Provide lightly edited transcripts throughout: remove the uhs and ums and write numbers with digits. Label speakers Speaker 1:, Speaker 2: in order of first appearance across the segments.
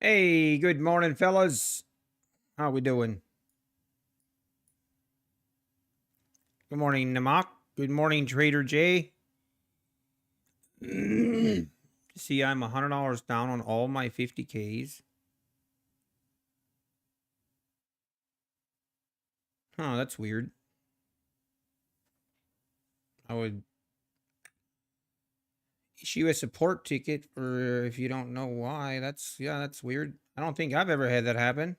Speaker 1: Hey, good morning, fellas. How we doing? Good morning, Namak. Good morning, Trader J. See, I'm $100 down on all my 50Ks. Huh, that's weird. I would issue a support ticket for if you don't know why. That's weird. I don't think I've ever had that happen.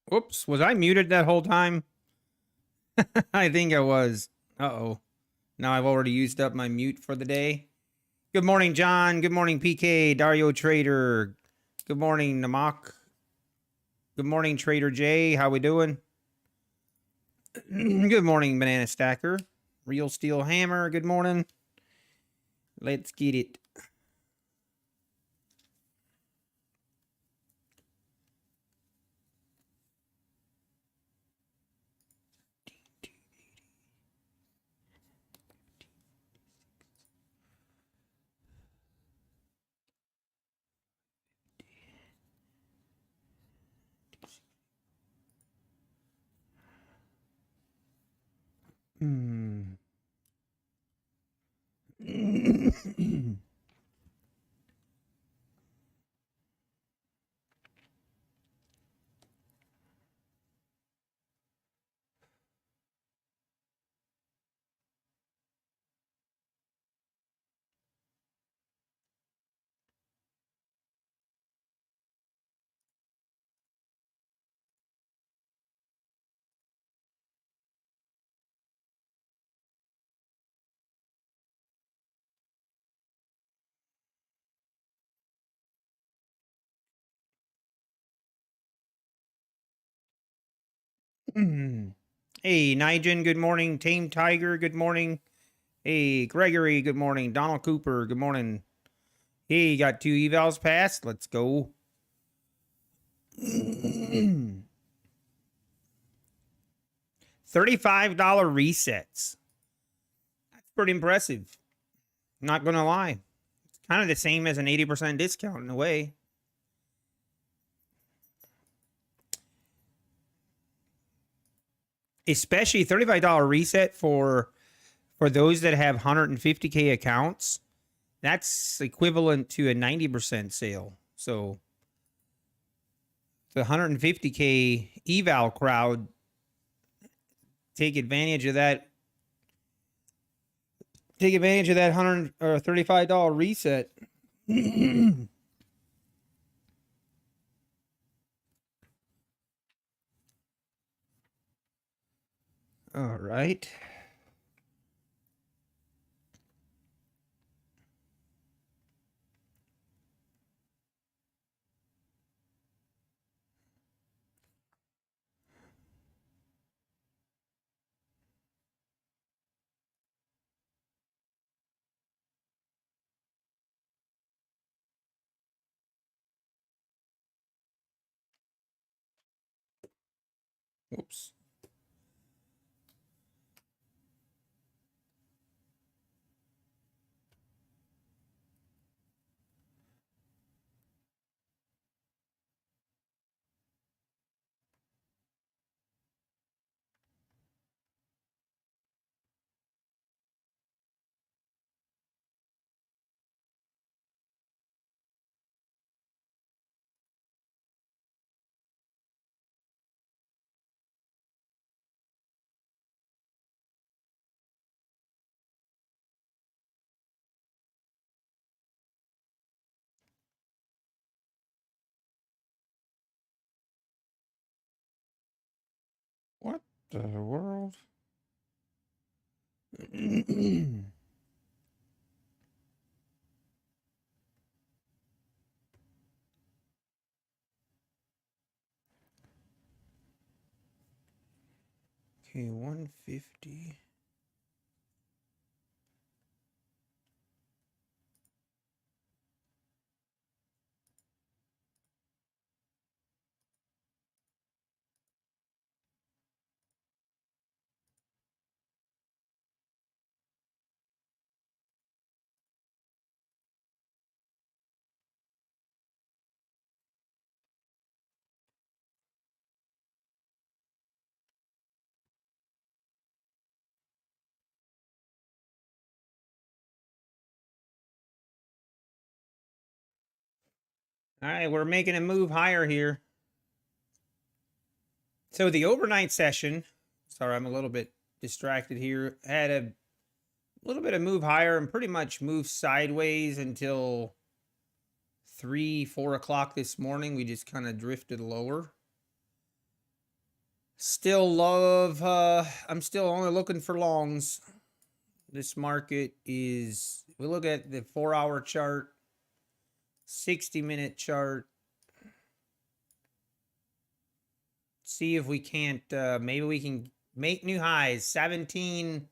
Speaker 1: Whoops, was I muted that whole time? I think I was. Uh-oh. Now I've already used up my mute for the day. Good morning, John. Good morning, PK, Dario Trader. Good morning, Namak. Good morning, Trader J. How we doing? Good morning, Banana Stacker. Real Steel Hammer. Good morning. Let's get it. Hmm. Hey, Nigel, good morning. Tame Tiger, good morning. Hey, Gregory, good morning. Donald Cooper, good morning. Hey, got 2 evals passed. Let's go. $35 resets. That's pretty impressive. Not gonna lie. kind of the same as an 80% discount in a way. Especially $35 reset for those that have 150K accounts. That's equivalent to a 90% sale. So the 150K eval crowd, take advantage of that. Take advantage of that $135 reset. All right. Whoops. What the world? Okay, 150. All right, we're making a move higher here. So the overnight session, sorry, I'm a little bit distracted here, had a little bit of move higher and pretty much moved sideways until 3-4 o'clock this morning. We just kind of drifted lower. Still love, I'm still only looking for longs. This market is, we look at the 4-hour chart, 60-minute chart. See if we can't, maybe we can make new highs. 17,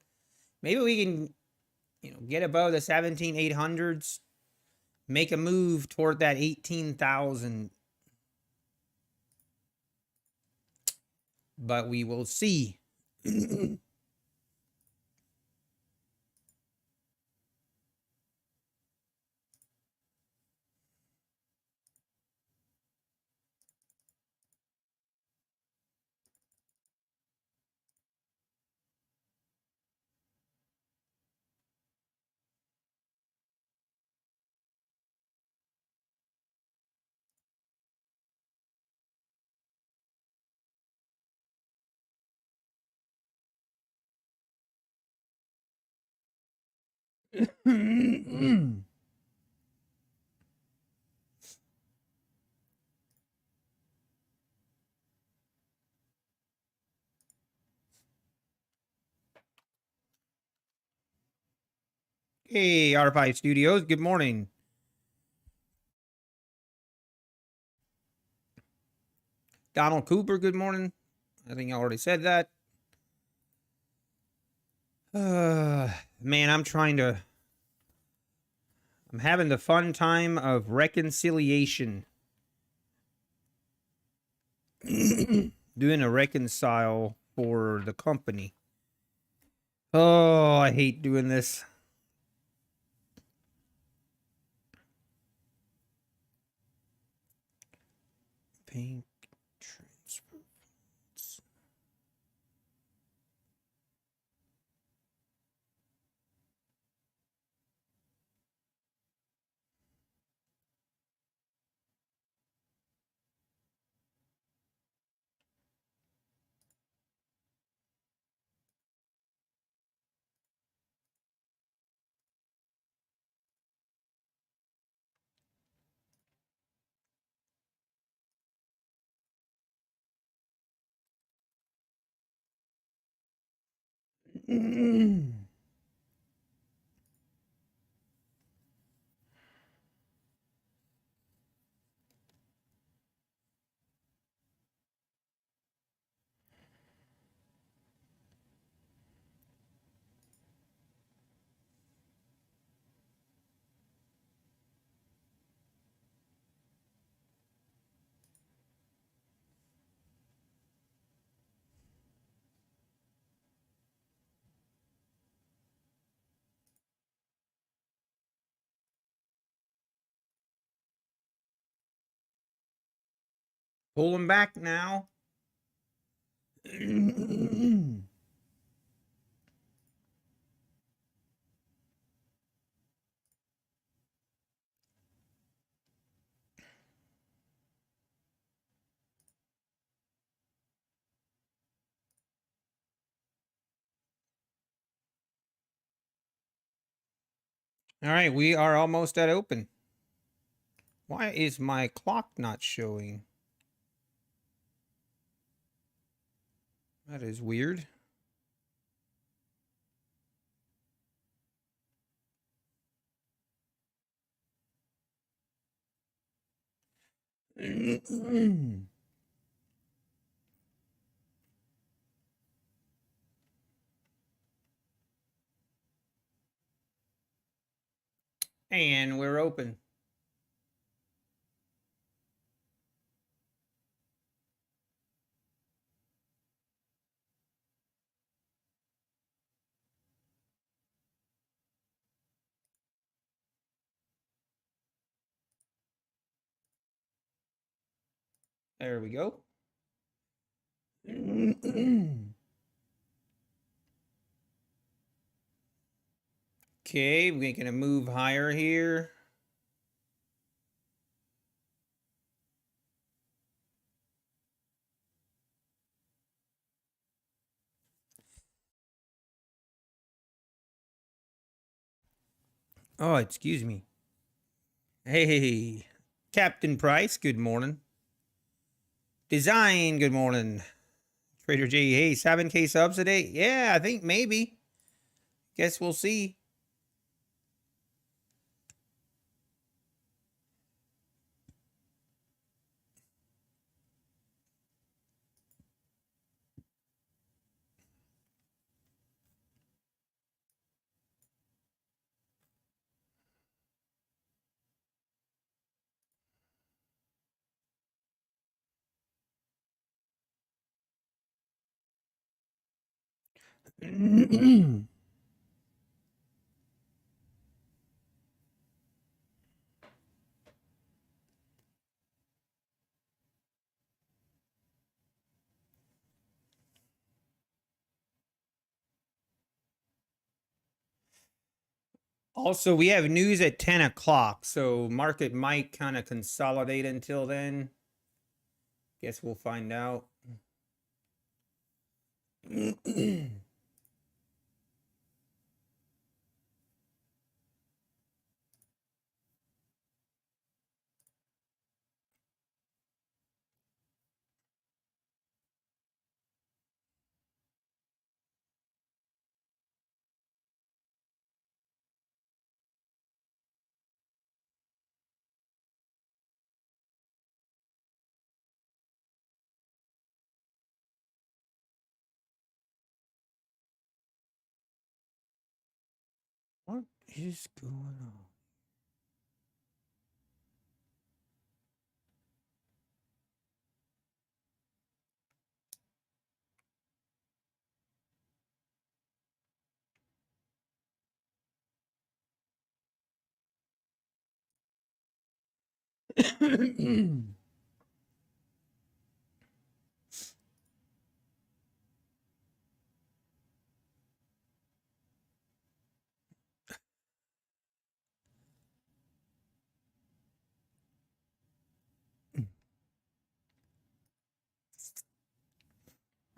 Speaker 1: maybe we can, get above the 17,800s. Make a move toward that 18,000. But we will see. Hey, R5 Studios, good morning. Donald Cooper, good morning. I think I already said that. Man, I'm having the fun time of reconciliation. Doing a reconcile for the company. Oh, I hate doing this. Pink transfer. Pulling back now. All right, we are almost at open. Why is my clock not showing? That is weird. And we're open. There we go. Okay, we're gonna move higher here. Oh, excuse me. Hey, Captain Price, good morning. Design, good morning. Trader J, hey, 7K subs today? Yeah, I think maybe. Guess we'll see. Also, we have news at 10 o'clock, so market might kind of consolidate until then. Guess we'll find out. What is going on?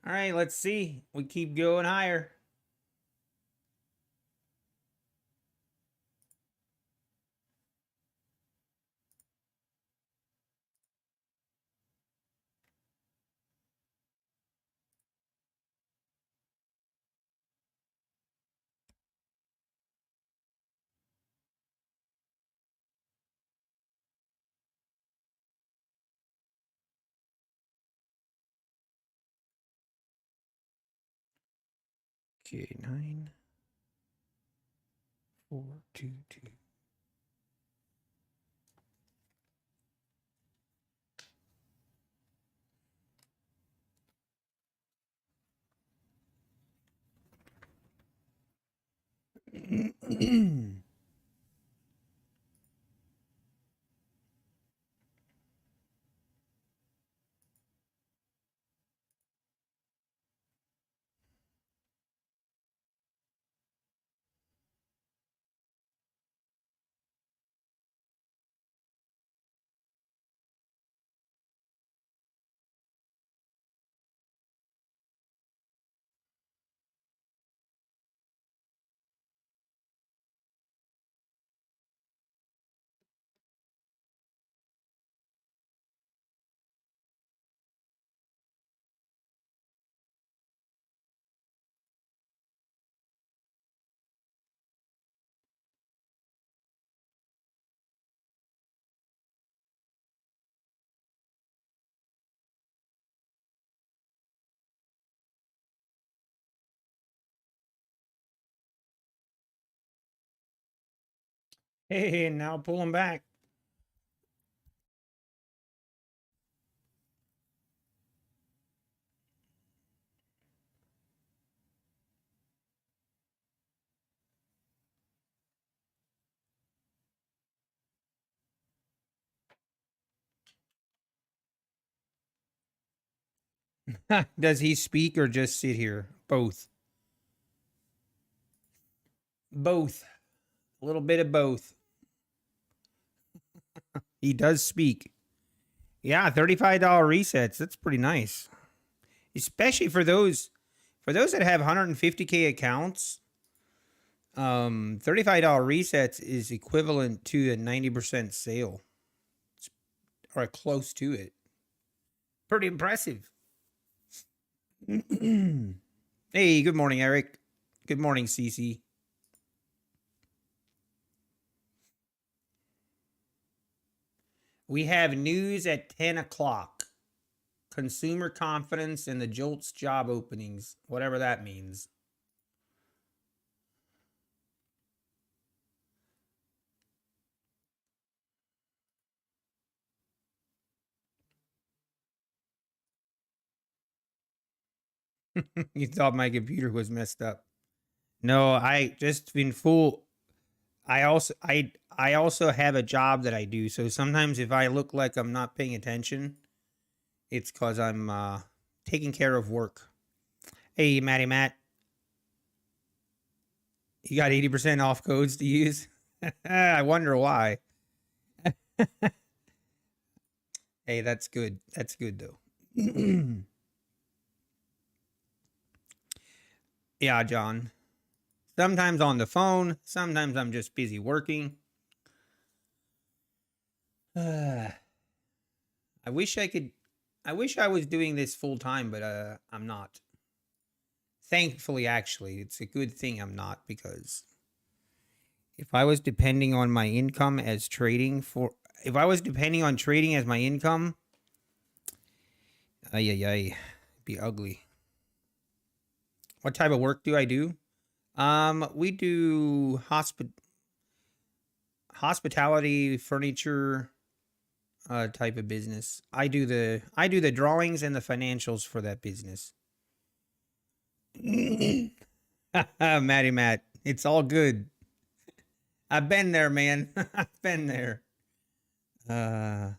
Speaker 1: All right, let's see. We keep going higher. Okay, 9, 4, 2, 2. Hey, now pull them back. Does he speak or just sit here? Both. Both. A little bit of both. He does speak. Yeah, $35 resets. That's pretty nice. Especially for those that have 150K accounts. $35 resets is equivalent to a 90% sale. Or close to it. Pretty impressive. Hey, good morning, Eric. Good morning, Cece. We have news at 10 o'clock. Consumer confidence and the JOLTS job openings, whatever that means. You thought my computer was messed up. No, I just been full. I also have a job that I do. So sometimes if I look like I'm not paying attention, it's cuz I'm taking care of work. Hey, Matty Matt. You got 80% off codes to use? I wonder why. Hey, that's good. That's good though. Yeah, John. Sometimes on the phone, sometimes I'm just busy working. I wish I was doing this full time, but I'm not. Thankfully, actually, it's a good thing I'm not, because if I was depending on my income as trading for if I was depending on trading as my income, it'd be ugly. What type of work do I do? We do hospitality, furniture, type of business. I do the drawings and the financials for that business. Matty Matt, it's all good. I've been there, man. I've been there. Uh,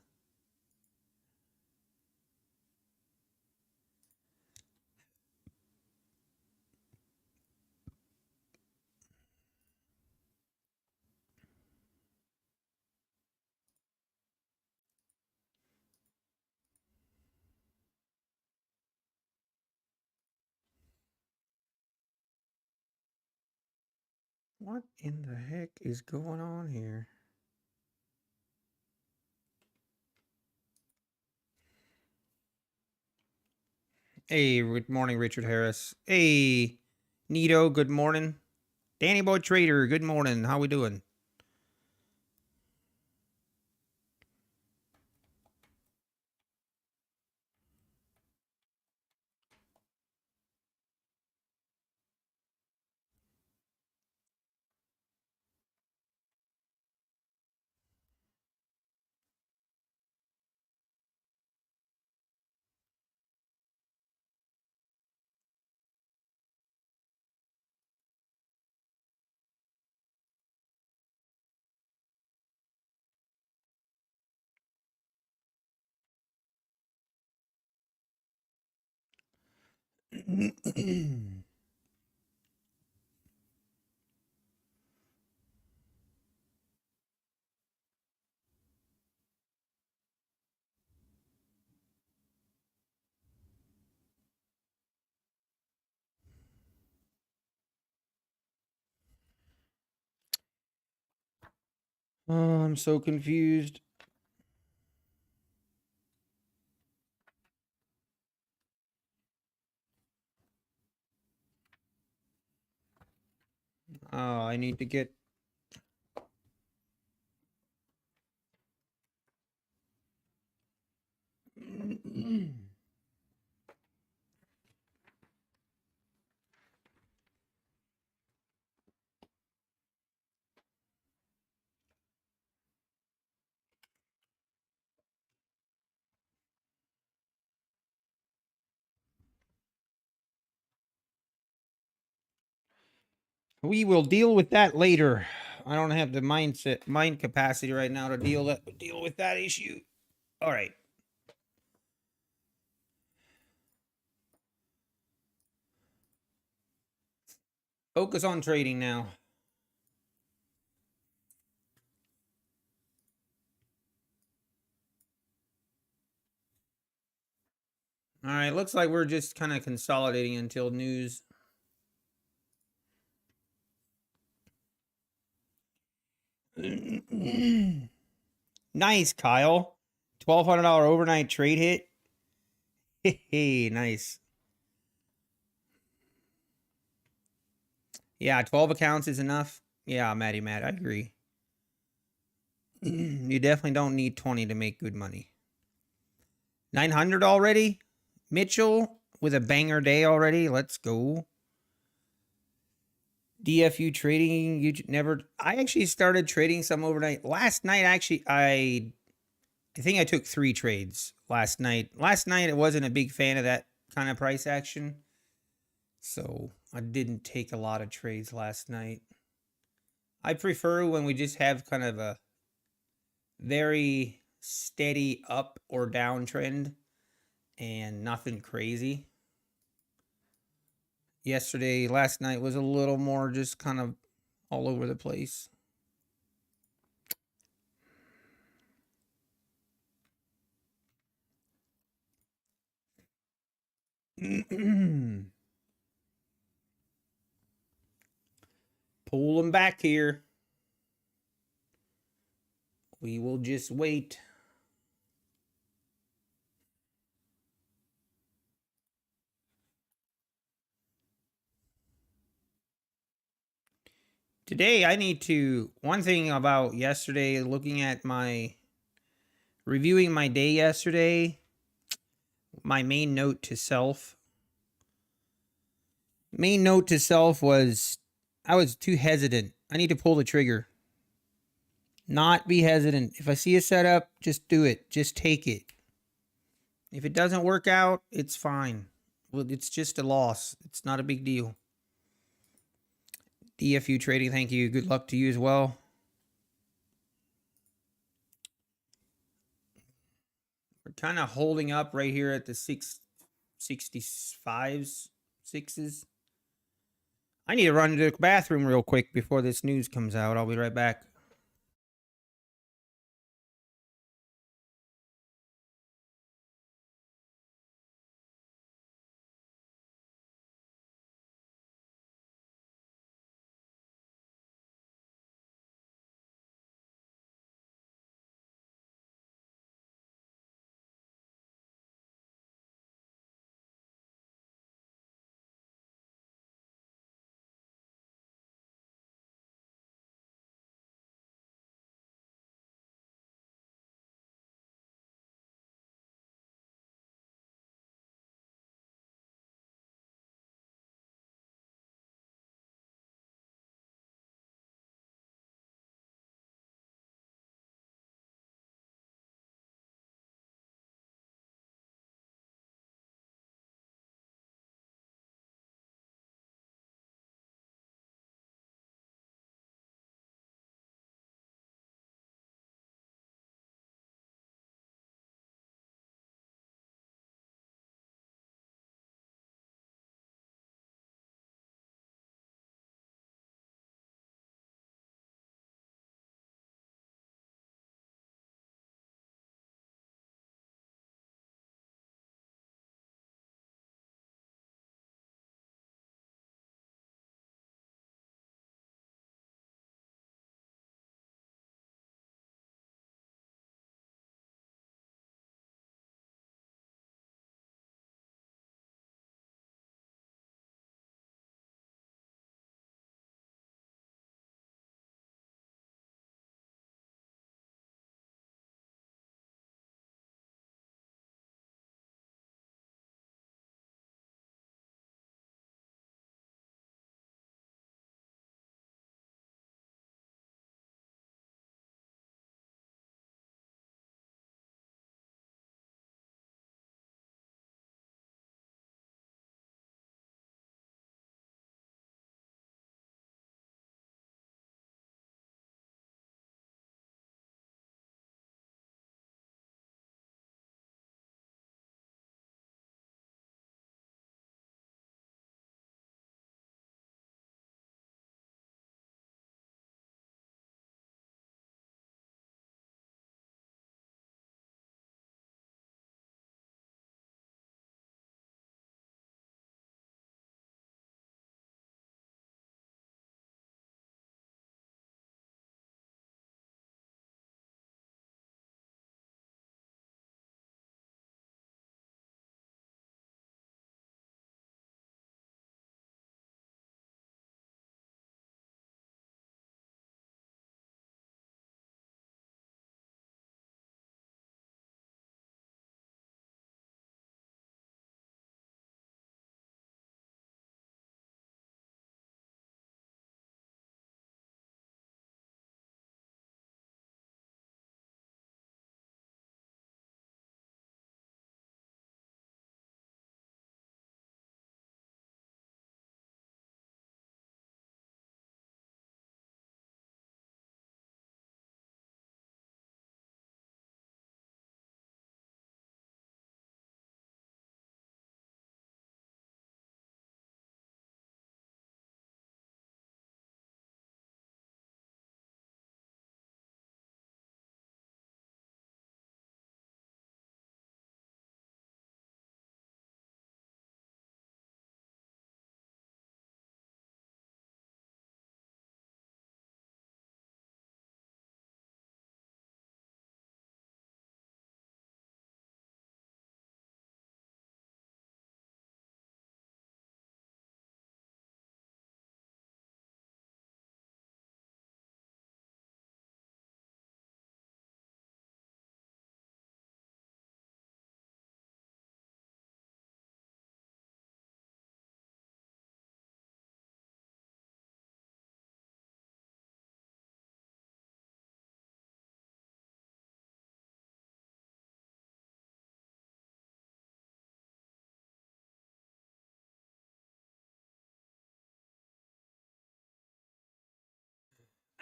Speaker 1: What in the heck is going on here? Hey, good morning, Richard Harris. Hey, Nito, good morning. Danny Boy Trader, good morning. How we doing? Oh, I'm so confused. Oh, I need to get. We will deal with that later. I don't have the mind capacity right now to deal with that issue. All right. Focus on trading now. All right, looks like we're just kind of consolidating until news. Nice, Kyle. $1,200 overnight trade hit. Hey, nice. Yeah, 12 accounts is enough. Yeah, Matt, I agree. You definitely don't need 20 to make good money. 900 already? Mitchell with a banger day already. Let's go. DFU trading. I actually started trading some overnight. Last night, actually, I think I took 3 trades last night. Last night, I wasn't a big fan of that kind of price action. So I didn't take a lot of trades last night. I prefer when we just have kind of a very steady up or down trend and nothing crazy. Last night was a little more just kind of all over the place. Pull them back here. We will just wait. Today, I need to. One thing about yesterday, looking at reviewing my day yesterday, my main note to self was I was too hesitant. I need to pull the trigger. Not be hesitant. If I see a setup, just do it. Just take it. If it doesn't work out, it's fine. Well, it's just a loss. It's not a big deal. DFU trading, thank you. Good luck to you as well. We're kind of holding up right here at the 665s, 6s. I need to run to the bathroom real quick before this news comes out. I'll be right back.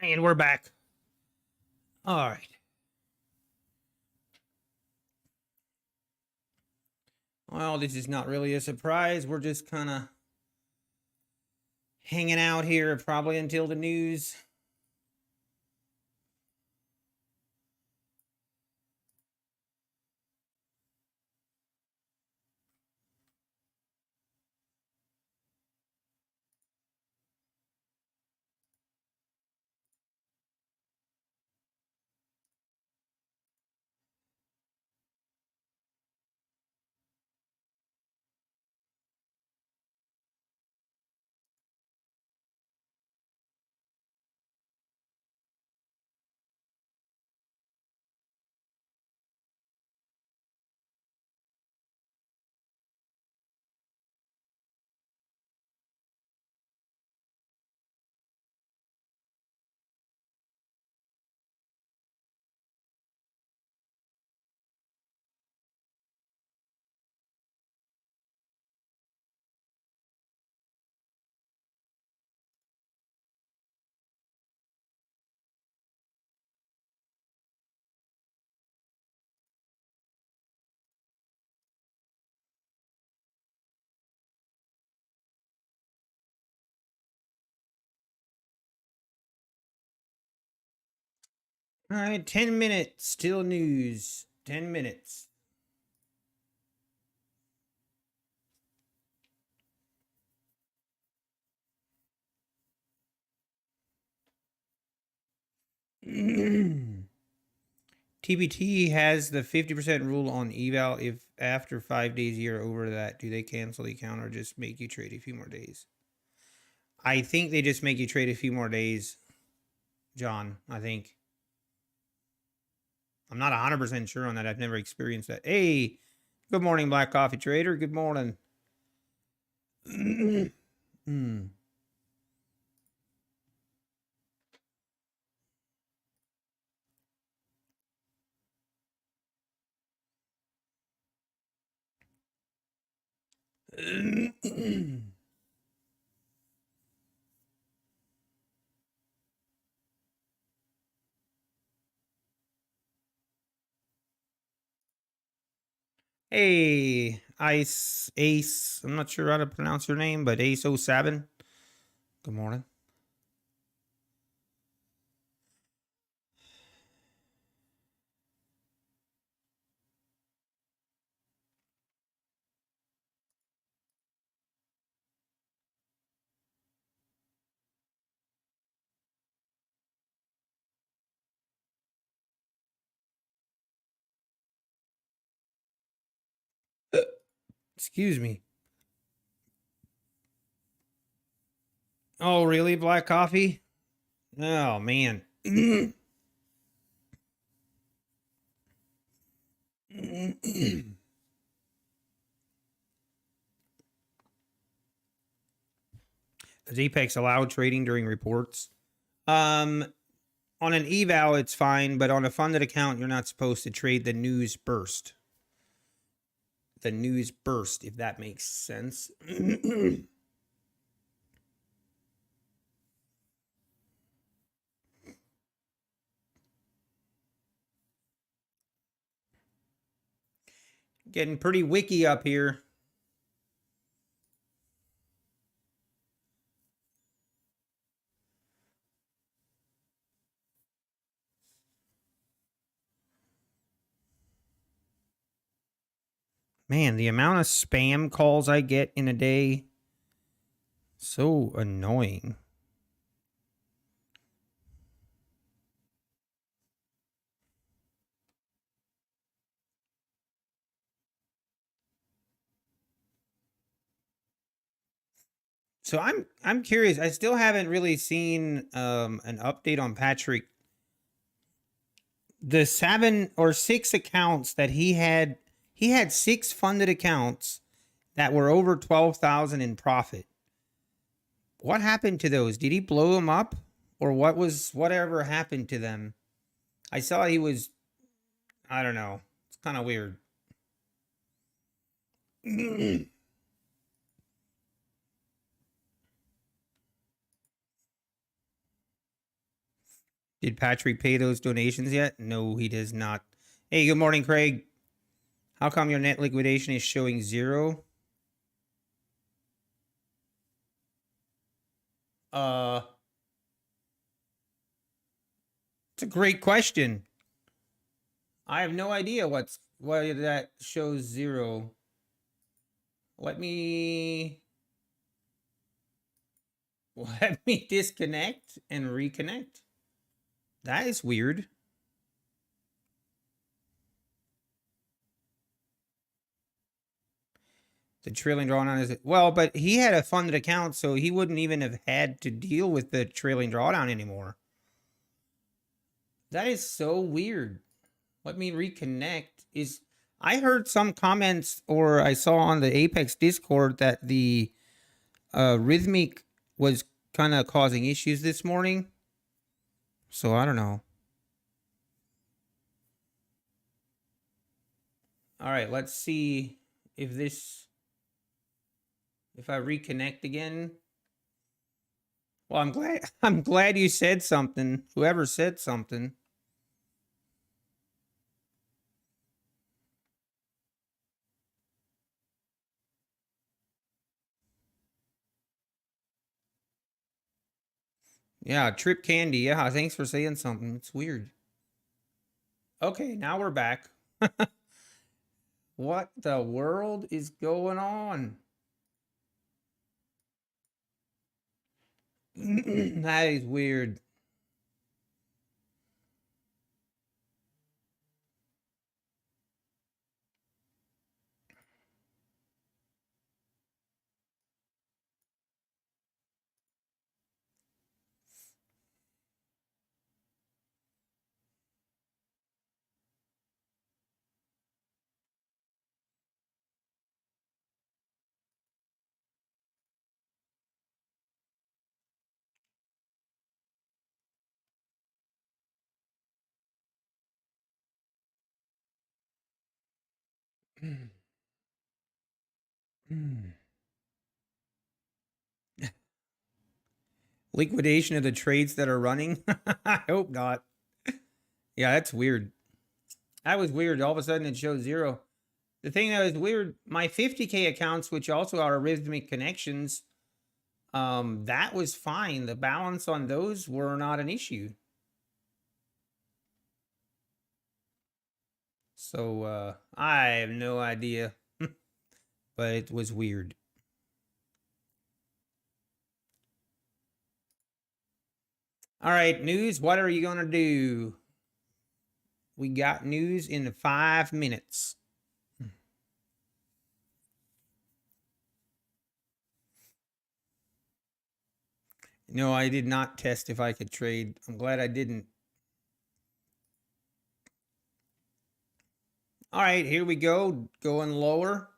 Speaker 1: And we're back. All right. Well, this is not really a surprise. We're just kind of hanging out here probably until the news. All right, 10 minutes, still news. 10 minutes. TBT has the 50% rule on eval. If after 5 days you're over that, do they cancel the account or just make you trade a few more days? I think they just make you trade a few more days, John. I think. I'm not 100% sure on that. I've never experienced that. Hey, good morning, Black Coffee Trader. Good morning. Hey, Ace. I'm not sure how to pronounce your name, but Ace 07. Good morning. Excuse me. Oh, really? Black coffee? Oh, man. The Apex allowed trading during reports. On an eval, it's fine, but on a funded account, you're not supposed to trade the news burst. The news burst, if that makes sense. Getting pretty wiki up here. Man, the amount of spam calls I get in a day, so annoying. So I'm curious. I still haven't really seen an update on Patrick. The 7 or 6 accounts that he had 6 funded accounts that were over 12,000 in profit. What happened to those? Did he blow them up, or whatever happened to them? I saw he was, I don't know. It's kind of weird. Did Patrick pay those donations yet? No, he does not. Hey, good morning, Craig. How come your net liquidation is showing 0? It's a great question. I have no idea why that shows 0. Let me disconnect and reconnect. That is weird. The trailing drawdown is well, but he had a funded account, so he wouldn't even have had to deal with the trailing drawdown anymore. That is so weird. Let me reconnect. I heard some comments, or I saw on the Apex Discord that the Rhythmic was kind of causing issues this morning. So I don't know. All right, let's see if I reconnect again. Well, I'm glad you said something. Whoever said something. Yeah, Trip Candy. Yeah, thanks for saying something. It's weird. Okay, now we're back. What the world is going on? That is weird. Liquidation of the trades that are running? I hope not. Yeah, that's weird. That was weird. All of a sudden it shows 0. The thing that was weird, my 50K accounts, which also are Rhythmic connections, that was fine. The balance on those were not an issue. So I have no idea. But it was weird. All right, news. What are you gonna do? We got news in 5 minutes. No, I did not test if I could trade. I'm glad I didn't. All right, here we go. Going lower.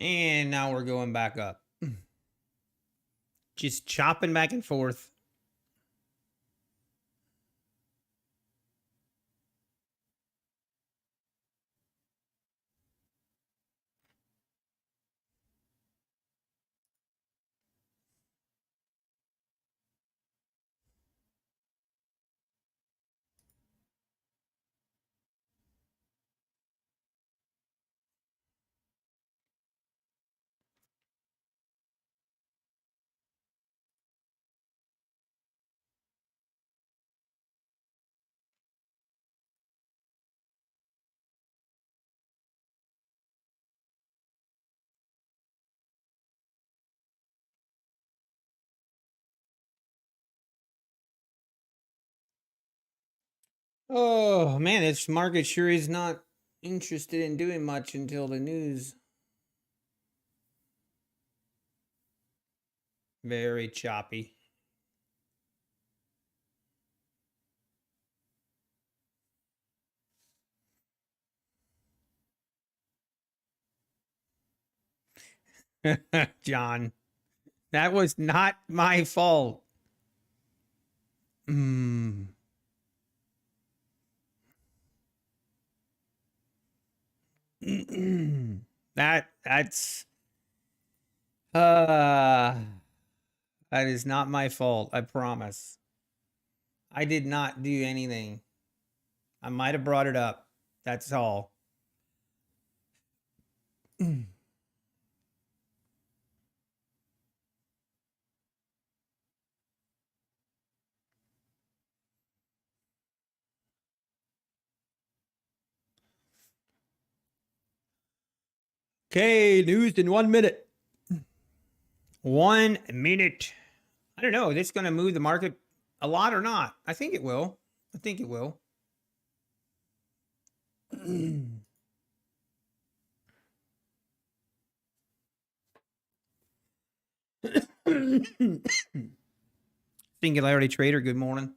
Speaker 1: And now we're going back up. Just chopping back and forth. Oh man, this market sure is not interested in doing much until the news. Very choppy. John, that was not my fault. Mm. That's uh that is not my fault, I promise. I did not do anything. I might have brought it up. That's all. Okay, news in 1 minute. 1 minute. I don't know. Is this going to move the market a lot or not? I think it will. I think it will. Singularity Trader, good morning.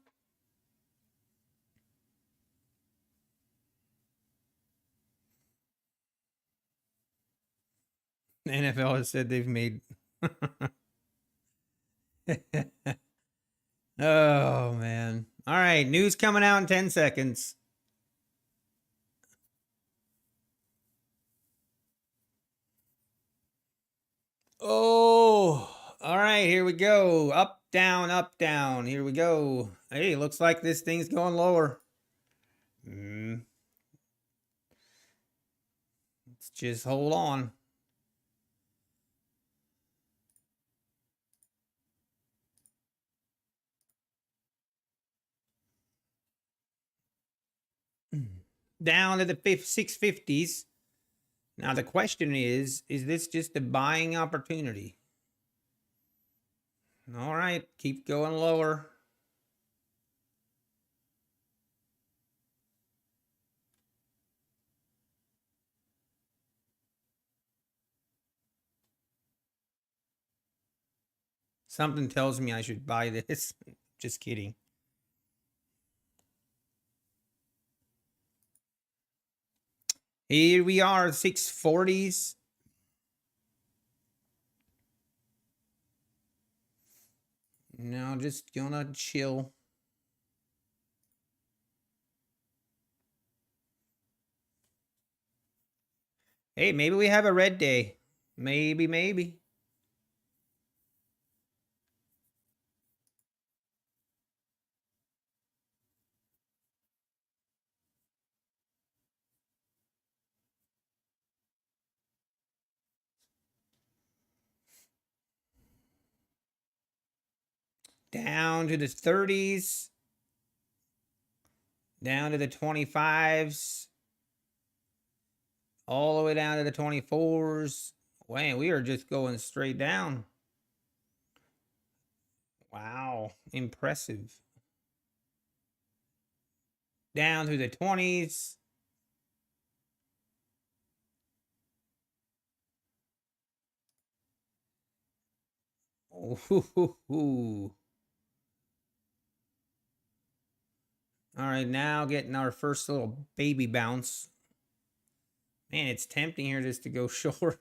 Speaker 1: The NFL has said they've made. Oh, man. All right. News coming out in 10 seconds. Oh, all right. Here we go. Up, down, up, down. Here we go. Hey, looks like this thing's going lower. Let's just hold on. Down to the 650s. Now the question is this just a buying opportunity? All right, keep going lower. Something tells me I should buy this. Just kidding. Here we are, 640s. Now just gonna chill. Hey, maybe we have a red day. Maybe. Down to the 30s. Down to the 25s. All the way down to the 24s. Man, we are just going straight down. Wow, impressive. Down to the 20s. Ooh. All right, now getting our first little baby bounce. Man, it's tempting here just to go short.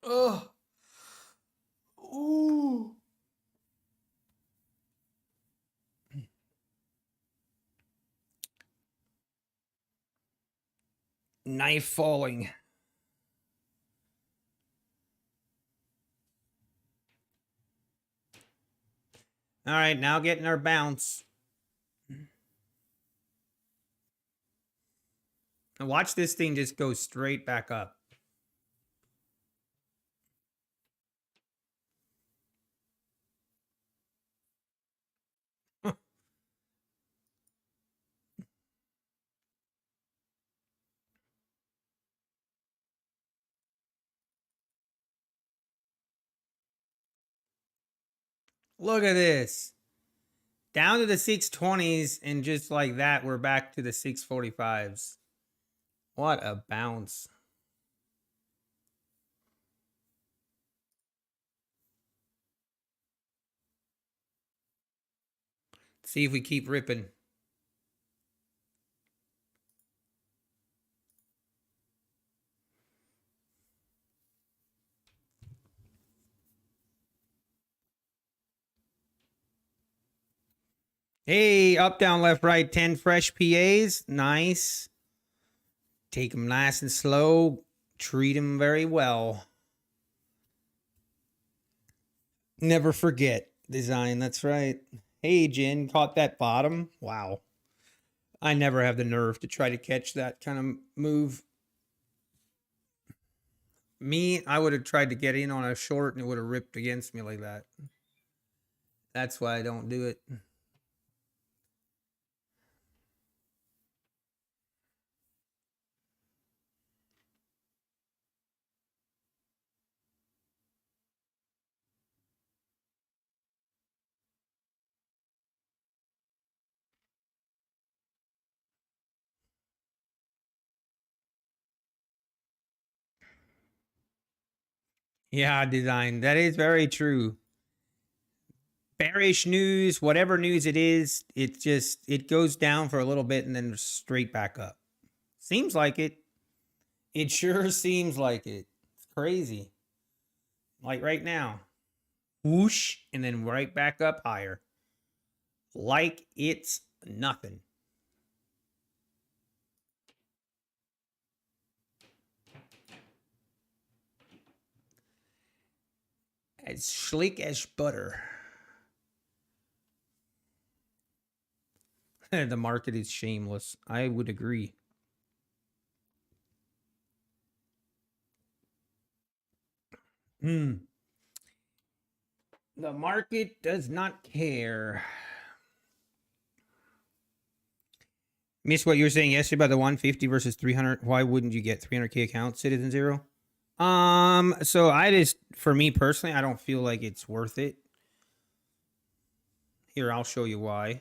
Speaker 1: Oh. Ooh. Knife falling. All right, now getting our bounce. And watch this thing just go straight back up. Look at this. Down to the 620s, and just like that, we're back to the 645s. What a bounce. See if we keep ripping. Hey, up, down, left, right, 10 fresh PAs. Nice. Take them nice and slow. Treat them very well. Never forget design. That's right. Hey, Jen, caught that bottom. Wow. I never have the nerve to try to catch that kind of move. Me, I would have tried to get in on a short and it would have ripped against me like that. That's why I don't do it. Yeah, design. That is very true. Bearish news, whatever news it is, it goes down for a little bit and then straight back up. Seems like it. It sure seems like it. It's crazy. Like right now. Whoosh, and then right back up higher. Like it's nothing. As sleek as butter. The market is shameless. I would agree. The market does not care. Miss what you were saying yesterday about the 150 versus 300. Why wouldn't you get 300K accounts, Citizen Zero? So I just, for me personally, I don't feel like it's worth it. Here, I'll show you why.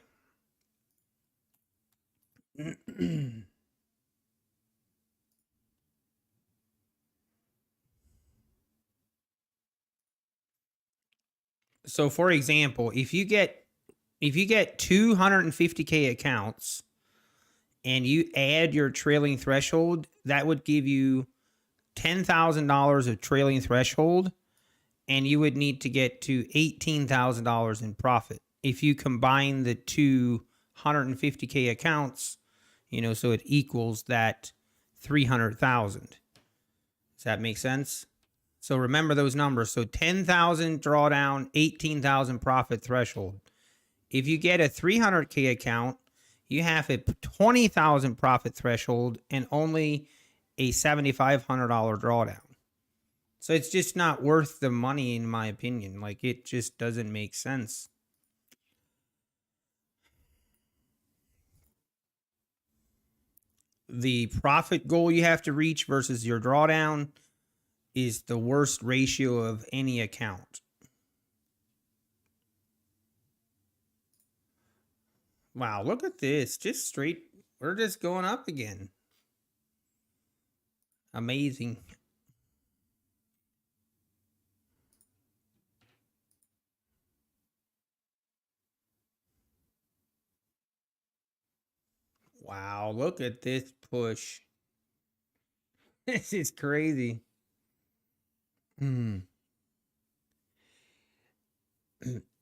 Speaker 1: So for example, if you get 250K accounts and you add your trailing threshold, that would give you $10,000 of trailing threshold, and you would need to get to $18,000 in profit. If you combine the 250K accounts, so it equals that 300,000. Does that make sense? So remember those numbers. So 10,000 drawdown, 18,000 profit threshold. If you get a 300K account, you have a 20,000 profit threshold and only a $7,500 drawdown. So it's just not worth the money, in my opinion. Like, it just doesn't make sense. The profit goal you have to reach versus your drawdown is the worst ratio of any account. Wow, look at this. Just straight, we're just going up again. Amazing. Wow, look at this push. This is crazy.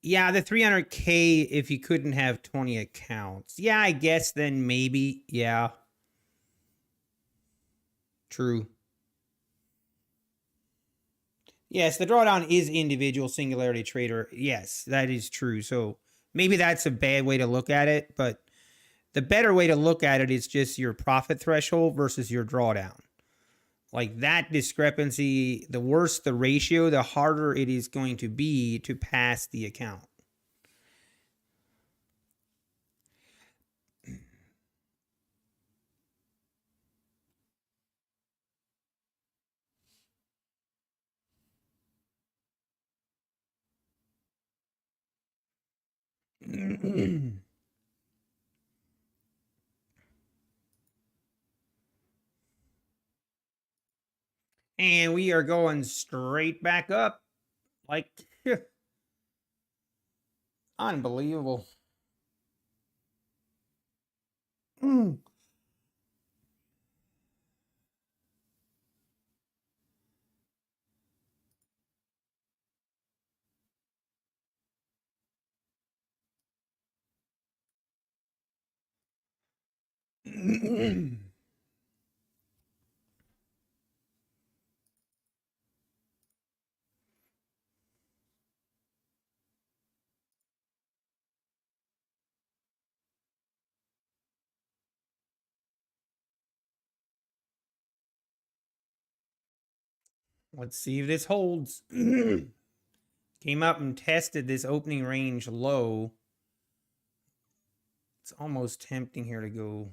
Speaker 1: Yeah, the 300K if you couldn't have 20 accounts. Yeah, I guess then maybe. Yeah. True. Yes, the drawdown is individual singularity trader. Yes, that is true. So maybe that's a bad way to look at it, but the better way to look at it is just your profit threshold versus your drawdown. Like, that discrepancy, the worse the ratio, the harder it is going to be to pass the account. And we are going straight back up. Like, unbelievable. Let's see if this holds. Came up and tested this opening range low. It's almost tempting here to go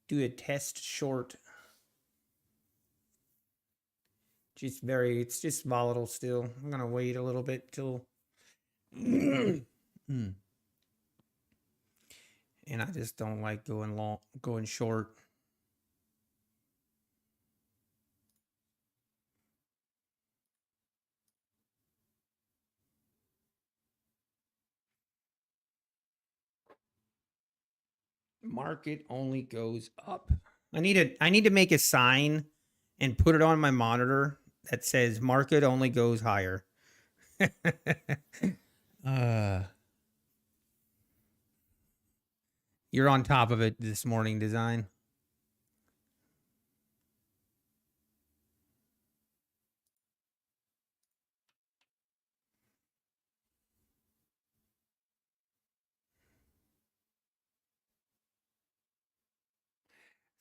Speaker 1: do a test short. It's just volatile still. I'm gonna wait a little bit till and I just don't like going short. Market only goes up. I need to make a sign and put it on my monitor that says market only goes higher. You're on top of it this morning, Design.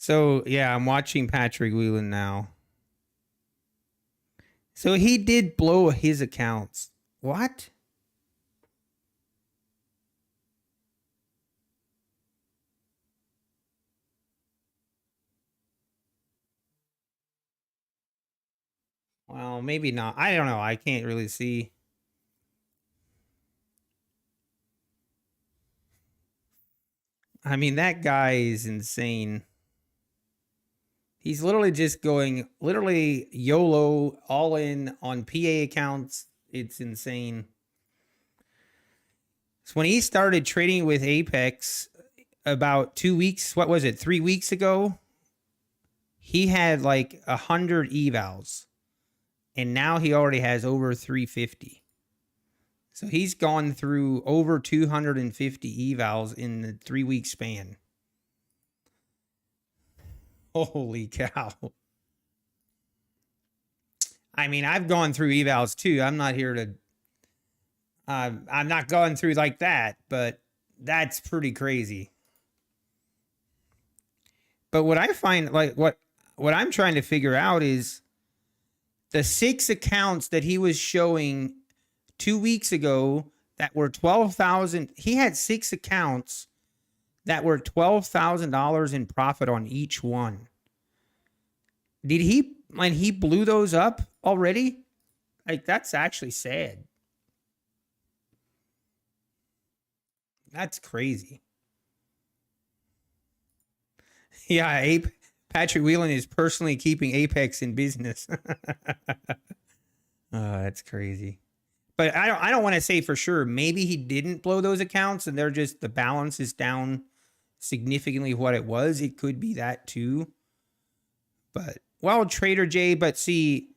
Speaker 1: So yeah, I'm watching Patrick Whelan now. So he did blow his accounts. What? Well, maybe not. I don't know. I can't really see. I mean, that guy is insane. He's literally just going YOLO, all in on PA accounts. It's insane. So when he started trading with Apex about 2 weeks, 3 weeks ago, he had like 100 evals. And now he already has over 350. So he's gone through over 250 evals in the 3 week span. Holy cow. I mean, I've gone through evals too. I'm not here to, I'm not going through like that, but that's pretty crazy. But what I find, like, what I'm trying to figure out is the 6 accounts that he was showing 2 weeks ago that were 12,000. He had 6 accounts that were $12,000 in profit on each one. Did he, when he blew those up already? Like, that's actually sad. That's crazy. Yeah, Patrick Whelan is personally keeping Apex in business. That's crazy. But I don't want to say for sure. Maybe he didn't blow those accounts and they're just, the balance is down significantly what it was. It could be that too. But, well, Trader J, but see,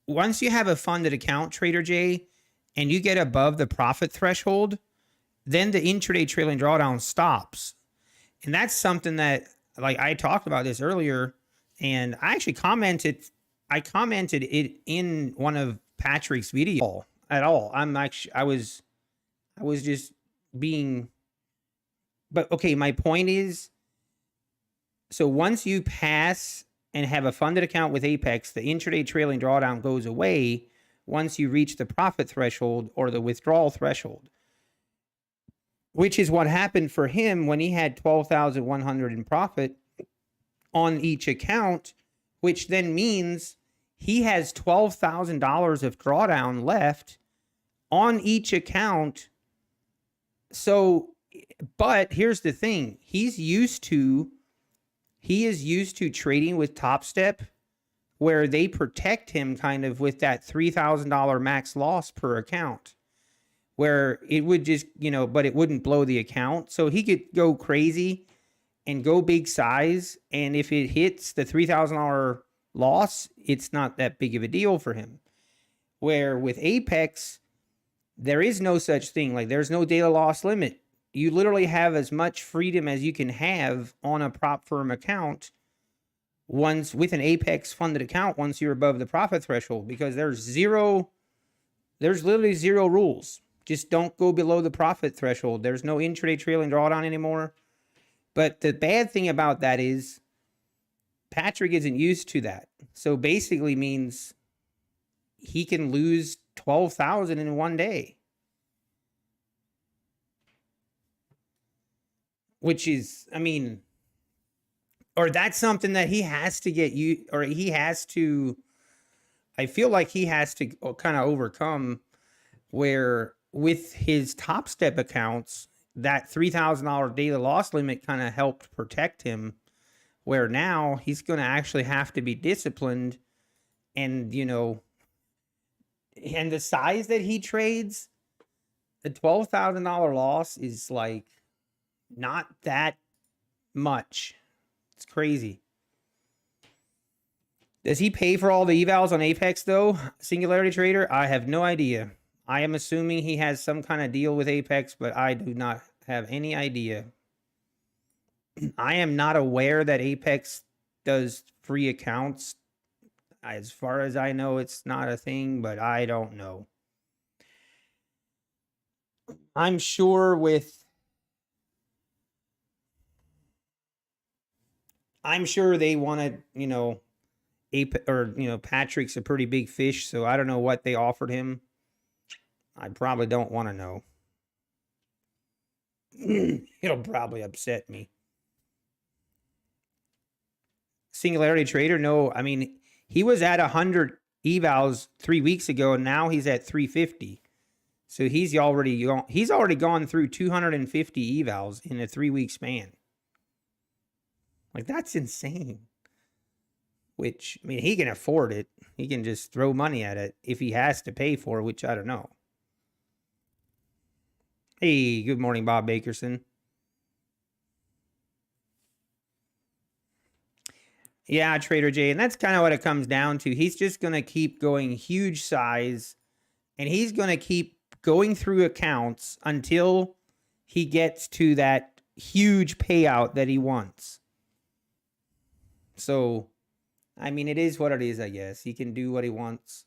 Speaker 1: once you have a funded account, Trader J, and you get above the profit threshold, then the intraday trailing drawdown stops. And that's something that, like, I talked about this earlier, and I actually commented it in one of Patrick's videos at all. I was just being, but okay, my point is, so once you pass and have a funded account with Apex, the intraday trailing drawdown goes away once you reach the profit threshold or the withdrawal threshold, which is what happened for him when he had 12,100 in profit on each account, which then means he has $12,000 of drawdown left on each account So, but here's the thing. He is used to trading with Top Step, where they protect him kind of with that $3,000 max loss per account, where it would just, but it wouldn't blow the account. So he could go crazy and go big size. And if it hits the $3,000 loss, it's not that big of a deal for him. Where with Apex, there is no such thing. Like, there's no data loss limit. You literally have as much freedom as you can have on a prop firm account once with an Apex funded account once you're above the profit threshold, because there's literally zero rules. Just don't go below the profit threshold. There's no intraday trailing drawdown anymore. But the bad thing about that is Patrick isn't used to that. So basically means he can lose 12,000 in one day. Which is, or that's something that he has to get you, or he has to, I feel like he has to kind of overcome, where with his Top Step accounts, that $3,000 daily loss limit kind of helped protect him, where now he's going to actually have to be disciplined. And, and the size that he trades, the $12,000 loss is like not that much. It's crazy. Does he pay for all the evals on Apex though? Singularity Trader? I have no idea. I am assuming he has some kind of deal with Apex, but I do not have any idea. I am not aware that Apex does free accounts. As far as I know, it's not a thing, but I don't know. I'm sure they wanted, Patrick's a pretty big fish, so I don't know what they offered him. I probably don't want to know. It'll probably upset me. Singularity Trader? No, he was at 100 evals 3 weeks ago, and now he's at 350. So he's already gone through 250 evals in a 3-week span. Like, that's insane. Which, he can afford it. He can just throw money at it if he has to pay for it, which I don't know. Hey, good morning, Bob Bakerson. Yeah, Trader J, and that's kind of what it comes down to. He's just going to keep going huge size, and he's going to keep going through accounts until he gets to that huge payout that he wants. So, it is what it is, I guess. He can do what he wants.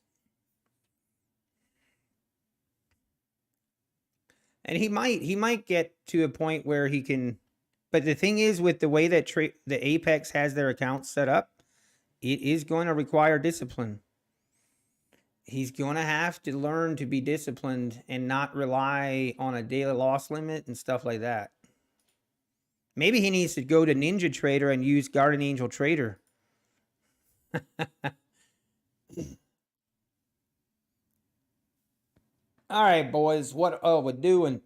Speaker 1: And he might get to a point where he can, but the thing is, with the way that the Apex has their accounts set up, it is going to require discipline. He's going to have to learn to be disciplined and not rely on a daily loss limit and stuff like that. Maybe he needs to go to Ninja Trader and use Guardian Angel Trader. All right, boys, what are we doing?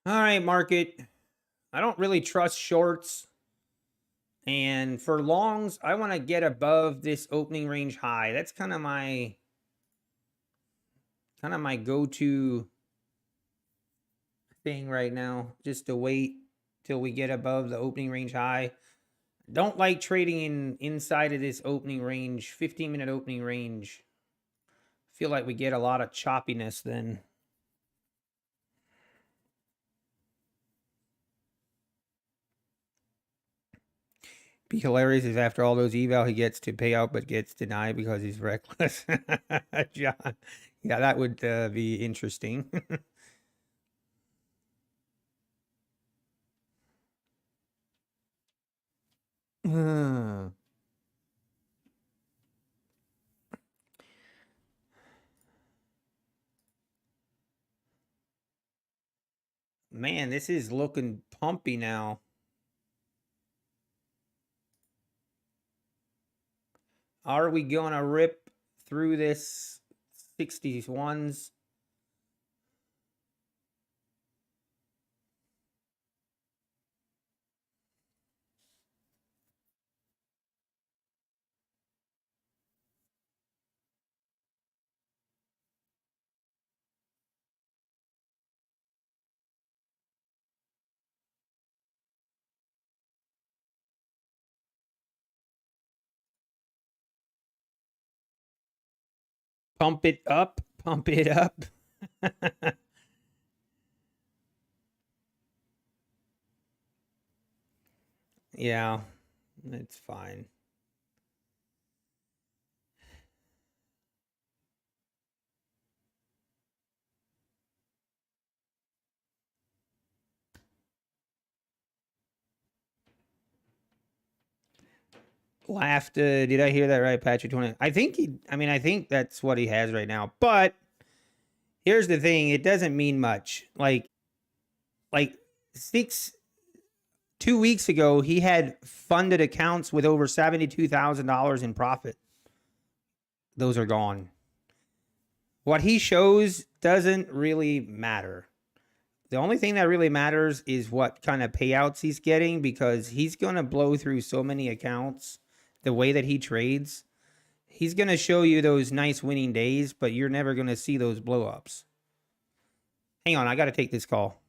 Speaker 1: All right, market. I don't really trust shorts. And for longs, I want to get above this opening range high. That's kind of my go-to thing right now, just to wait till we get above the opening range high. Don't like trading inside of this opening range, 15-minute opening range. Feel like we get a lot of choppiness then. be hilarious is after all those eval he gets to pay out but gets denied because he's reckless. John. Yeah, that would be interesting. Man, this is looking pumpy now. Are we going to rip through this 61s? Pump it up, pump it up. Yeah, it's fine. Laughed. Did I hear that right, Patrick? 20. I think I think that's what he has right now. But here's the thing: it doesn't mean much. Like 2 weeks ago, he had funded accounts with over $72,000 in profit. Those are gone. What he shows doesn't really matter. The only thing that really matters is what kind of payouts he's getting, because he's going to blow through so many accounts the way that he trades. He's going to show you those nice winning days, but you're never going to see those blow ups. Hang on, I got to take this call.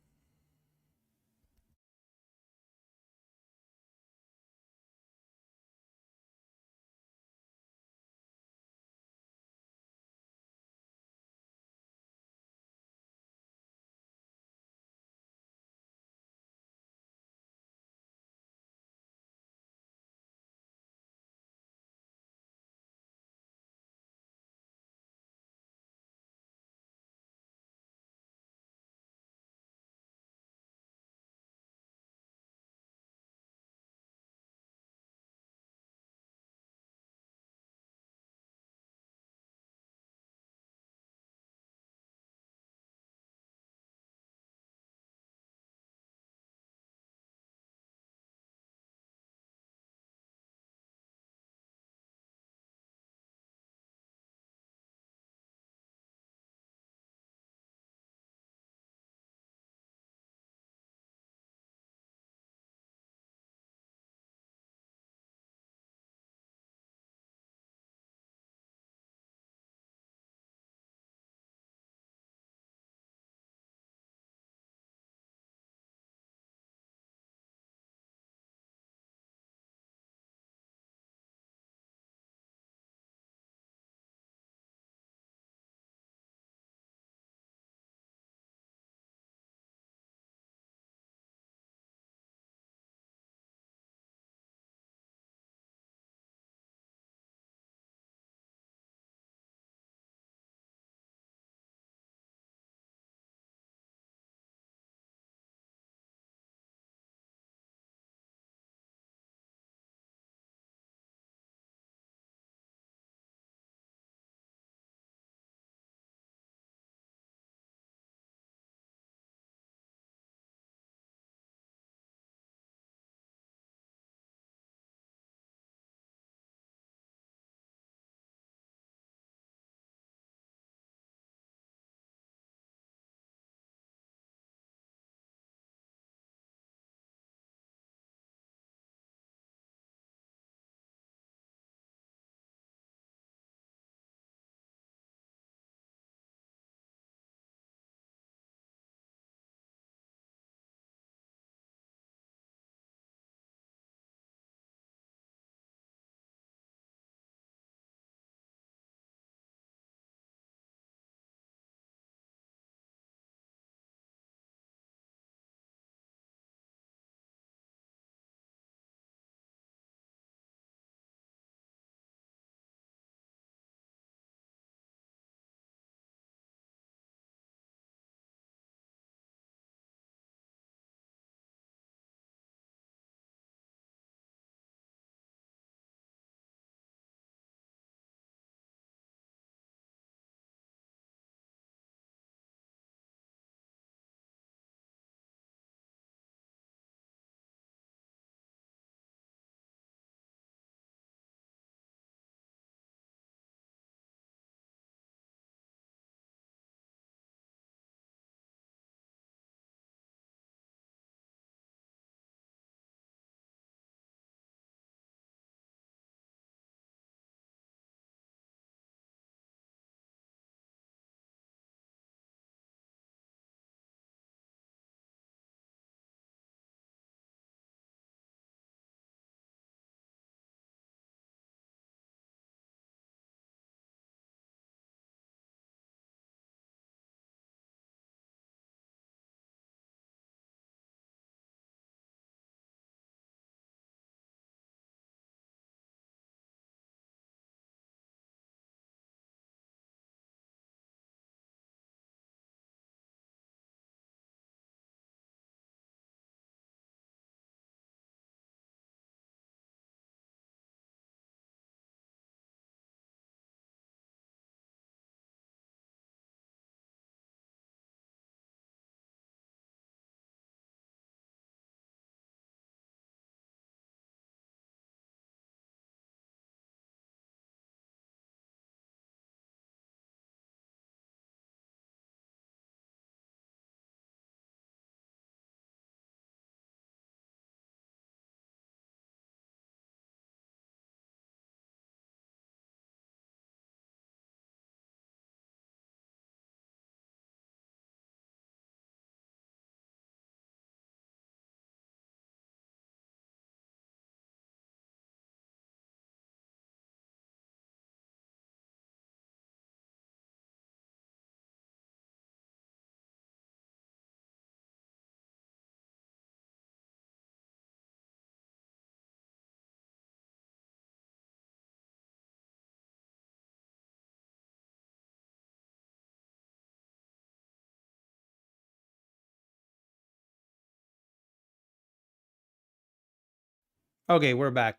Speaker 1: Okay, we're back.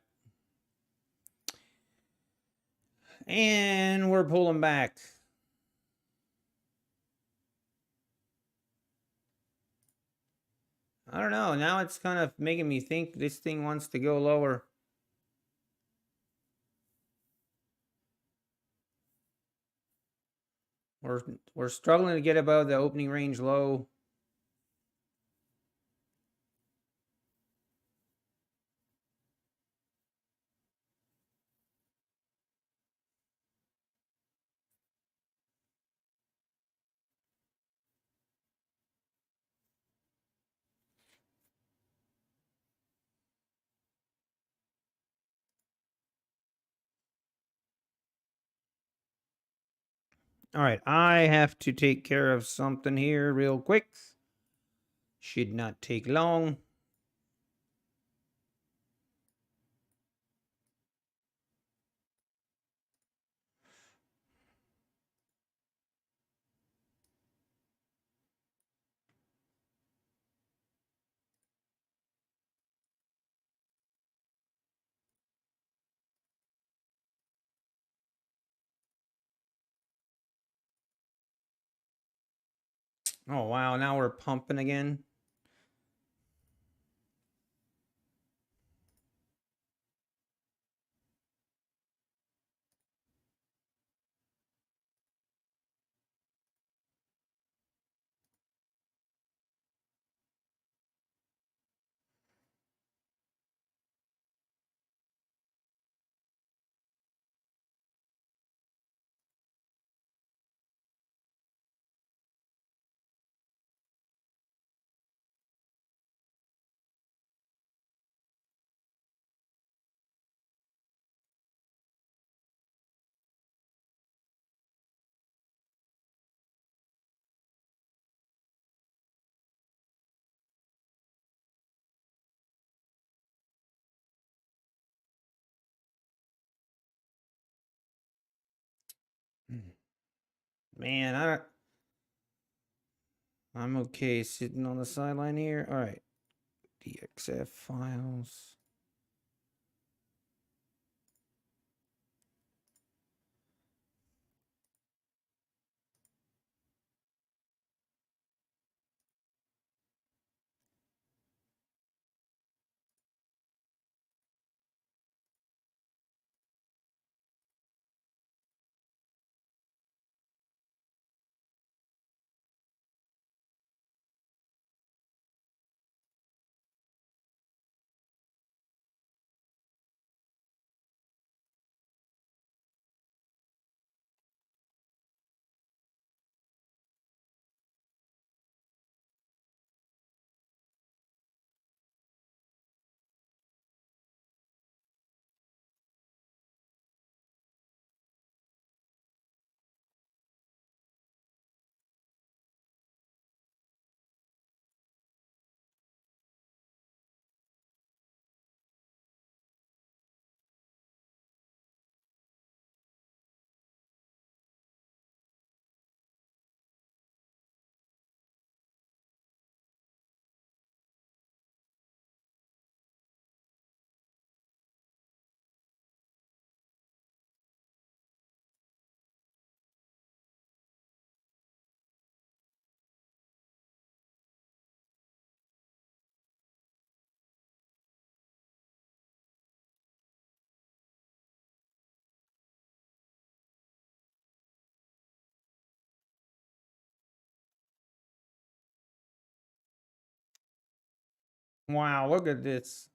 Speaker 1: And we're pulling back. I don't know. Now it's kind of making me think this thing wants to go lower. We're struggling to get above the opening range low. All right, I have to take care of something here real quick. Should not take long. Oh, wow. Now we're pumping again. Man, I'm okay sitting on the sideline here. All right. DXF files. Wow, look at this.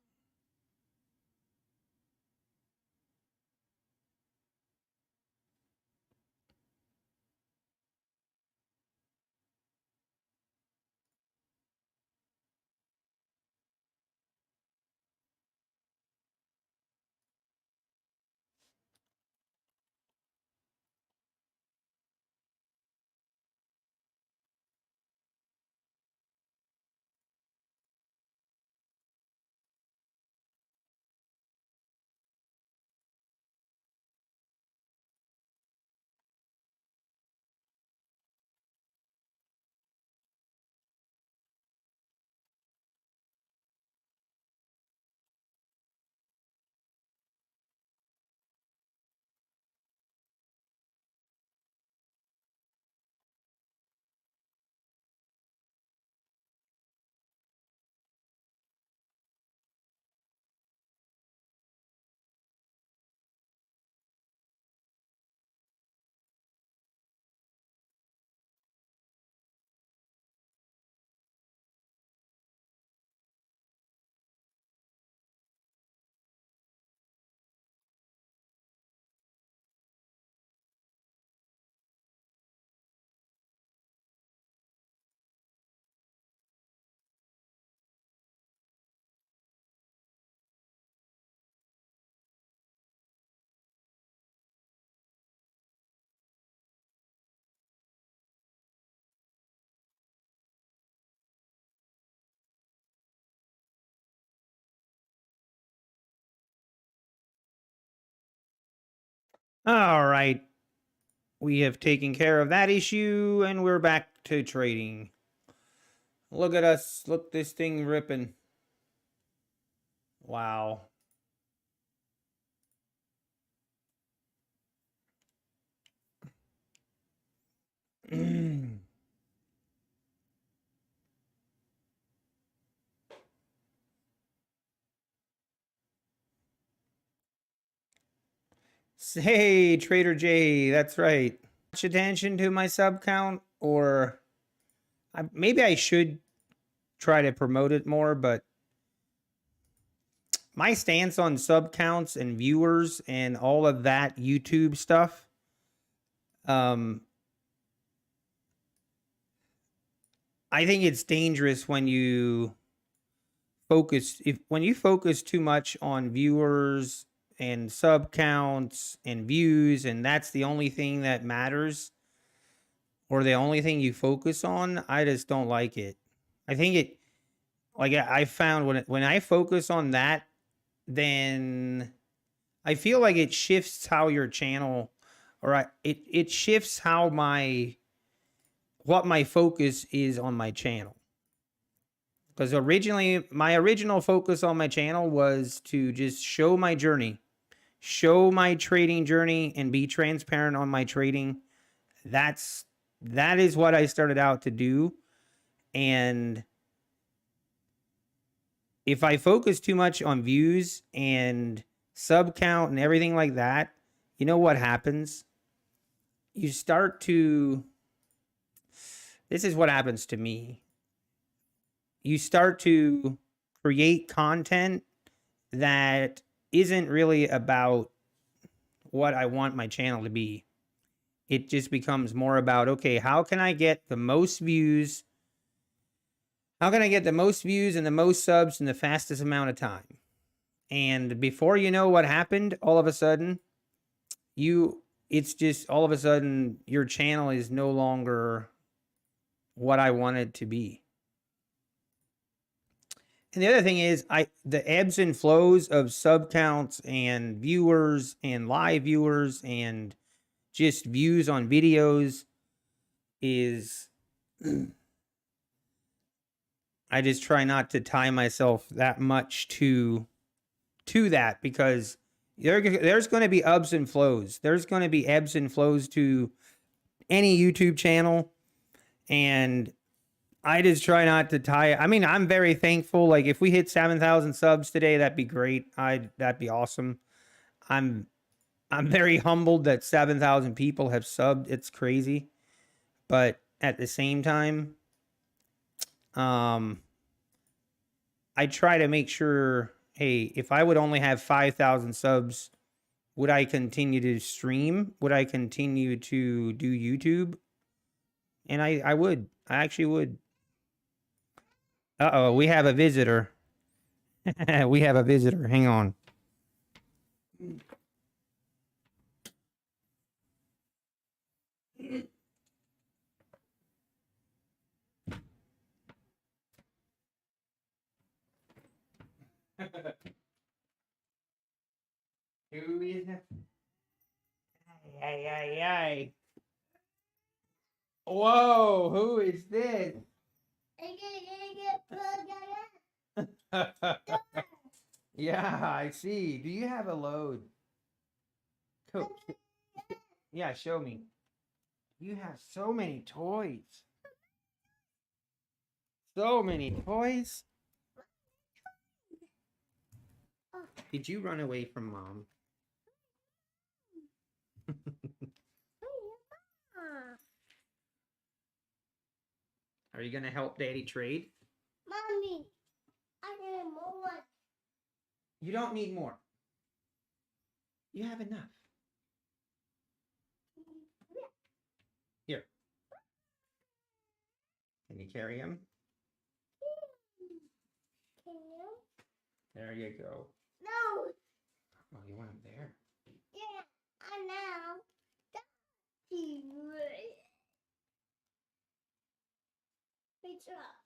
Speaker 1: All right. We have taken care of that issue and we're back to trading. Look at us. Look, this thing ripping. Wow. Hey, Trader J, that's right. Much attention to my sub count, or maybe I should try to promote it more, but my stance on sub counts and viewers and all of that YouTube stuff, I think it's dangerous when you when you focus too much on viewers and sub counts and views, and that's the only thing that matters, or the only thing you focus on. I just don't like it. I think it, like I found when I focus on that, then I feel like it shifts how your channel, or it shifts how what my focus is on my channel. Because originally, my original focus on my channel was to just show my journey, show my trading journey, and be transparent on my trading. That is what I started out to do. And if I focus too much on views and sub count and everything like that, you know what happens? You start to, this is what happens to me. You start to create content that isn't really about what I want my channel to be. It just becomes more about, okay, how can I get the most views? How can I get the most views and the most subs in the fastest amount of time? And before you know what happened, all of a sudden, it's just all of a sudden your channel is no longer what I want it to be. And the other thing is the ebbs and flows of sub counts and viewers and live viewers and just views on videos is I just try not to tie myself that much to that, because there's going to be ups and flows. There's going to be ebbs and flows to any YouTube channel, and I just try not to tie. I mean, I'm very thankful. Like if we hit 7,000 subs today, that'd be great. That'd be awesome. I'm very humbled that 7,000 people have subbed. It's crazy, but at the same time, I try to make sure, hey, if I would only have 5,000 subs, would I continue to stream? Would I continue to do YouTube? And I would. I actually would. Uh-oh, we have a visitor. We have a visitor. Hang on. Who is it? Ay, ay, ay. Whoa, who is this? Yeah, I see. Do you have a load? Cool. Yeah, show me. You have so many toys. So many toys. Did you run away from mom? Are you gonna help Daddy trade? Mommy, I need more. You don't need more. You have enough. Here. Can you carry him? Can you? There you go. No. Oh, you want him there? Yeah, I know. Reach up.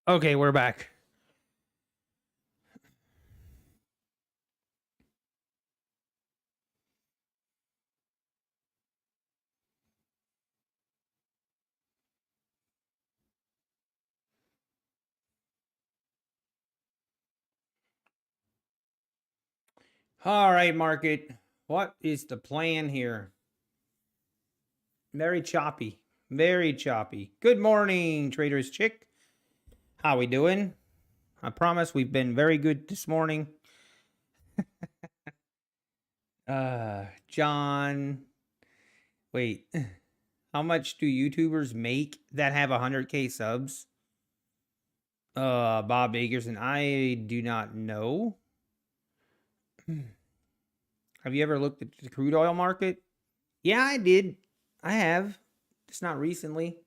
Speaker 1: Okay, we're back. All right, market. What is the plan here? Very choppy. Very choppy. Good morning, Traders Chick. How we doing? I promise we've been very good this morning. John. Wait. How much do YouTubers make that have 100K subs? Bob Agerson. I do not know. Have you ever looked at the crude oil market? Yeah, I did. I have. Just not recently.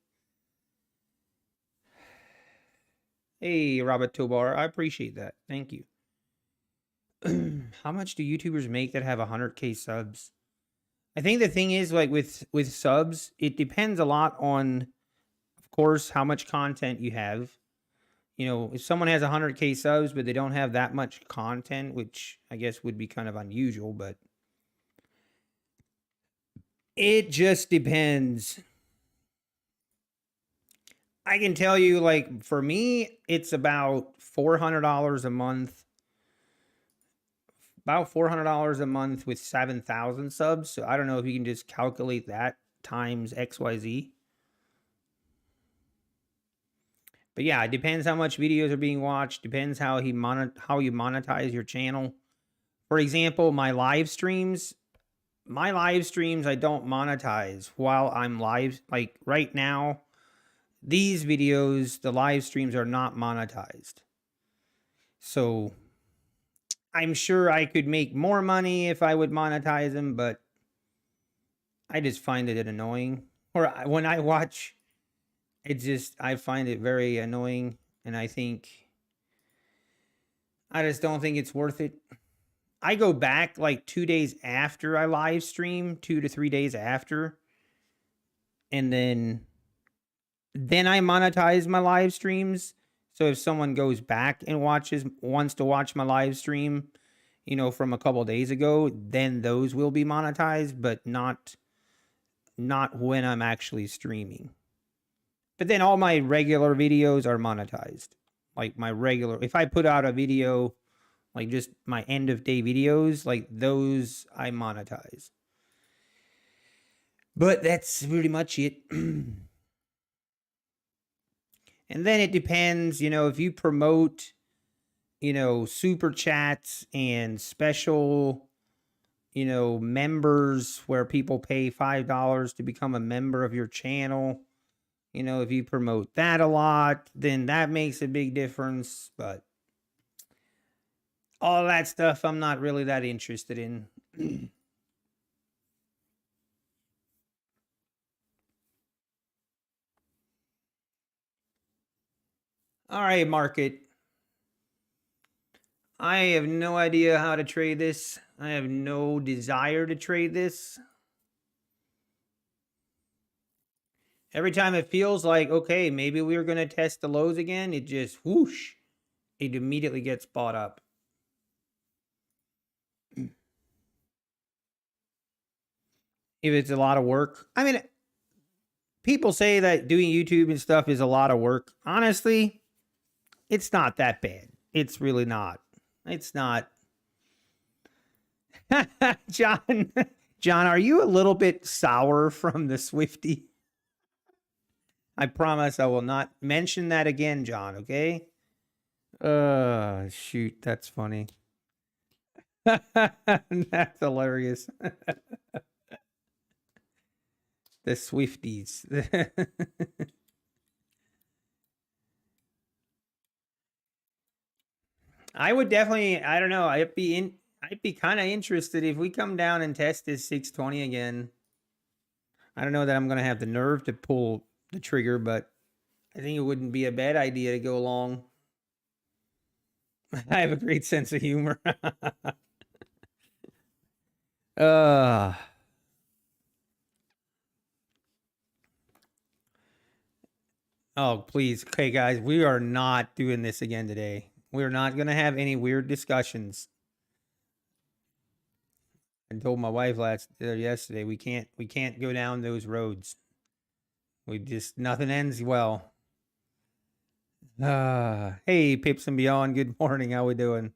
Speaker 1: Hey, Robert Tobar. I appreciate that. Thank you. How much do YouTubers make that have 100K subs? I think the thing is, like, with subs, it depends a lot on, of course, how much content you have. You know, if someone has 100K subs but they don't have that much content, which I guess would be kind of unusual, but it just depends. I can tell you, like, for me, it's about $400 a month. About $400 a month with 7,000 subs. So I don't know if you can just calculate that times XYZ. But yeah, it depends how much videos are being watched. Depends how you monetize your channel. For example, my live streams I don't monetize while I'm live. Like right now, these videos, the live streams are not monetized. So I'm sure I could make more money if I would monetize them, but I just find it annoying. Or when I watch, I find it very annoying, and I just don't think it's worth it. I go back like 2 days after I live stream, 2 to 3 days after, and then I monetize my live streams. So if someone goes back and wants to watch my live stream, you know, from a couple days ago, then those will be monetized, but not when I'm actually streaming. But then all my regular videos are monetized. Like if I put out a video, like just my end of day videos, like those I monetize. But that's pretty much it. And then it depends, you know, if you promote, you know, super chats and special, you know, members where people pay $5 to become a member of your channel. You know, if you promote that a lot, then that makes a big difference. But all that stuff, I'm not really that interested in. All right, market. I have no idea how to trade this. I have no desire to trade this. Every time it feels like, okay, maybe we were going to test the lows again, it just whoosh, it immediately gets bought up. If it's a lot of work. I mean, people say that doing YouTube and stuff is a lot of work. Honestly, it's not that bad. It's really not. It's not. John, are you a little bit sour from the Swifty? I promise I will not mention that again, John, okay? Shoot, that's funny. That's hilarious. The Swifties. I would definitely, I don't know, I'd be kind of interested if we come down and test this 620 again. I don't know that I'm going to have the nerve to pull the trigger, but I think it wouldn't be a bad idea to go along. I have a great sense of humor. Oh, please. Okay, guys, we are not doing this again today. We're not going to have any weird discussions. I told my wife yesterday we can't go down those roads. We just nothing ends well. Hey, Pips and Beyond. Good morning. How we doing?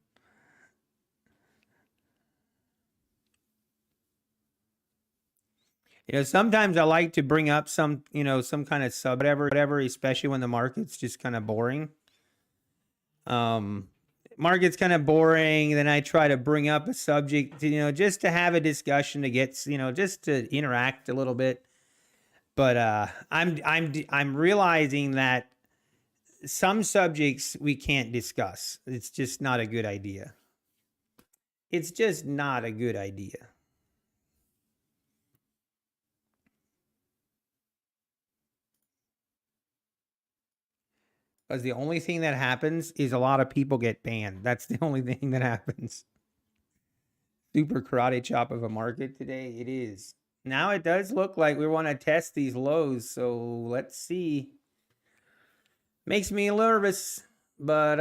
Speaker 1: Sometimes I like to bring up some kind of sub whatever, especially when the market's just kind of boring. Market's kind of boring. Then I try to bring up a subject, just to have a discussion to get, just to interact a little bit. But I'm realizing that some subjects we can't discuss. It's just not a good idea. It's just not a good idea. Because the only thing that happens is a lot of people get banned. That's the only thing that happens. Super karate chop of a market today. It is. Now it does look like we want to test these lows. So let's see. Makes me nervous. But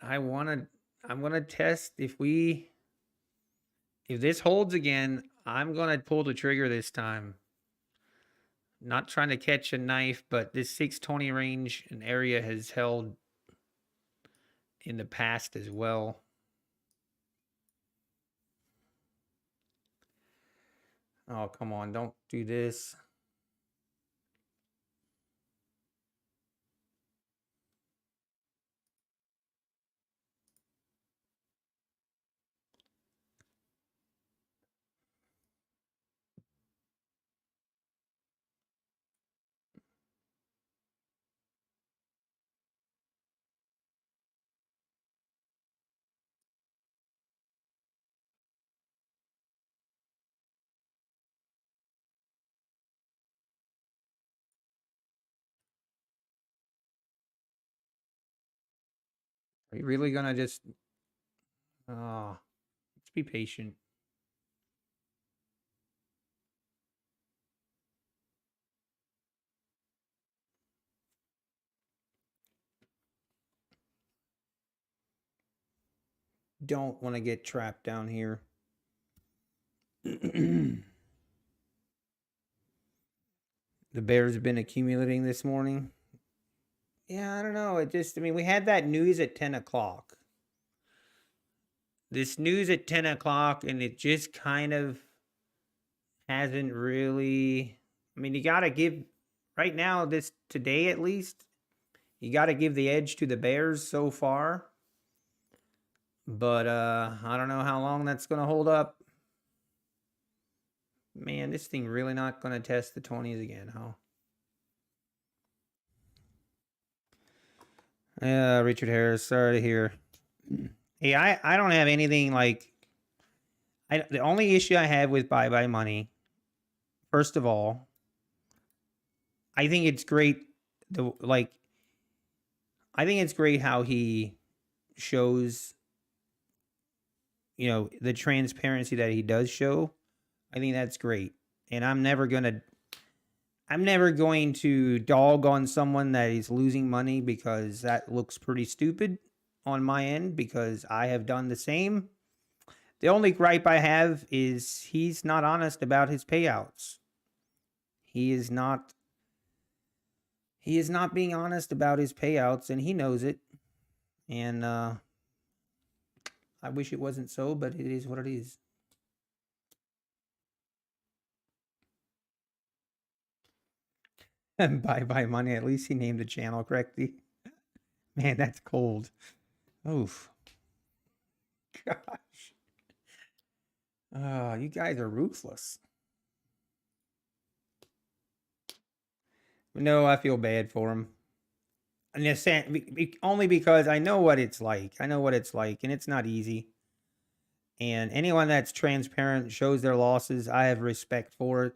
Speaker 1: I'm gonna test if this holds again, I'm gonna pull the trigger this time. Not trying to catch a knife, but this 620 range and area has held in the past as well. Oh, come on, don't do this. Are you really gonna just let's be patient. Don't want to get trapped down here. The bears have been accumulating this morning. Yeah, I don't know. We had that news at 10 o'clock. This news at 10 o'clock, and it just kind of hasn't really. You got to give, right now, today at least, you got to give the edge to the Bears so far. But I don't know how long that's going to hold up. Man, this thing really not going to test the 20s again, huh? Yeah, Richard Harris, sorry to hear. Hey, I don't have anything like. The only issue I have with Bye Money, first of all, I think it's great. I think it's great how he shows, the transparency that he does show. I think that's great, and I'm never going to dog on someone that is losing money, because that looks pretty stupid on my end, because I have done the same. The only gripe I have is he's not honest about his payouts. He is not being honest about his payouts, and he knows it. And I wish it wasn't so, but it is what it is. Bye money. At least he named the channel correctly. Man, that's cold. Oof. Gosh. You guys are ruthless. No, I feel bad for him. Only because I know what it's like. And it's not easy. And anyone that's transparent, shows their losses, I have respect for it.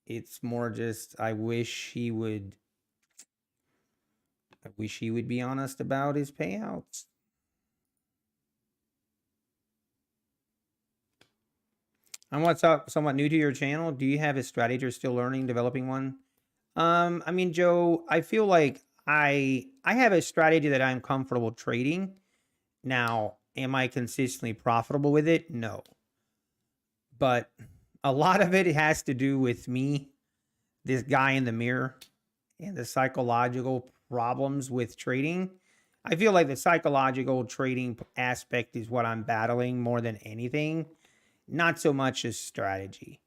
Speaker 1: It's more just I wish he would be honest about his payouts. I'm what's up, somewhat new to your channel. Do you have a strategy or still learning, developing one? I mean, Joe, I feel like I have a strategy that I'm comfortable trading. Now, am I consistently profitable with it? No. But a lot of it has to do with me, this guy in the mirror, and the psychological problems with trading. I feel like the psychological trading aspect is what I'm battling more than anything, not so much as strategy.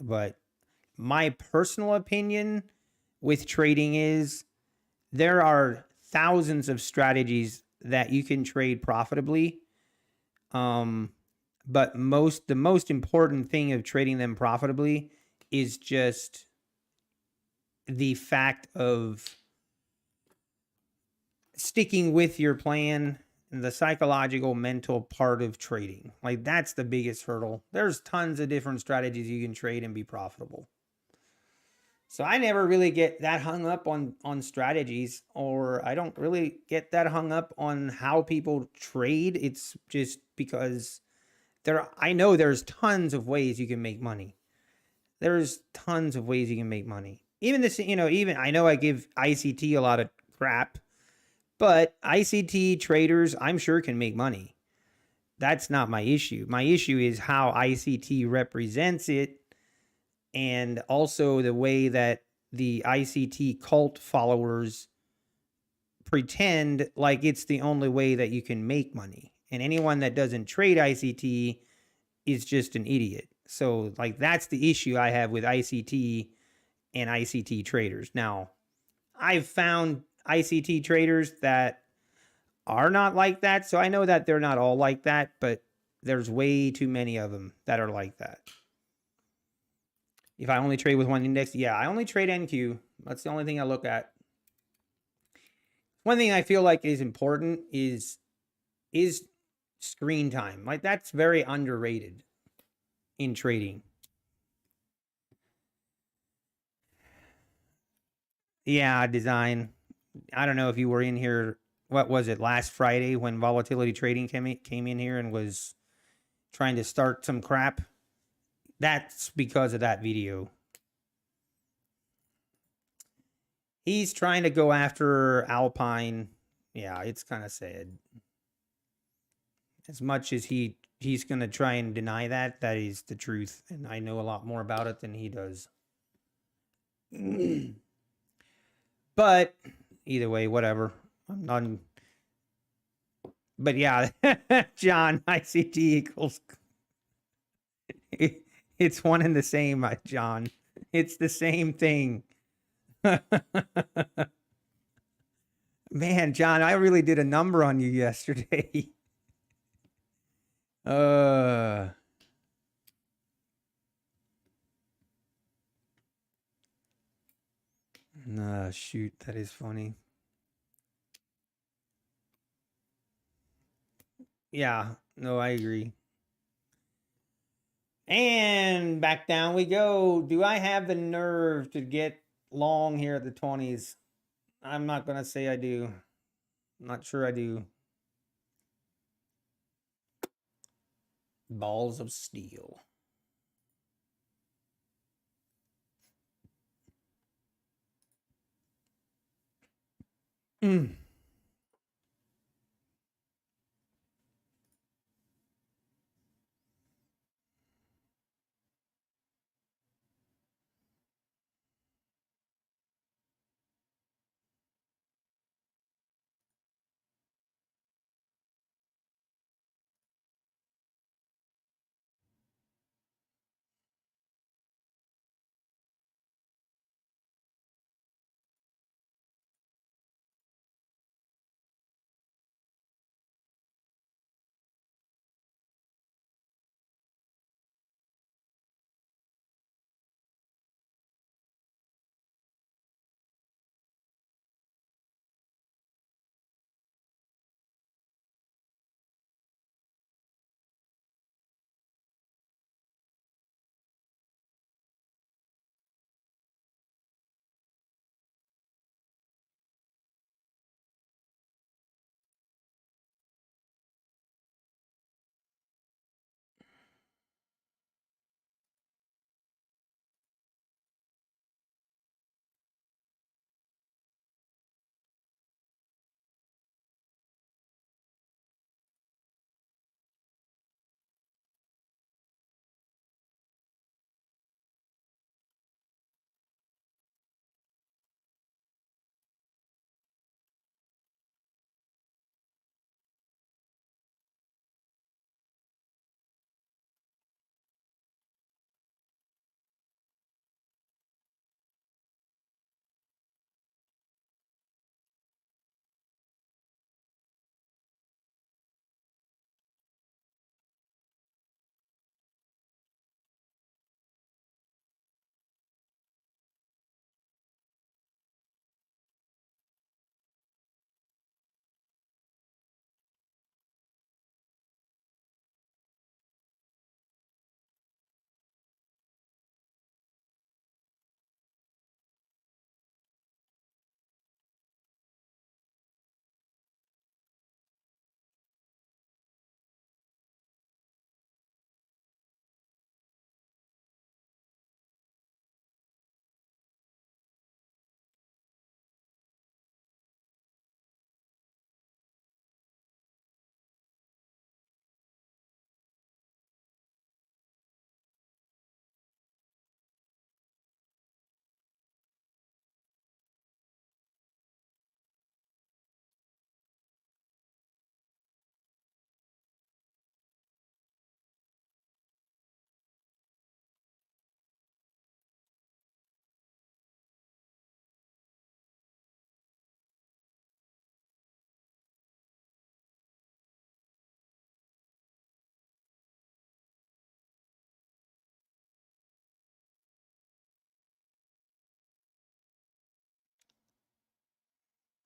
Speaker 1: But my personal opinion with trading is there are thousands of strategies that you can trade profitably. But the most important thing of trading them profitably is just the fact of sticking with your plan and the psychological mental part of trading. Like that's the biggest hurdle. There's tons of different strategies you can trade and be profitable. So I never really get that hung up on strategies, or I don't really get that hung up on how people trade. It's just because I know there's tons of ways you can make money. There's tons of ways you can make money. Even this, even I know I give ICT a lot of crap, but ICT traders, I'm sure, can make money. That's not my issue. My issue is how ICT represents it, and also the way that the ICT cult followers pretend like it's the only way that you can make money. And anyone that doesn't trade ICT is just an idiot. So, like, that's the issue I have with ICT and ICT traders. Now, I've found ICT traders that are not like that. So I know that they're not all like that, but there's way too many of them that are like that. If I only trade with one index, yeah, I only trade NQ. That's the only thing I look at. One thing I feel like is important is screen time. Like that's very underrated in trading. Yeah, design. I don't know if you were in here. What was it, last Friday when volatility trading came in here and was trying to start some crap? That's because of that video. He's trying to go after Alpine. Yeah, it's kind of sad. As much as he's going to try and deny that, that is the truth. And I know a lot more about it than he does. But either way, whatever. I'm not. But yeah, John, ICT equals. It's one and the same, John. It's the same thing. Man, John, I really did a number on you yesterday. uh Nah, shoot, that is funny. Yeah, no, I agree. And back down we go. Do I have the nerve to get long here at the 20s? I'm not going to say I do. I'm not sure I do. Balls of steel. Mm.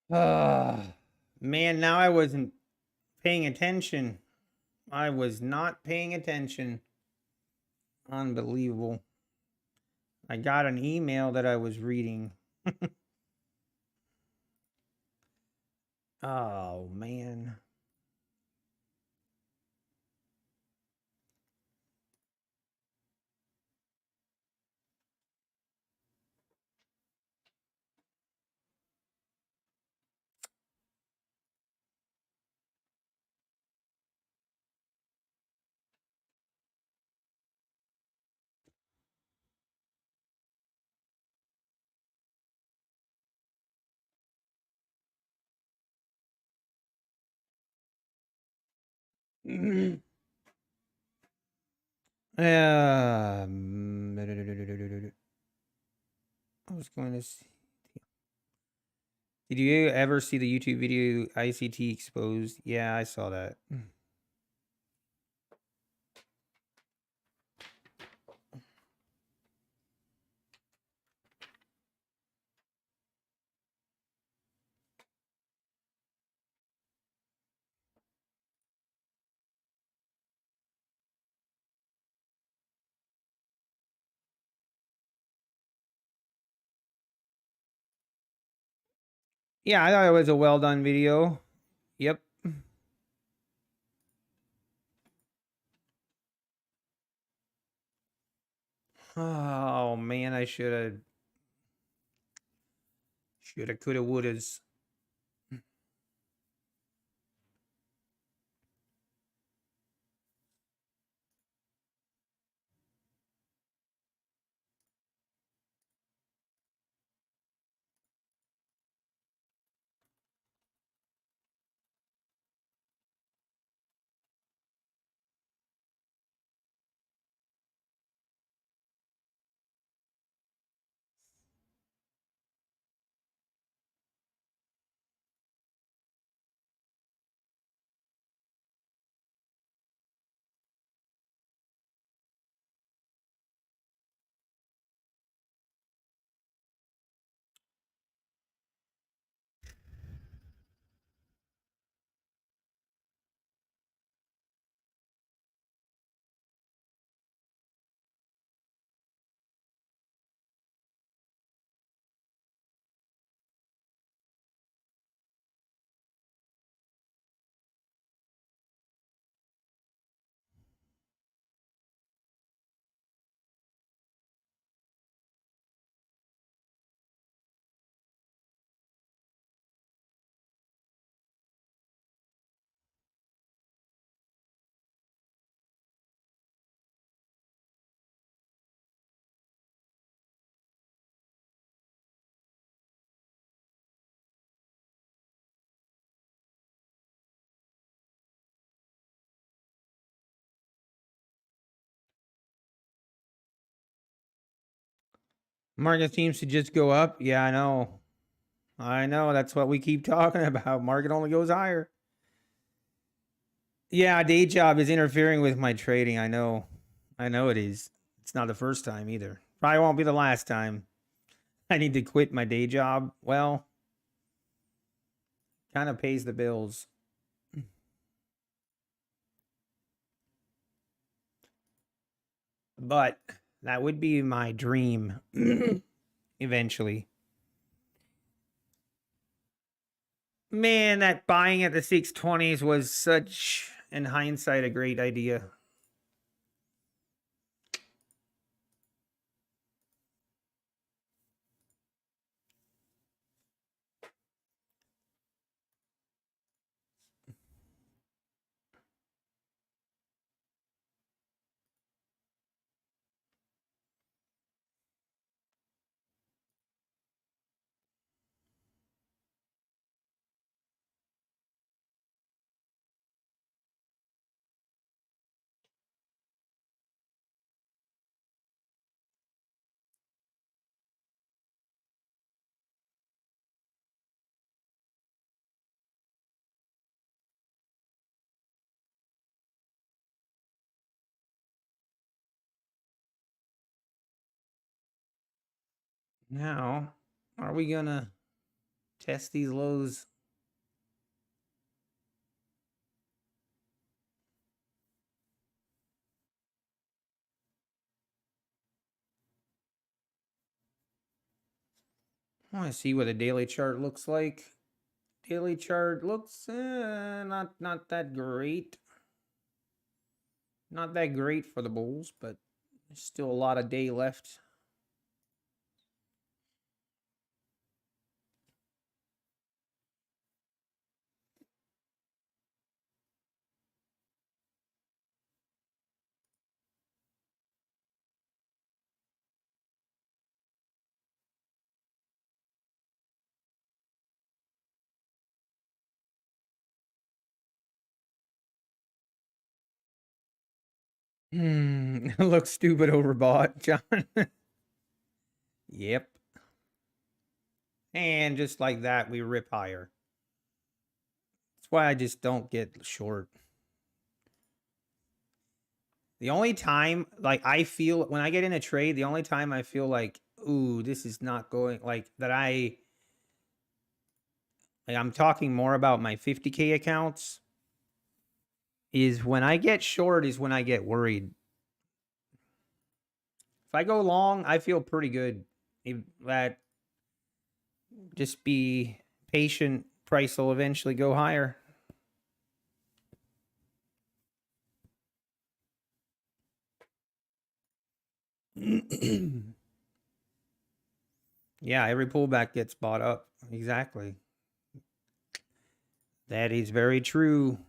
Speaker 1: Man, now I wasn't paying attention. I was not paying attention. Unbelievable. I got an email that I was reading. Oh, man. I was going to see. Did you ever see the YouTube video ICT exposed? Yeah, I saw that. Yeah, I thought it was a well done video. Yep. Oh man, I should have, coulda, wouldas. Market seems to just go up. Yeah, I know. I know. That's what we keep talking about. Market only goes higher. Yeah, day job is interfering with my trading. I know. I know it is. It's not the first time either. Probably won't be the last time. I need to quit my day job. Well, kind of pays the bills. But that would be my dream eventually. Man, that buying at the 620s was such, in hindsight, a great idea. Now, are we gonna Test these lows. I want to see what the daily chart looks like. Daily chart looks not that great. Not that great for the bulls, but there's still a lot of day left. Looks stupid overbought, John. Yep. And just like that, we rip higher. That's why I just don't get short. The only time, like, I feel when I get in a trade, the only time I feel like, ooh, this is not going, like, that I'm talking more about my 50K accounts, is when I get short is when I get worried. If I go long, I feel pretty good. That just be patient. Price will eventually go higher. Yeah, every pullback gets bought up. Exactly. That is very true.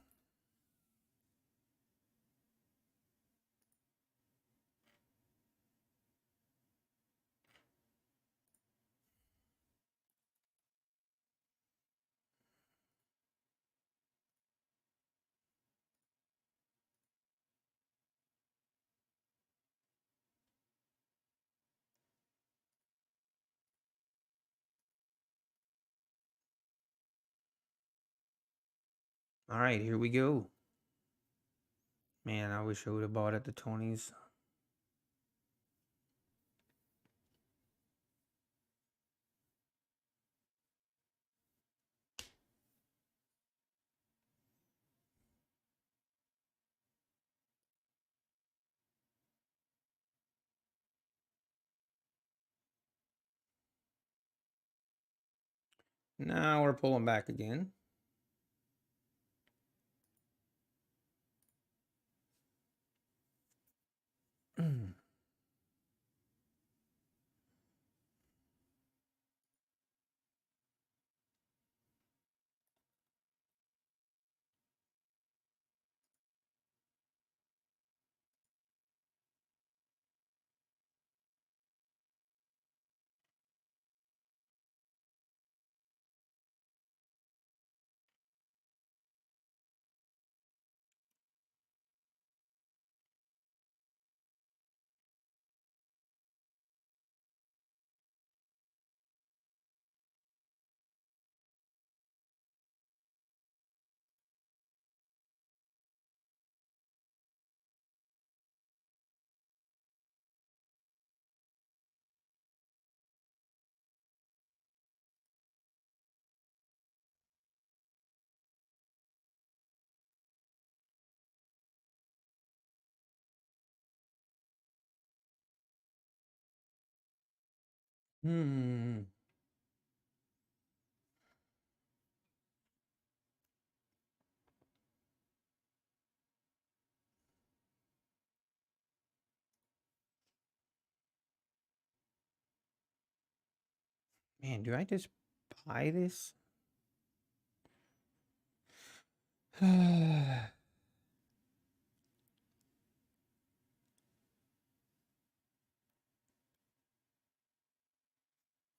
Speaker 1: All right, here we go. Man, I wish I would have bought at the 20s. Now we're pulling back again. Hmm. Man, do I just buy this?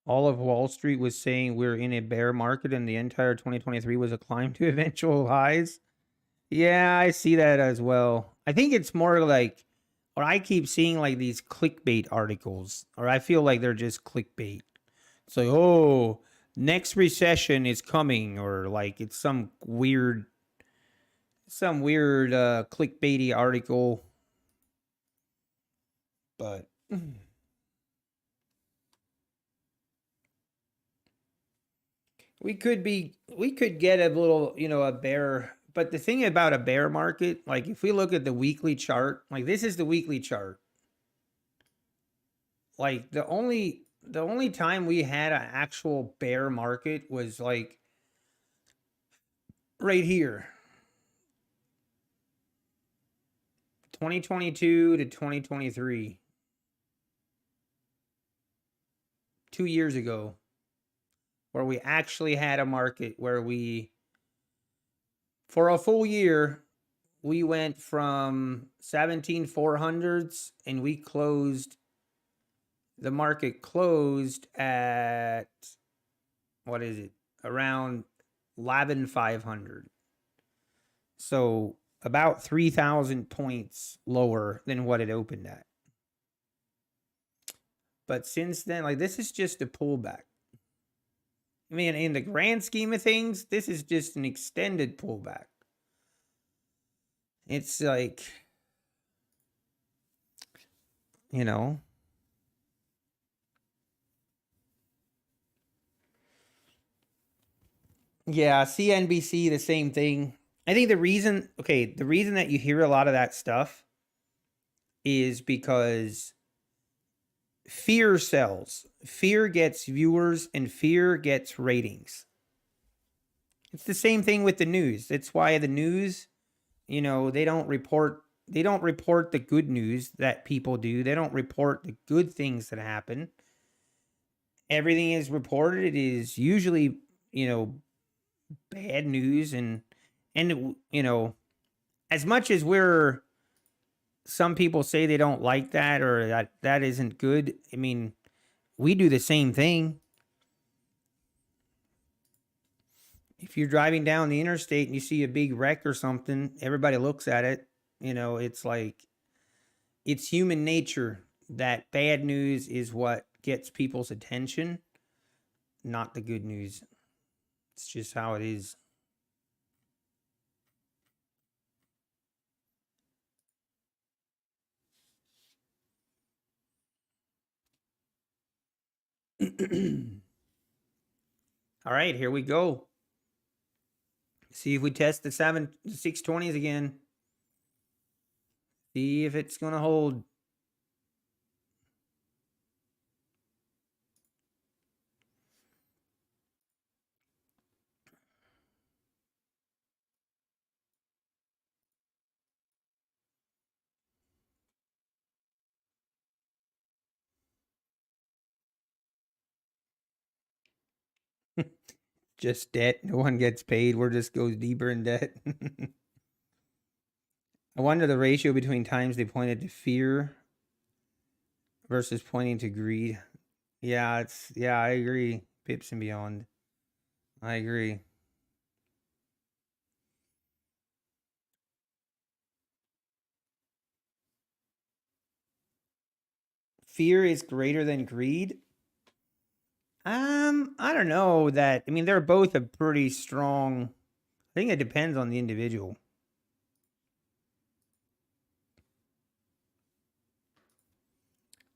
Speaker 1: All of Wall Street was saying we're in a bear market and the entire 2023 was a climb to eventual highs. Yeah, I see that as well. I think it's more like, or I keep seeing like these clickbait articles, or I feel like they're just clickbait. It's like, oh, next recession is coming, or like it's some weird clickbaity article. But We could get a little, a bear. But the thing about a bear market, like if we look at the weekly chart, like this is the weekly chart. Like the only time we had an actual bear market was like right here. 2022 to 2023. 2 years ago, where we actually had a market where for a full year, we went from 17,400s and the market closed at, what is it? Around 11,500. So about 3,000 points lower than what it opened at. But since then, like this is just a pullback. I mean, in the grand scheme of things, this is just an extended pullback. It's like, you know, yeah, CNBC, the same thing. I think the reason that you hear a lot of that stuff is because fear sells. Fear gets viewers and fear gets ratings. It's the same thing with the news. It's why the news, they don't report the good news that people do. They don't report the good things that happen. Everything is reported. It is usually, bad news and as much as some people say they don't like that or that isn't good. I mean, we do the same thing. If you're driving down the interstate and you see a big wreck or something, everybody looks at it. It's like, it's human nature that bad news is what gets people's attention, not the good news. It's just how it is. All right, here we go. See if we test the 620s again. See if it's going to hold. Just debt. No one gets paid. We're just goes deeper in debt. I wonder the ratio between times they pointed to fear versus pointing to greed. Yeah, I agree. Pips and beyond. I agree. Fear is greater than greed. I don't know that. I mean, they're both a pretty strong. I think it depends on the individual.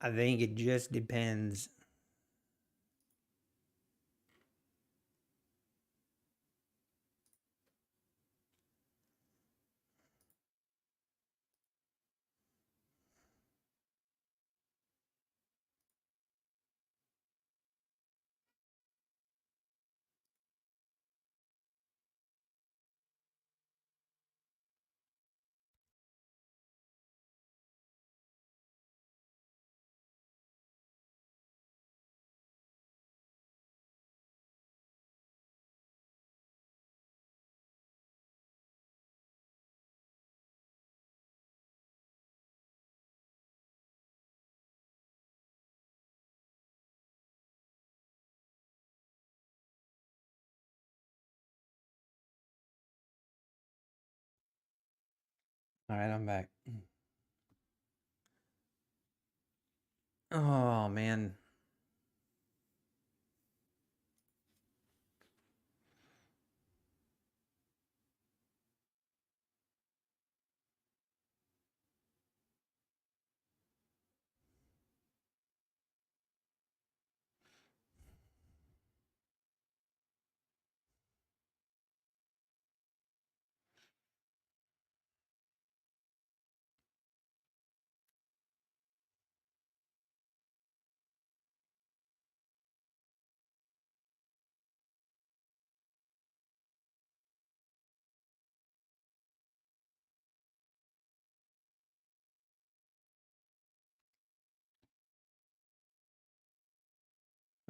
Speaker 1: I think it just depends. All right, I'm back. Oh man.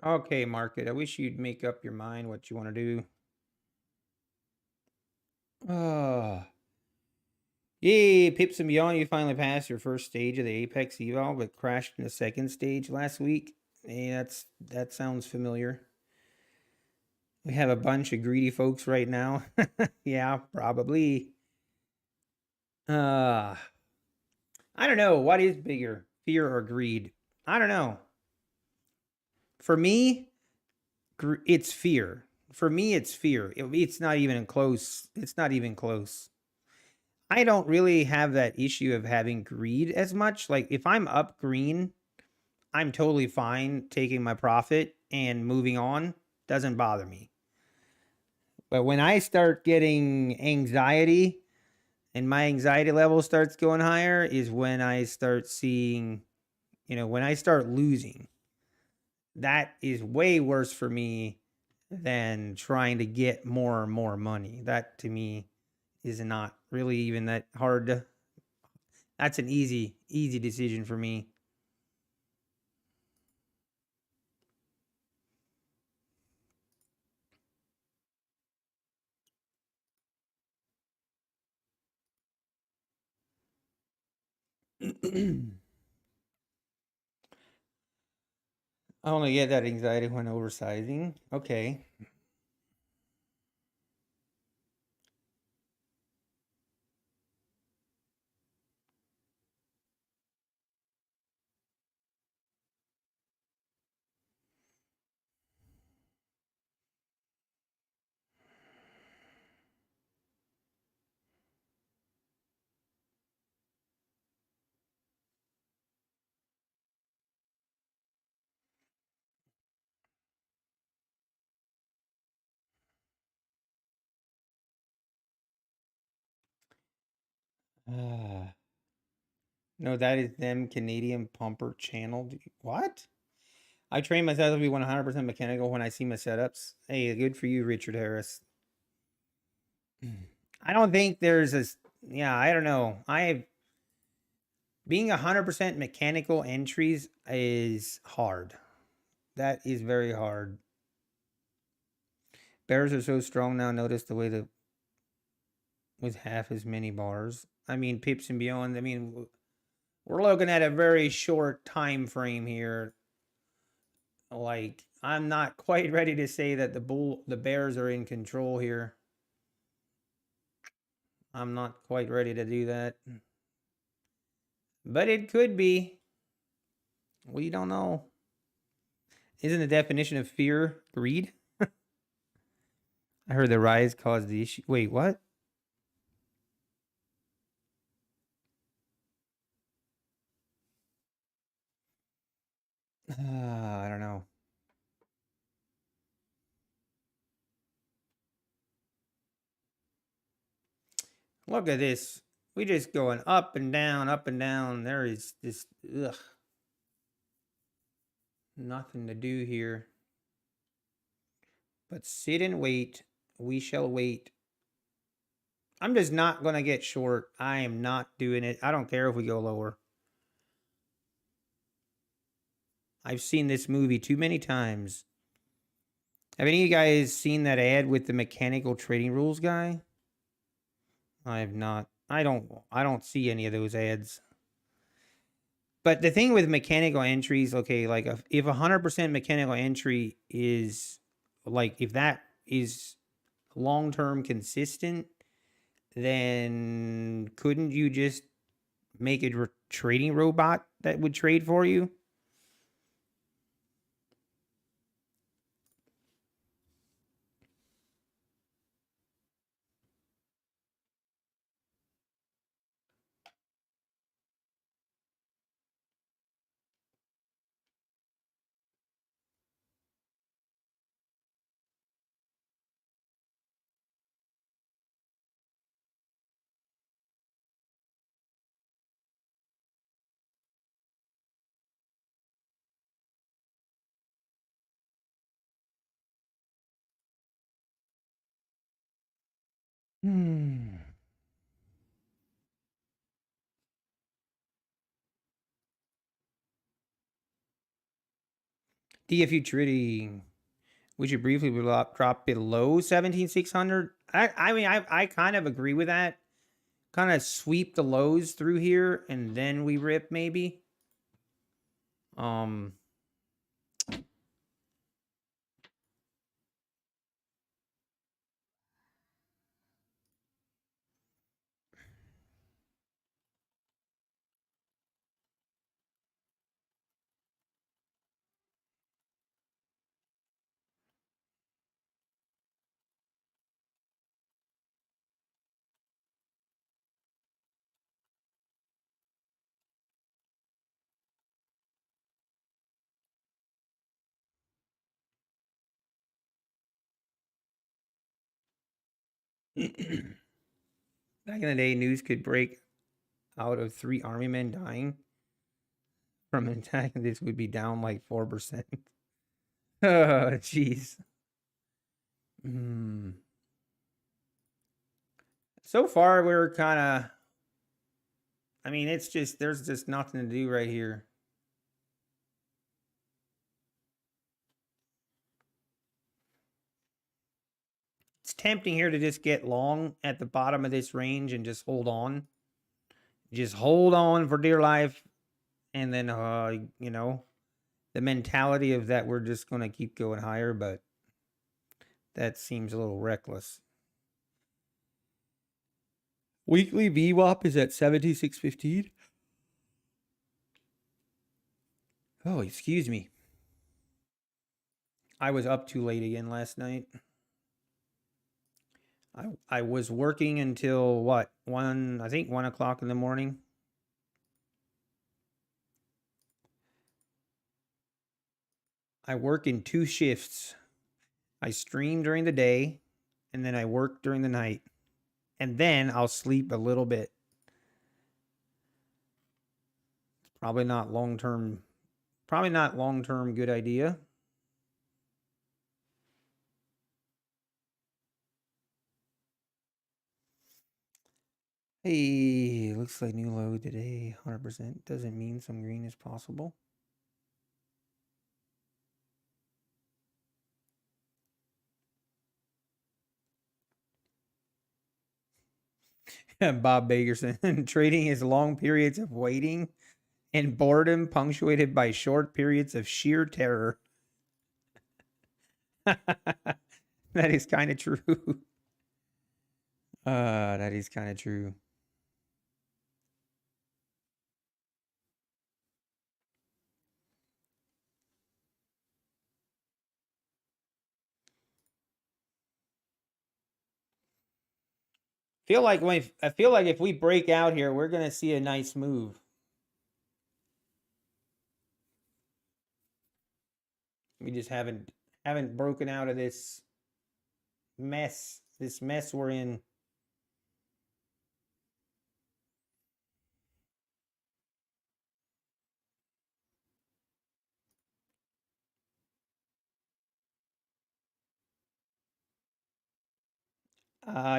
Speaker 1: Okay, market. I wish you'd make up your mind what you want to do. Yay, Pips and Beyond, you finally passed your first stage of the Apex Eval, but crashed in the second stage last week. Hey, that sounds familiar. We have a bunch of greedy folks right now. Yeah, probably. I don't know. What is bigger, fear or greed? I don't know. For me, it's fear. For me, it's fear. It's not even close. It's not even close. I don't really have that issue of having greed as much. Like if I'm up green, I'm totally fine taking my profit and moving on. Doesn't bother me. But when I start getting anxiety and my anxiety level starts going higher is when I start seeing, when I start losing. That is way worse for me than trying to get more and more money. That to me is not really even that hard to, that's an easy decision for me. I only get that anxiety when oversizing. Okay. No, that is them Canadian pumper channel. What? I train myself to be 100% mechanical when I see my setups. Hey, good for you, Richard Harris. I don't think there's a, yeah, I don't know. Being 100% mechanical entries is hard. That is very hard. Bears are so strong now. Notice the way that with half as many bars. I mean, Pips and Beyond. I mean, we're looking at a very short time frame here. Like, I'm not quite ready to say that the Bears are in control here. I'm not quite ready to do that. But it could be. We don't know. Isn't the definition of fear greed? I heard the rise caused the issue. Wait, what? I don't know. Look at this. We just going up and down, up and down. There is this nothing to do here. But sit and wait. We shall wait. I'm just not going to get short. I am not doing it. I don't care if we go lower. I've seen this movie too many times. Have any of you guys seen that ad with the mechanical trading rules guy? I have not. I don't see any of those ads. But the thing with mechanical entries, okay, like if 100% mechanical entry is like if that is long-term consistent, then couldn't you just make a trading robot that would trade for you? Hmm. DFU trading. We should briefly drop below 17,600. I mean, I kind of agree with that. Kind of sweep the lows through here and then we rip maybe. Back in the day, news could break out of 3 army men dying from an attack. This would be down like 4%. Oh, jeez. So far, we're kind of. I mean, it's just there's just nothing to do right here. It's tempting here to just get long at the bottom of this range and just hold on. Just hold on for dear life. And then, you know, the mentality of that we're just going to keep going higher, but that seems a little reckless. Weekly VWAP is at 76.15. Oh, excuse me. I was up too late again last night. I was working until what? I think 1 o'clock in the morning. I work in 2 shifts. I stream during the day and then I work during the night. And then I'll sleep a little bit. It's probably not long-term good idea. Hey, looks like new low today, 100%. Doesn't mean some green is possible. Bob Bakerson, trading is long periods of waiting and boredom punctuated by short periods of sheer terror. That is kind of true. That is kind of true. I feel like if we break out here, we're gonna see a nice move. We just haven't broken out of this mess we're in.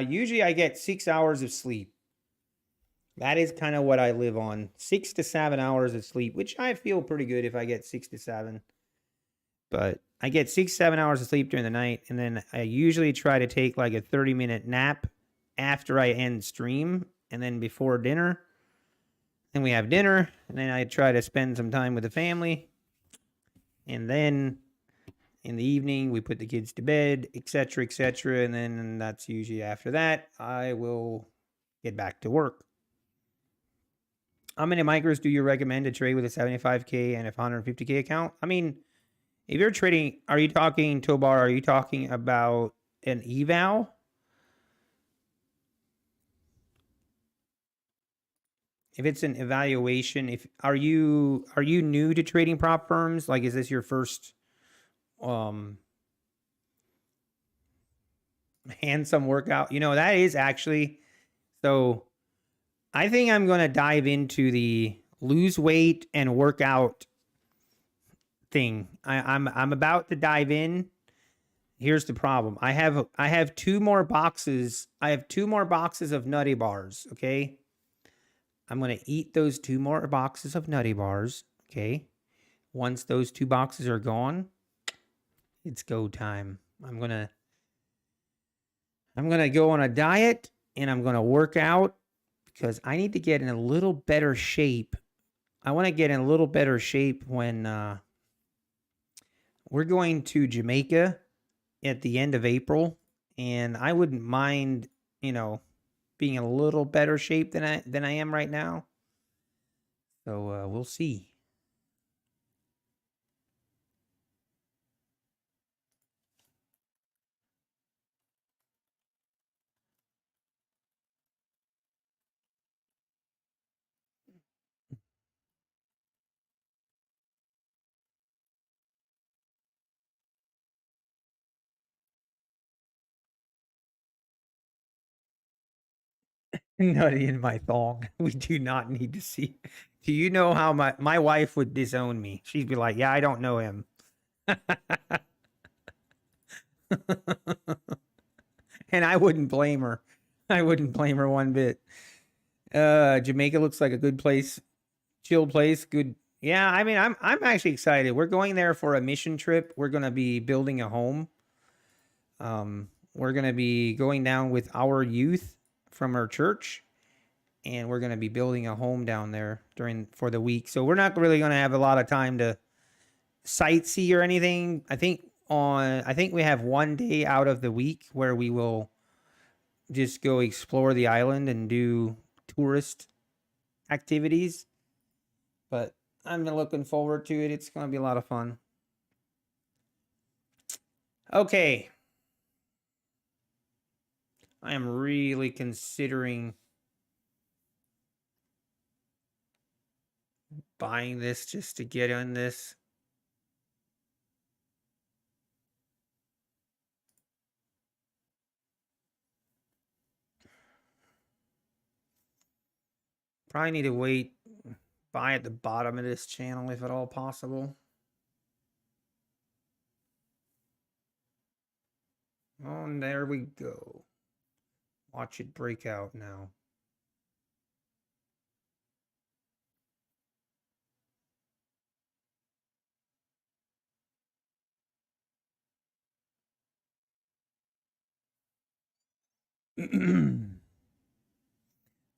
Speaker 1: Usually I get 6 hours of sleep. That is kind of what I live on. 6 to 7 hours of sleep, which I feel pretty good if I get 6 to 7. But I get 6, 7 hours of sleep during the night, and then I usually try to take like a 30-minute nap after I end stream, and then before dinner. Then we have dinner, and then I try to spend some time with the family. And then in the evening, we put the kids to bed, etc., etc. And then that's usually after that, I will get back to work. How many micros do you recommend to trade with a 75K and a 150K account? I mean, if you're trading, are you talking, Tobar, are you talking about an eval? If it's an evaluation, are you new to trading prop firms? Like, is this your first handsome workout? You know, that is actually, so I think I'm going to dive into the lose weight and workout thing. I'm about to dive in. Here's the problem. I have 2 more boxes. I have 2 more boxes of Nutty Bars, okay? I'm going to eat those 2 more boxes of Nutty Bars, okay? Once those 2 boxes are gone, It's go time. I'm gonna go on a diet and I'm gonna work out because I need to get in a little better shape. I want to get in a little better shape when we're going to Jamaica at the end of April, and I wouldn't mind, you know, being in a little better shape than I am right now. So we'll see. Nutty in my thong. We do not need to see. Do you know how my wife would disown me? She'd be like, "Yeah, I don't know him." And I wouldn't blame her. I wouldn't blame her one bit. Jamaica looks like a good place, chill place. Good. Yeah, I mean, I'm actually excited. We're going there for a mission trip. We're gonna be building a home. We're gonna be going down with our youth from our church, and we're gonna be building a home down there for the week. So we're not really gonna have a lot of time to sightsee or anything. I think we have one day out of the week where we will just go explore the island and do tourist activities. But I'm looking forward to it. It's going to be a lot of fun. Okay. I am really considering buying this just to get on this. Probably need to wait, buy at the bottom of this channel if at all possible. Oh, and there we go. Watch it break out now.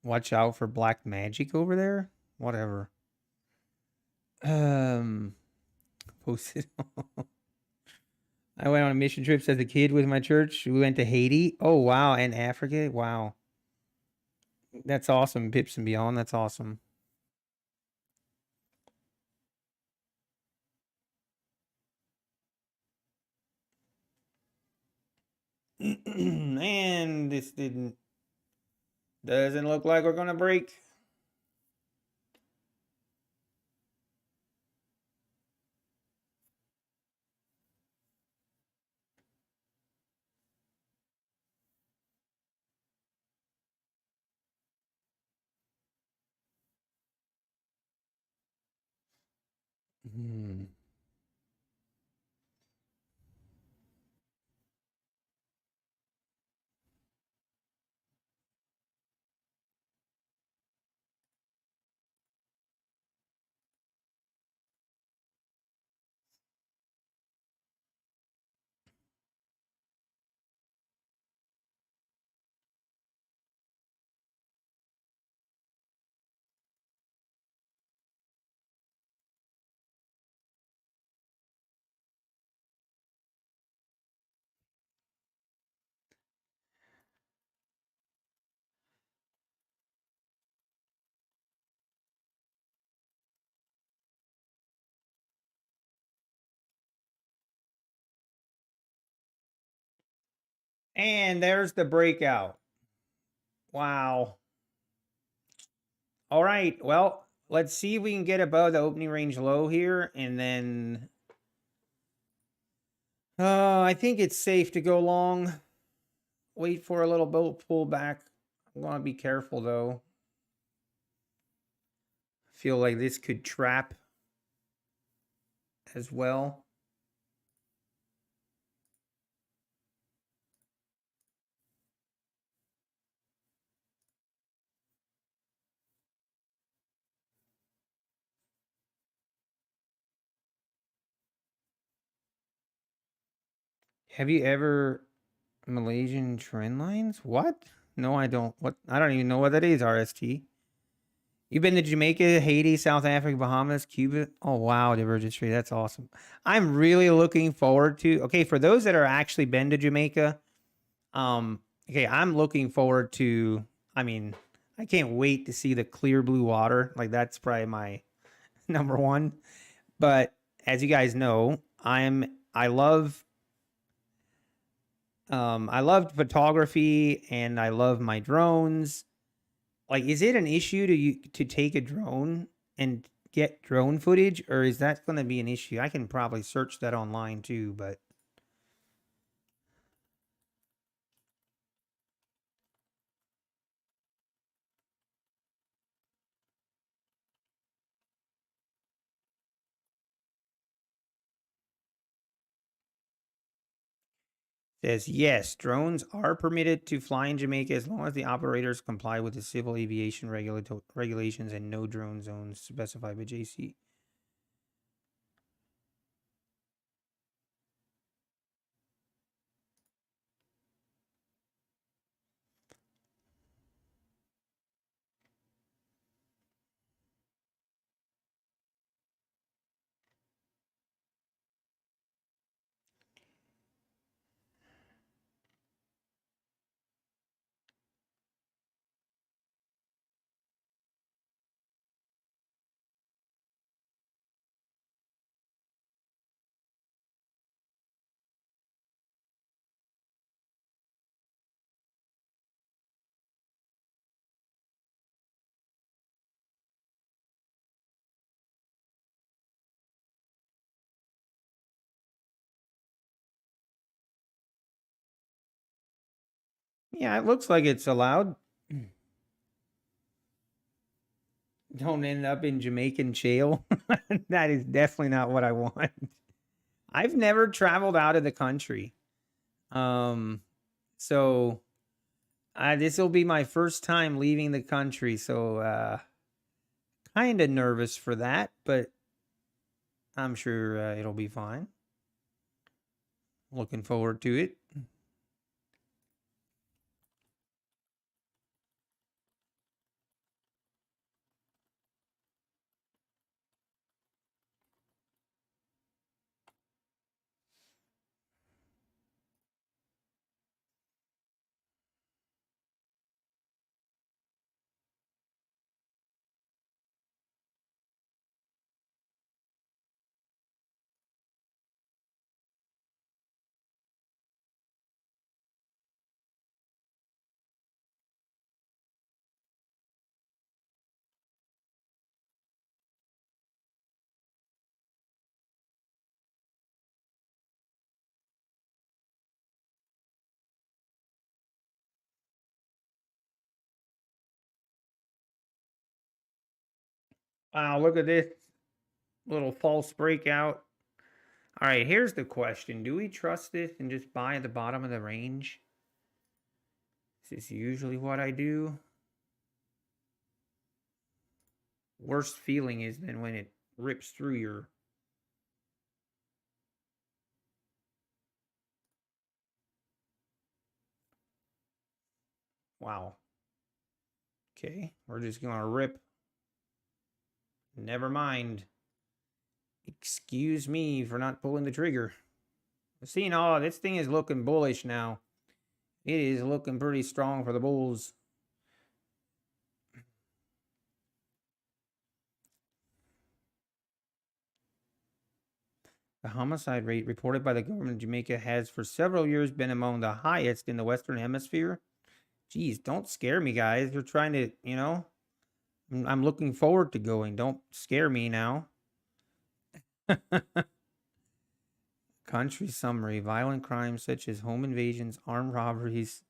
Speaker 1: Watch out for black magic over there. Whatever. Posted. I went on a mission trips as a kid with my church. We went to Haiti. Oh wow, and Africa. Wow, that's awesome. Pips and beyond. That's awesome. And this doesn't look like we're gonna break. Hmm. And there's the breakout. Wow. All right. Well, let's see if we can get above the opening range low here, and then I think it's safe to go long. Wait for a little pullback. I want to be careful though. Feel like this could trap as well. Have you ever Malaysian trend lines? What? No, I don't. What? I don't even know what that is, RST. You've been to Jamaica, Haiti, South Africa, Bahamas, Cuba. Oh wow, divergence trade. That's awesome. I'm really looking forward to. Okay, for those that are actually been to Jamaica, okay, I'm looking forward to. I mean, I can't wait to see the clear blue water. Like that's probably my number one. But as you guys know, I love photography and I love my drones. Like, is it an issue to take a drone and get drone footage, or is that going to be an issue? I can probably search that online too, but says yes, drones are permitted to fly in Jamaica as long as the operators comply with the civil aviation regulations and no drone zones specified by JC. Yeah, it looks like it's allowed. Don't end up in Jamaican jail. That is definitely not what I want. I've never traveled out of the country. Um, so this will be my first time leaving the country, so kind of nervous for that, but I'm sure it'll be fine. Looking forward to it. Wow, look at this little false breakout. All right, here's the question. Do we trust this and just buy at the bottom of the range? Is this usually what I do? Worst feeling is then when it rips through your... Wow. Okay, we're just going to rip. Never mind. Excuse me for not pulling the trigger. Seeing, oh, this thing is looking bullish now. It is looking pretty strong for the bulls. The homicide rate reported by the government of Jamaica has for several years been among the highest in the Western Hemisphere. Geez, don't scare me, guys. You're trying to, I'm looking forward to going. Don't scare me now. Country summary. Violent crimes such as home invasions, armed robberies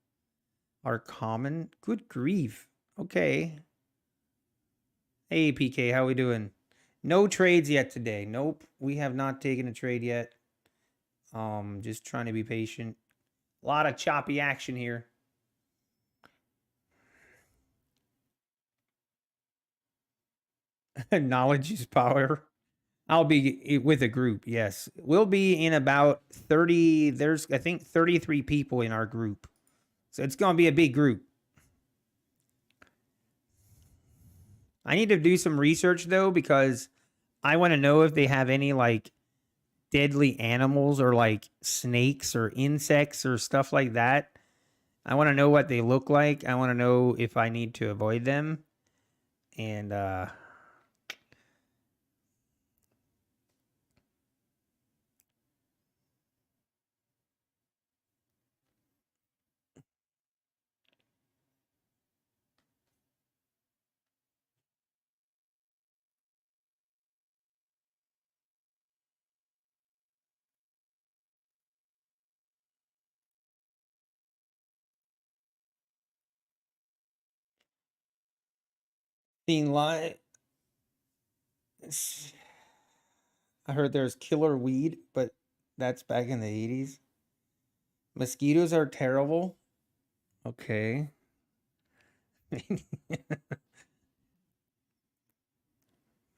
Speaker 1: are common. Good grief. Okay. Hey, PK, how we doing? No trades yet today. Nope, we have not taken a trade yet. Just trying to be patient. A lot of choppy action here. Knowledge is power. I'll be with a group. Yes, we'll be in about 30. There's I think 33 people in our group, so it's gonna be a big group. I need to do some research though because I want to know if they have any like deadly animals or like snakes or insects or stuff like that. I want to know what they look like. I want to know if I need to avoid them. And seeing live, I heard there's killer weed, but that's back in the 80s. Mosquitoes are terrible. Okay.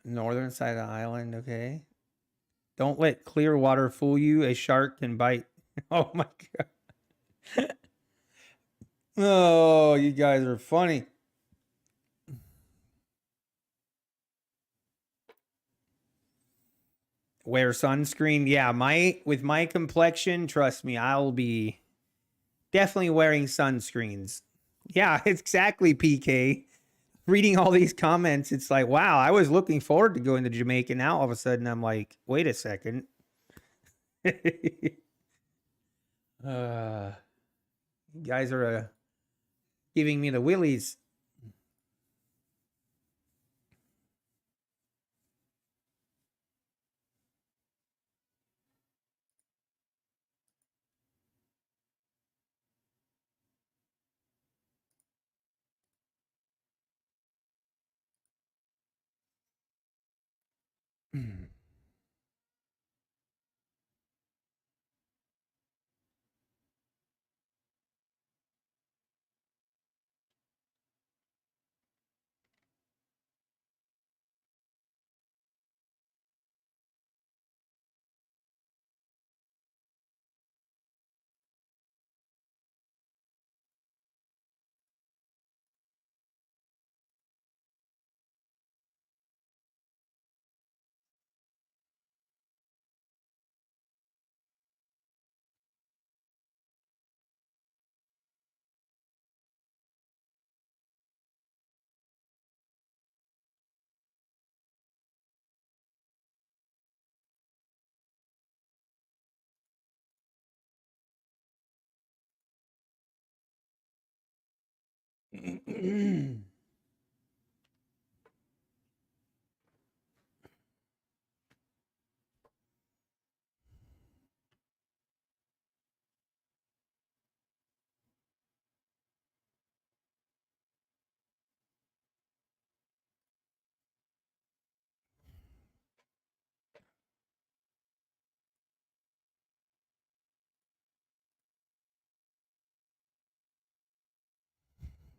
Speaker 1: Northern side of the island. Okay. Don't let clear water fool you. A shark can bite. Oh my god. Oh, you guys are funny. Wear sunscreen. Yeah, with my complexion, trust me, I'll be definitely wearing sunscreens. Yeah, exactly, PK. Reading all these comments, it's like, wow, I was looking forward to going to Jamaica. Now all of a sudden I'm like, wait a second. You guys are giving me the willies.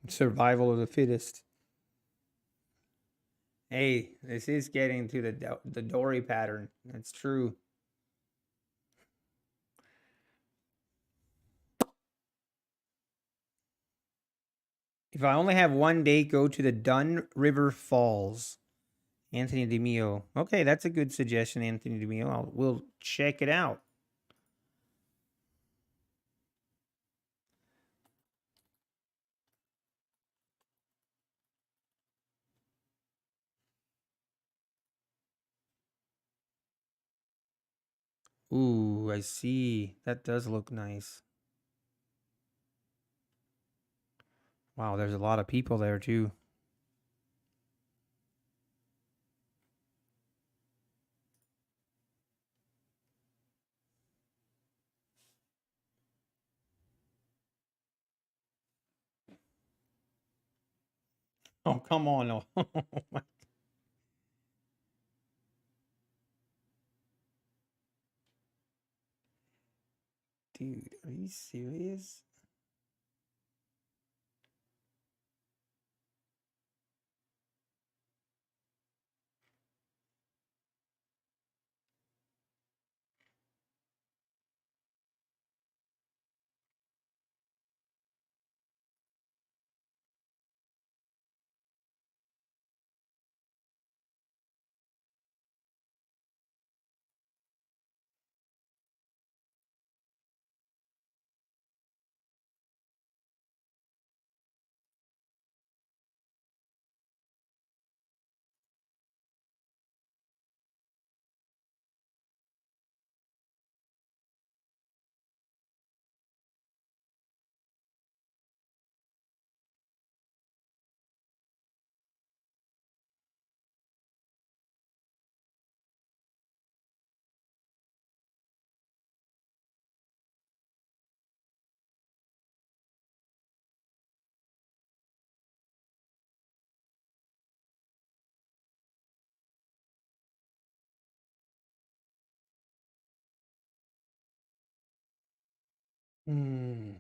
Speaker 1: Survival of the fittest. Hey, this is getting to the Dory pattern. That's true. If I only have one day, go to the Dun River Falls. Anthony DeMio. Okay, that's a good suggestion, Anthony DeMio. We'll check it out. Ooh, I see. That does look nice. Wow, there's a lot of people there too. Oh, come on. Oh, my- dude, are you serious? Hmm.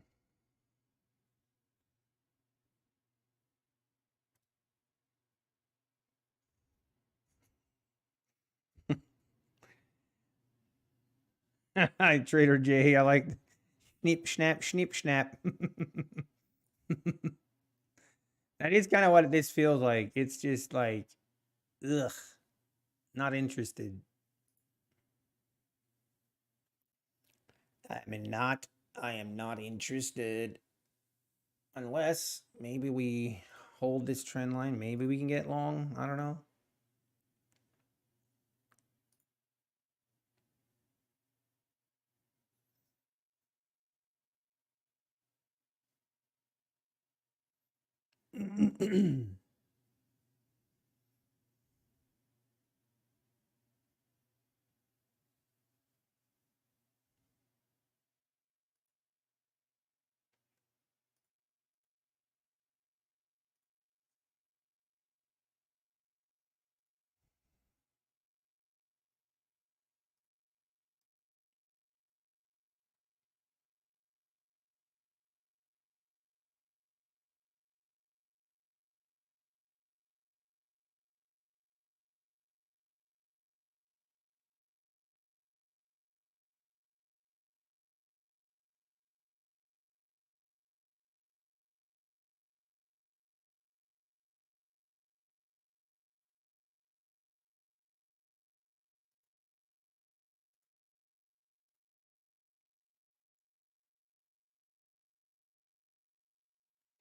Speaker 1: Hi, Trader J. I like snip, snap, snip, snap. That is kind of what this feels like. It's just like, ugh, not interested. I am not interested. Unless maybe we hold this trend line. Maybe we can get long. I don't know.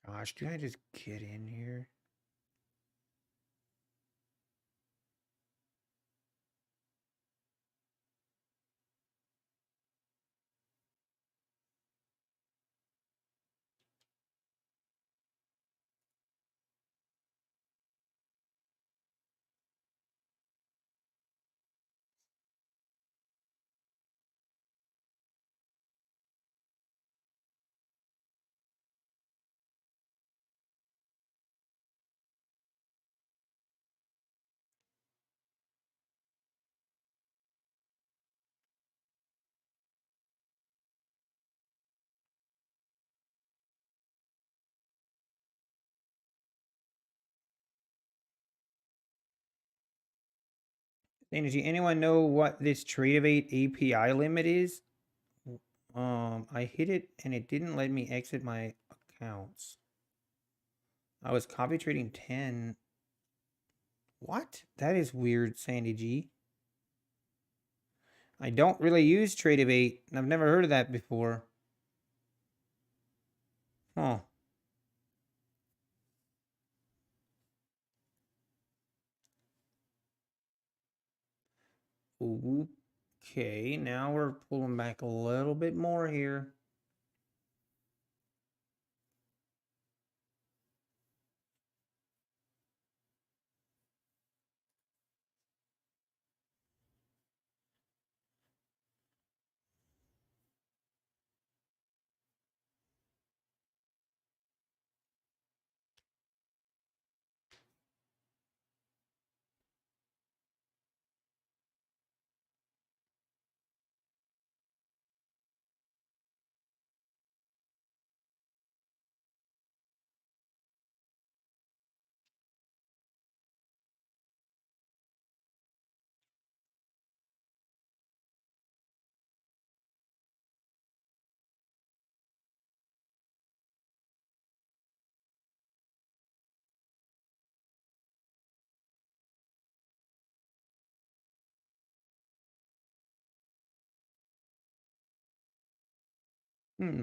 Speaker 1: Gosh, can I just get in here? Energy. Anyone know what this Trade of 8 API limit is? I hit it and it didn't let me exit my accounts. I was copy trading 10. What? That is weird, Sandy G. I don't really use Trade of 8. I've never heard of that before. Huh. Okay, now we're pulling back a little bit more here.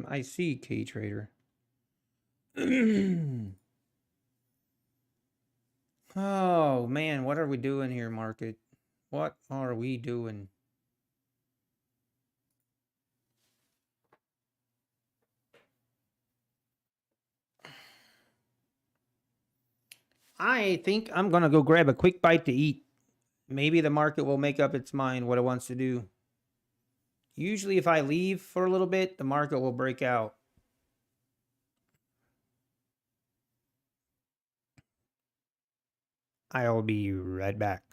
Speaker 1: I see, K Trader. Oh man, what are we doing here, market? What are we doing? I think I'm gonna go grab a quick bite to eat. Maybe the market will make up its mind what it wants to do. Usually, if I leave for a little bit, the market will break out. I'll be right back.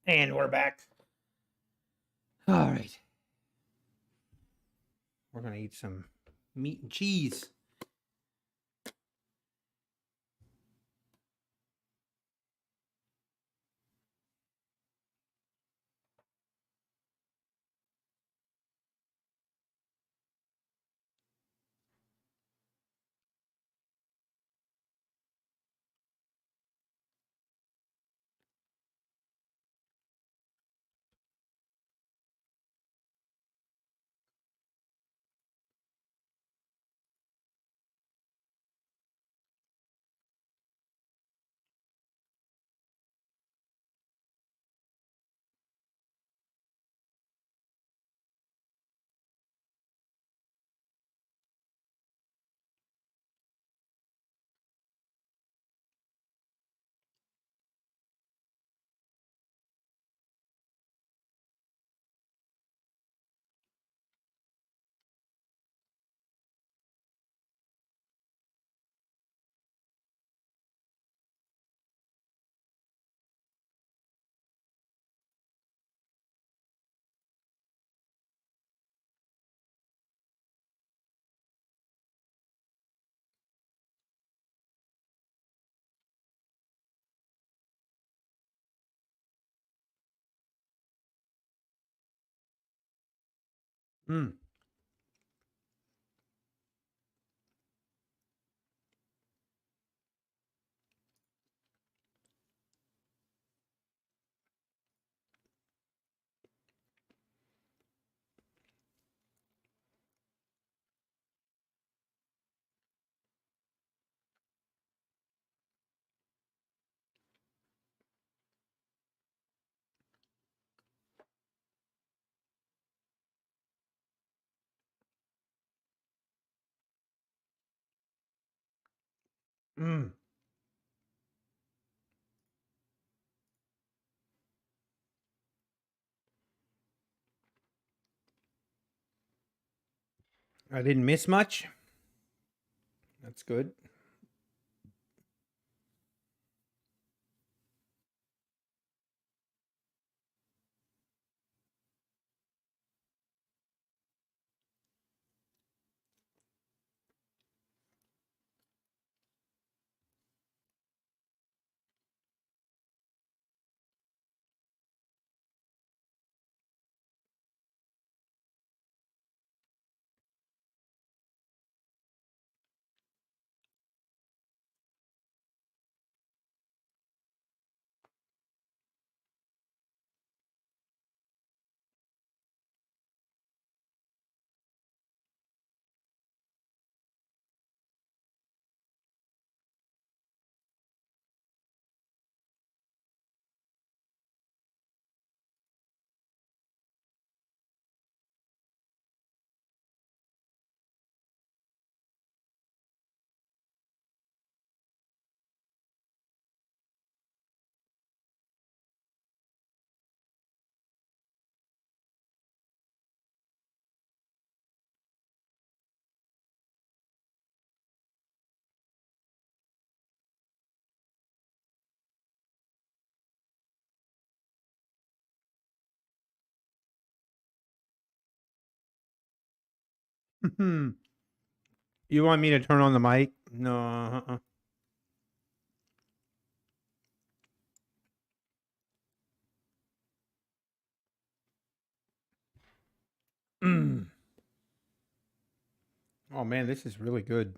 Speaker 1: And we're back. All right. We're going to eat some meat and cheese. Mm. Mm. I didn't miss much. That's good. You want me to turn on the mic? No. Mm. Oh man, this is really good.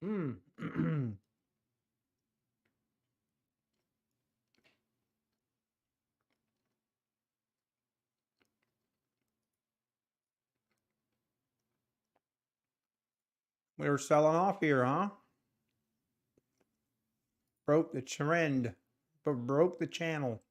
Speaker 1: Hmm. We're selling off here, huh? Broke the trend, but broke the channel.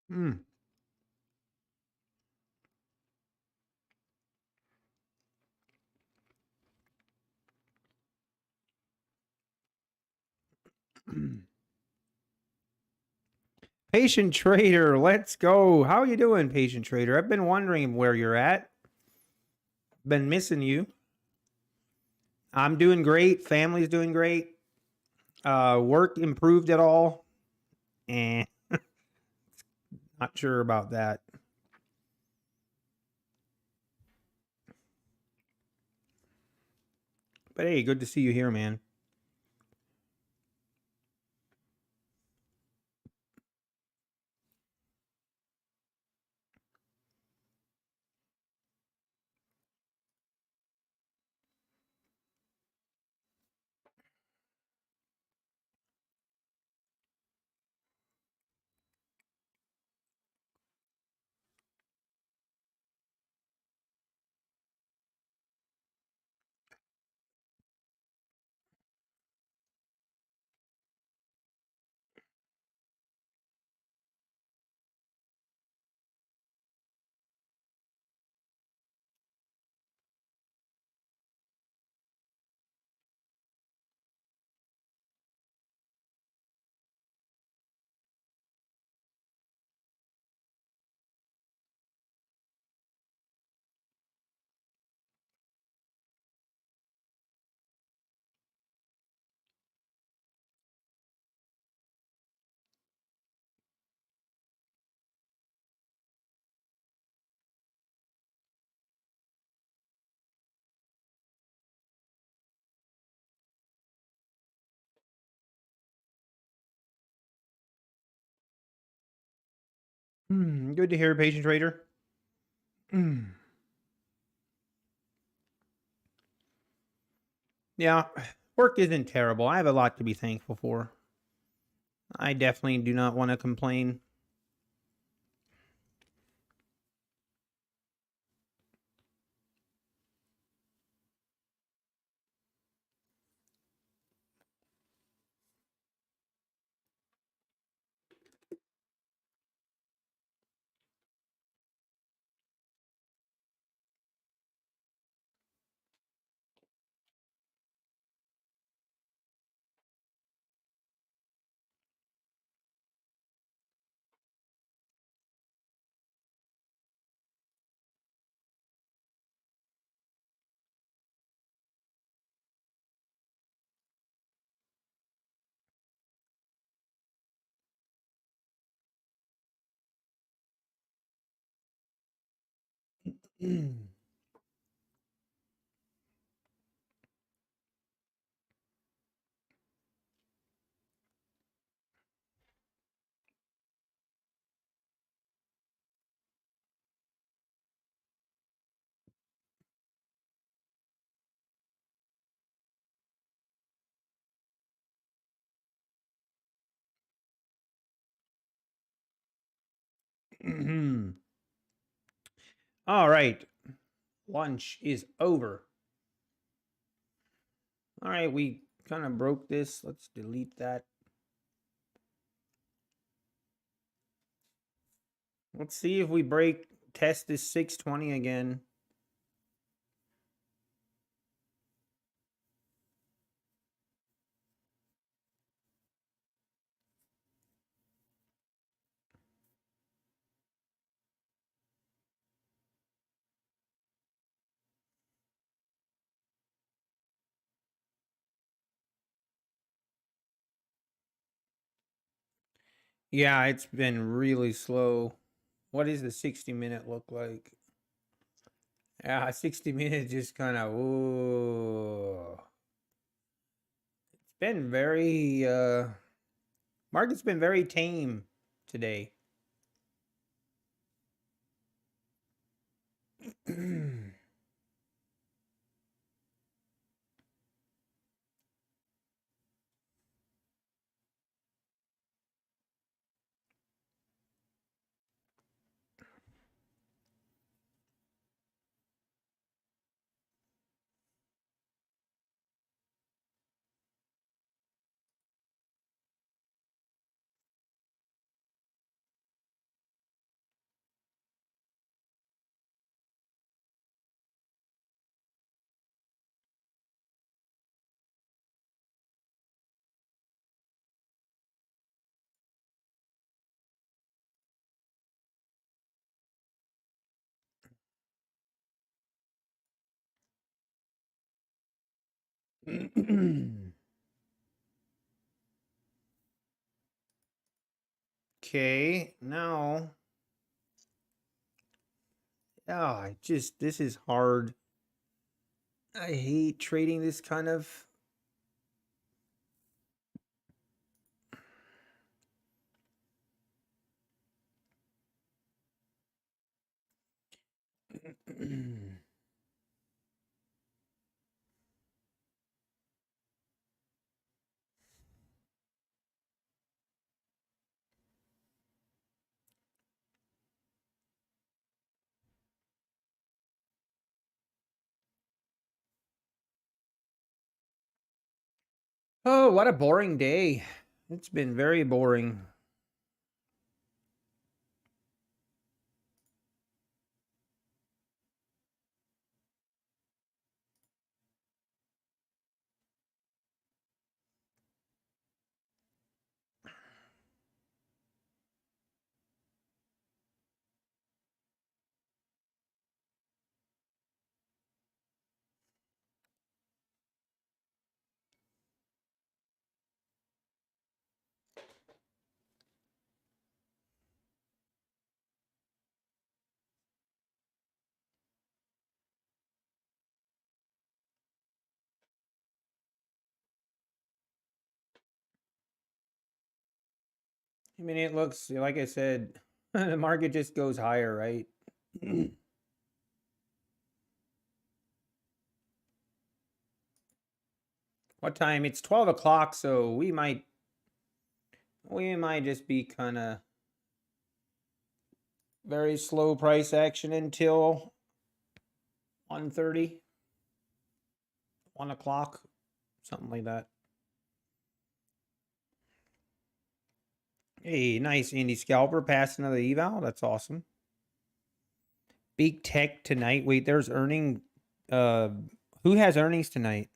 Speaker 1: Hmm. Patient Trader, let's go. How you doing, Patient Trader? I've been wondering where you're at. Been missing you. I'm doing great. Family's doing great. Work improved at all? Eh, not sure about that. But hey, good to see you here, man. Good to hear, Patient Trader. Yeah, work isn't terrible. I have a lot to be thankful for. I definitely do not want to complain. All right. Lunch is over. All right, we kind of broke this. Let's delete that. Let's see if we test this 620 again. Yeah, it's been really slow. What does the 60-minute look like? Yeah, 60 minutes just kind of, ooh. It's been very, market's been very tame today. Okay, now, this is hard. I hate trading this kind of. Oh, what a boring day. It's been very boring. I mean, it looks like I said, the market just goes higher, right? What time? It's 12 o'clock, so we might just be kind of very slow price action until 1:30, 1 o'clock, something like that. Hey, nice indie scalper passing another eval. That's awesome. Big tech tonight. Wait, there's earning. Who has earnings tonight?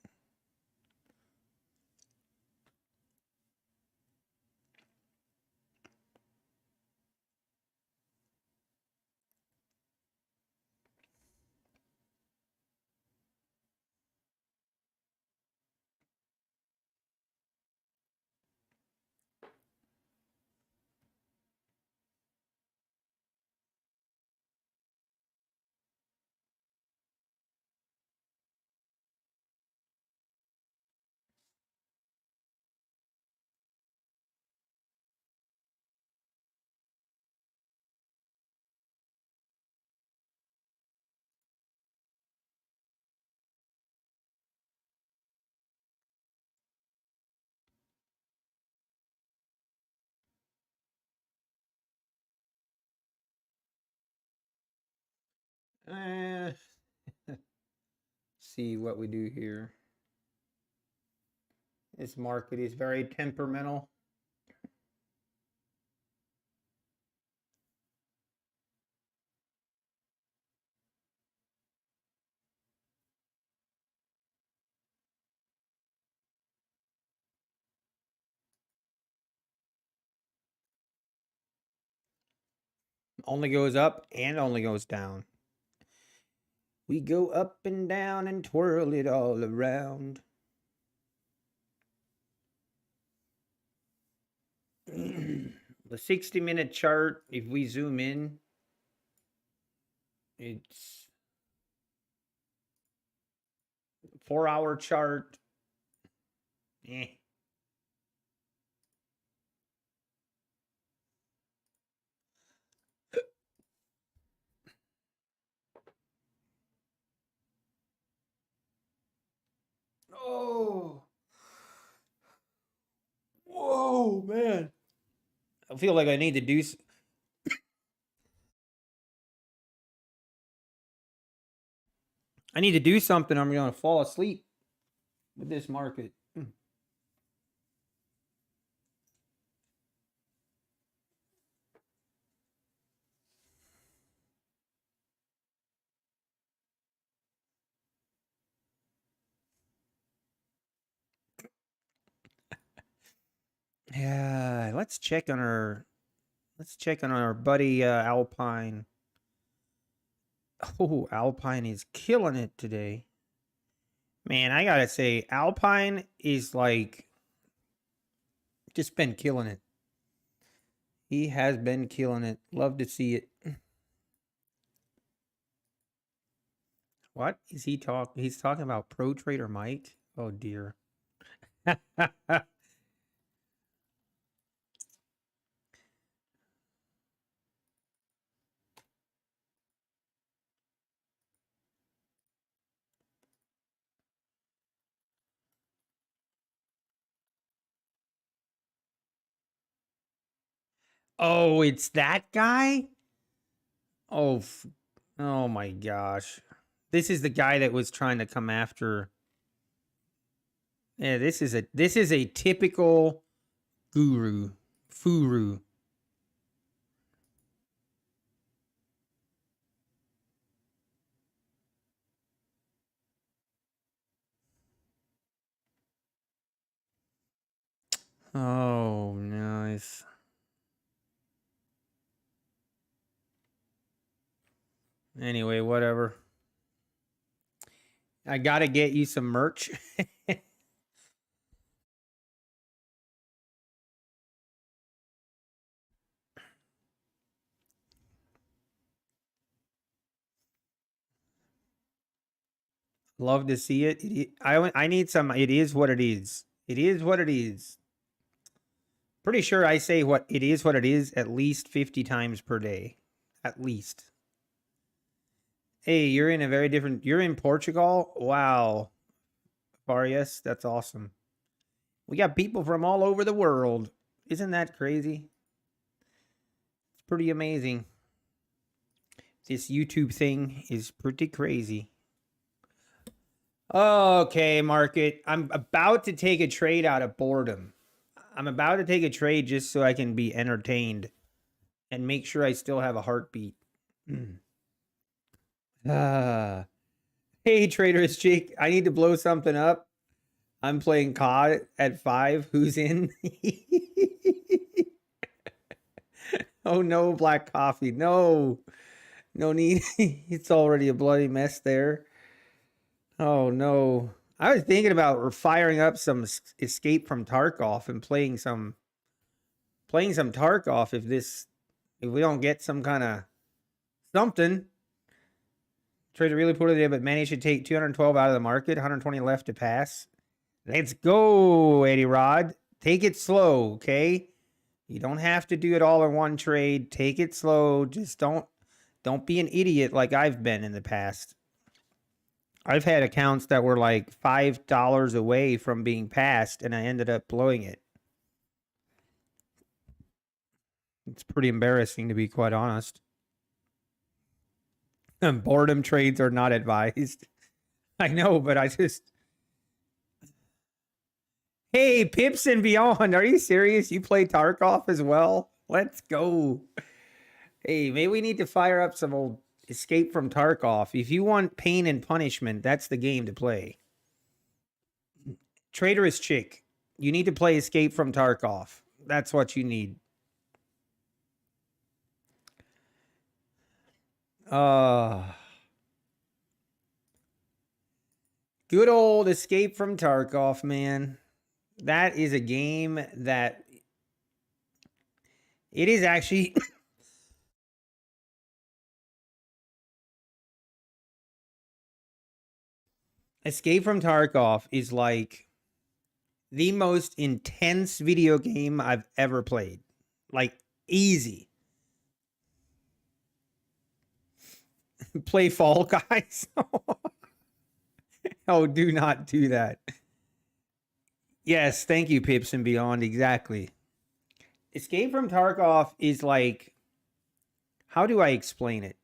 Speaker 1: Uh, see what we do here. This market is very temperamental. Only goes up and only goes down. We go up and down and twirl it all around. The 60-minute chart, if we zoom in, it's 4-hour chart. Eh. Oh. Whoa, man. I feel like I need to do something. I'm going to fall asleep with this market. Yeah, let's check on our buddy Alpine. Oh, Alpine is killing it today. Man, I gotta say, Alpine is like just been killing it. He has been killing it. Love to see it. What is he talking? He's talking about Pro Trader Mike. Oh dear. Oh, it's that guy? Oh, oh my gosh. This is the guy that was trying to come after. Yeah, this is a typical guru. Furu. Oh, nice. Anyway, whatever. I gotta get you some merch. Love to see it. I need some. It is what it is. It is what it is. Pretty sure I say what it is at least 50 times per day. At least. Hey, you're in a very different. You're in Portugal? Wow. Farias, that's awesome. We got people from all over the world. Isn't that crazy? It's pretty amazing. This YouTube thing is pretty crazy. Okay, market. I'm about to take a trade out of boredom. I'm about to take a trade just so I can be entertained and make sure I still have a heartbeat. Hey, Trader's Jake. I need to blow something up. I'm playing COD at 5. Who's in? Oh, no, black coffee. No. No need. It's already a bloody mess there. Oh, no. I was thinking about firing up some Escape from Tarkov and playing some Tarkov if we don't get some kind of something. Traded really poorly today, but managed to take 212 out of the market, 120 left to pass. Let's go, Eddie Rod. Take it slow, okay? You don't have to do it all in one trade. Take it slow. Just don't be an idiot like I've been in the past. I've had accounts that were like $5 away from being passed, and I ended up blowing it. It's pretty embarrassing, to be quite honest. Boredom trades are not advised. I know, but I just... Hey, Pips and Beyond, are you serious? You play Tarkov as well? Let's go. Hey, maybe we need to fire up some old Escape from Tarkov. If you want pain and punishment, that's the game to play. Traitorous Chick, you need to play Escape from Tarkov. That's what you need. Good old Escape from Tarkov, man. That is a game that... It is actually... Escape from Tarkov is like the most intense video game I've ever played. Like, easy. Play Fall Guys. Oh, do not do that. Yes, thank you, Pips and Beyond. Exactly. Escape from Tarkov is like... How do I explain it?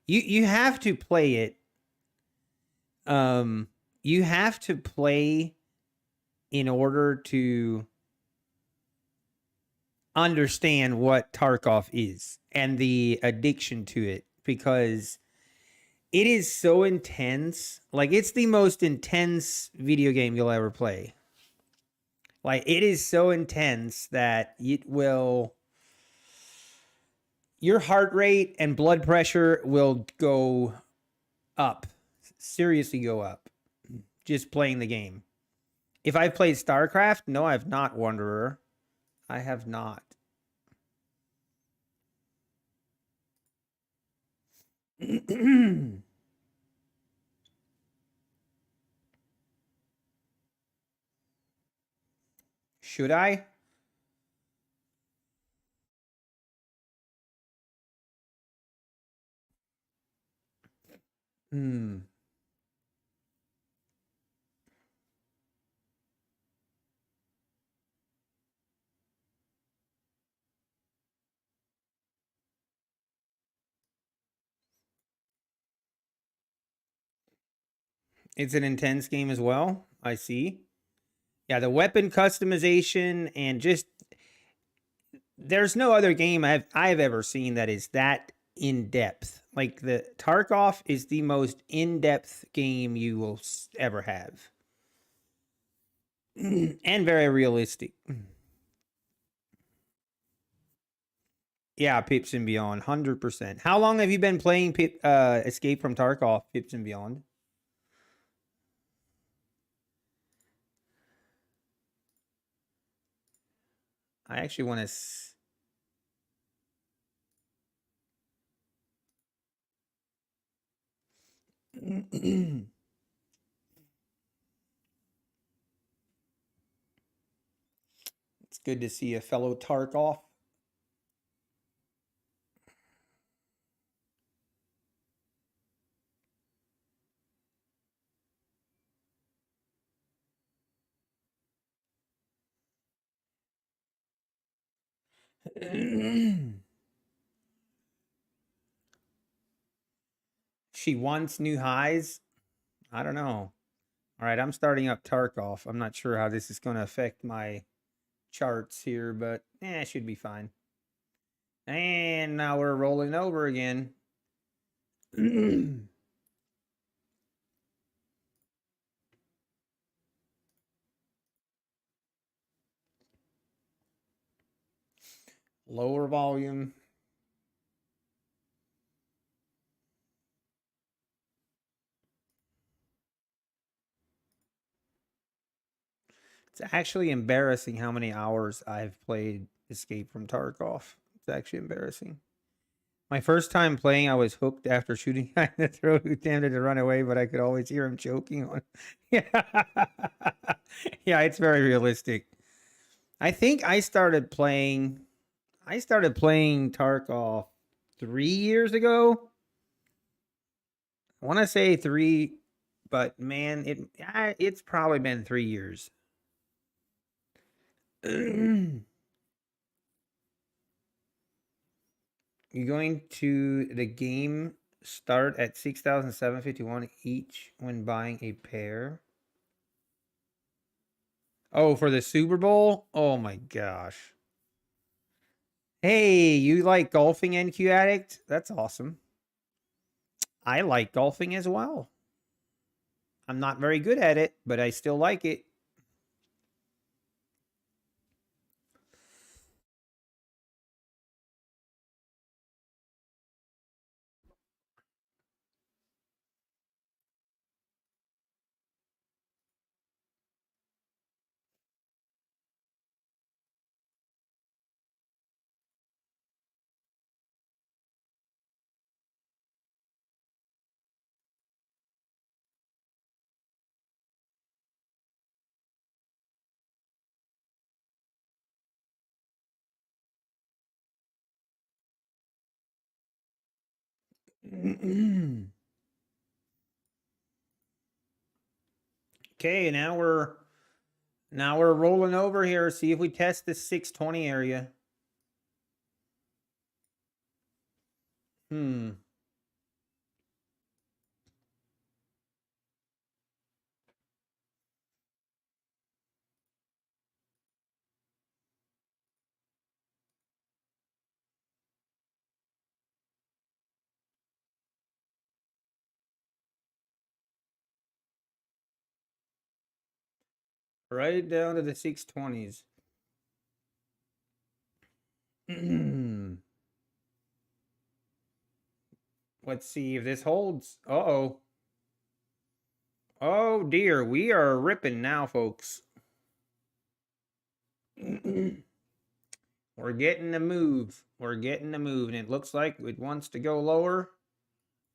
Speaker 1: You have to play it. You have to play in order to understand what Tarkov is and the addiction to it, because it is so intense. Like, it's the most intense video game you'll ever play. Like, it is so intense that it will... Your heart rate and blood pressure will go up. Seriously go up. Just playing the game. If I've played StarCraft, no, I've not, Wanderer. I have not. Should I? It's an intense game as well. I see. Yeah, the weapon customization and just... There's no other game I've ever seen that is that in depth. Like, the Tarkov is the most in-depth game you will ever have. And very realistic. Yeah, Pips and Beyond, 100%. How long have you been playing Escape from Tarkov, Pips and Beyond? I actually want to... It's good to see a fellow Tarkov. She wants new highs? I don't know. All right, I'm starting up Tarkov. I'm not sure how this is going to affect my charts here, but it should be fine. And now we're rolling over again. Lower volume. It's actually embarrassing how many hours I've played Escape from Tarkov. It's actually embarrassing. My first time playing, I was hooked after shooting guy in the throat who attempted to run away, but I could always hear him choking on. Yeah. Yeah, it's very realistic. I think I started playing Tarkov 3 years ago. I want to say 3, but man, it's probably been 3 years. You're going to the game start at 6,751 each when buying a pair. Oh, for the Super Bowl? Oh my gosh. Hey, you like golfing, NQ Addict? That's awesome. I like golfing as well. I'm not very good at it, but I still like it. Okay, now we're rolling over here. See if we test this 620 area. Right down to the 620s. Let's see if this holds. Uh-oh. Oh dear, we are ripping now, folks. We're getting the move. We're getting the move, and it looks like it wants to go lower.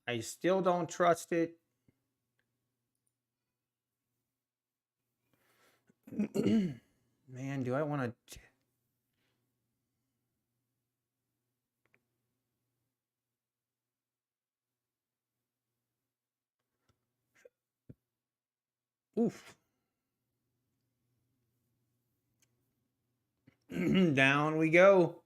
Speaker 1: I still don't trust it. Man, do I want to... Oof. Down we go.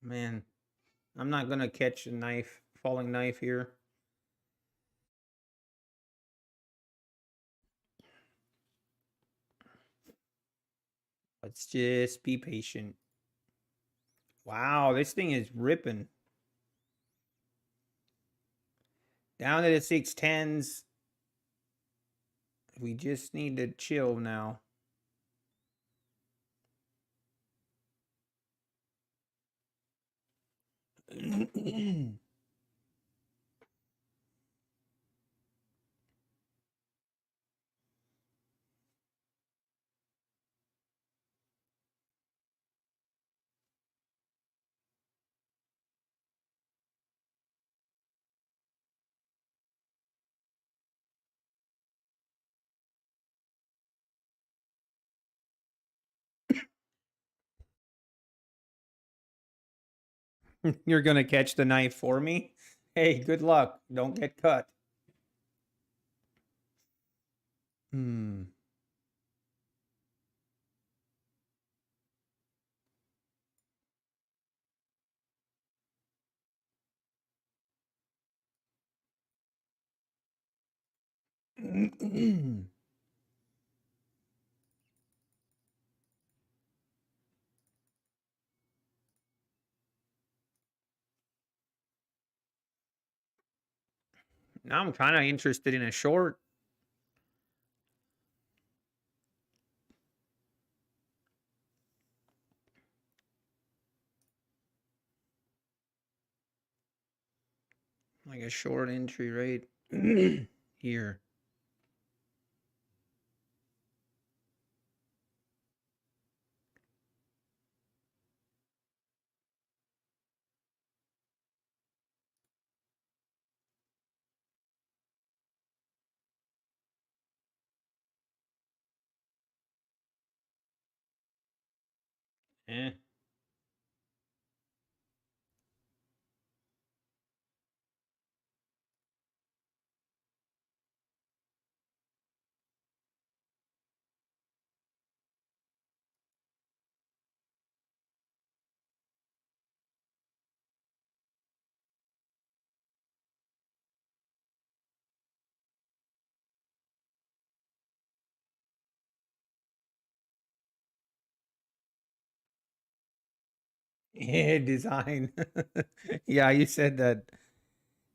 Speaker 1: Man, I'm not going to catch a knife, falling knife here. Let's just be patient. Wow, this thing is ripping. Down to the 610s. We just need to chill now. You're going to catch the knife for me? Hey, good luck. Don't get cut. Now I'm kind of interested in a short. Like a short entry right here. Eh. Yeah, design. Yeah, you said that.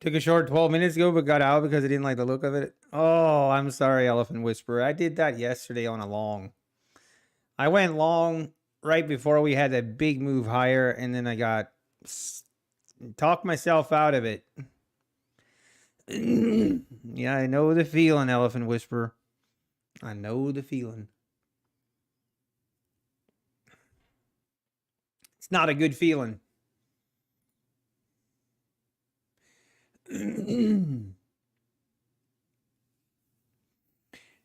Speaker 1: Took a short 12 minutes ago, but got out because I didn't like the look of it. Oh, I'm sorry, Elephant Whisperer. I did that yesterday on a long. I went long right before we had that big move higher, and then I got talked myself out of it. Yeah, I know the feeling, Elephant Whisperer. I know the feeling. It's not a good feeling.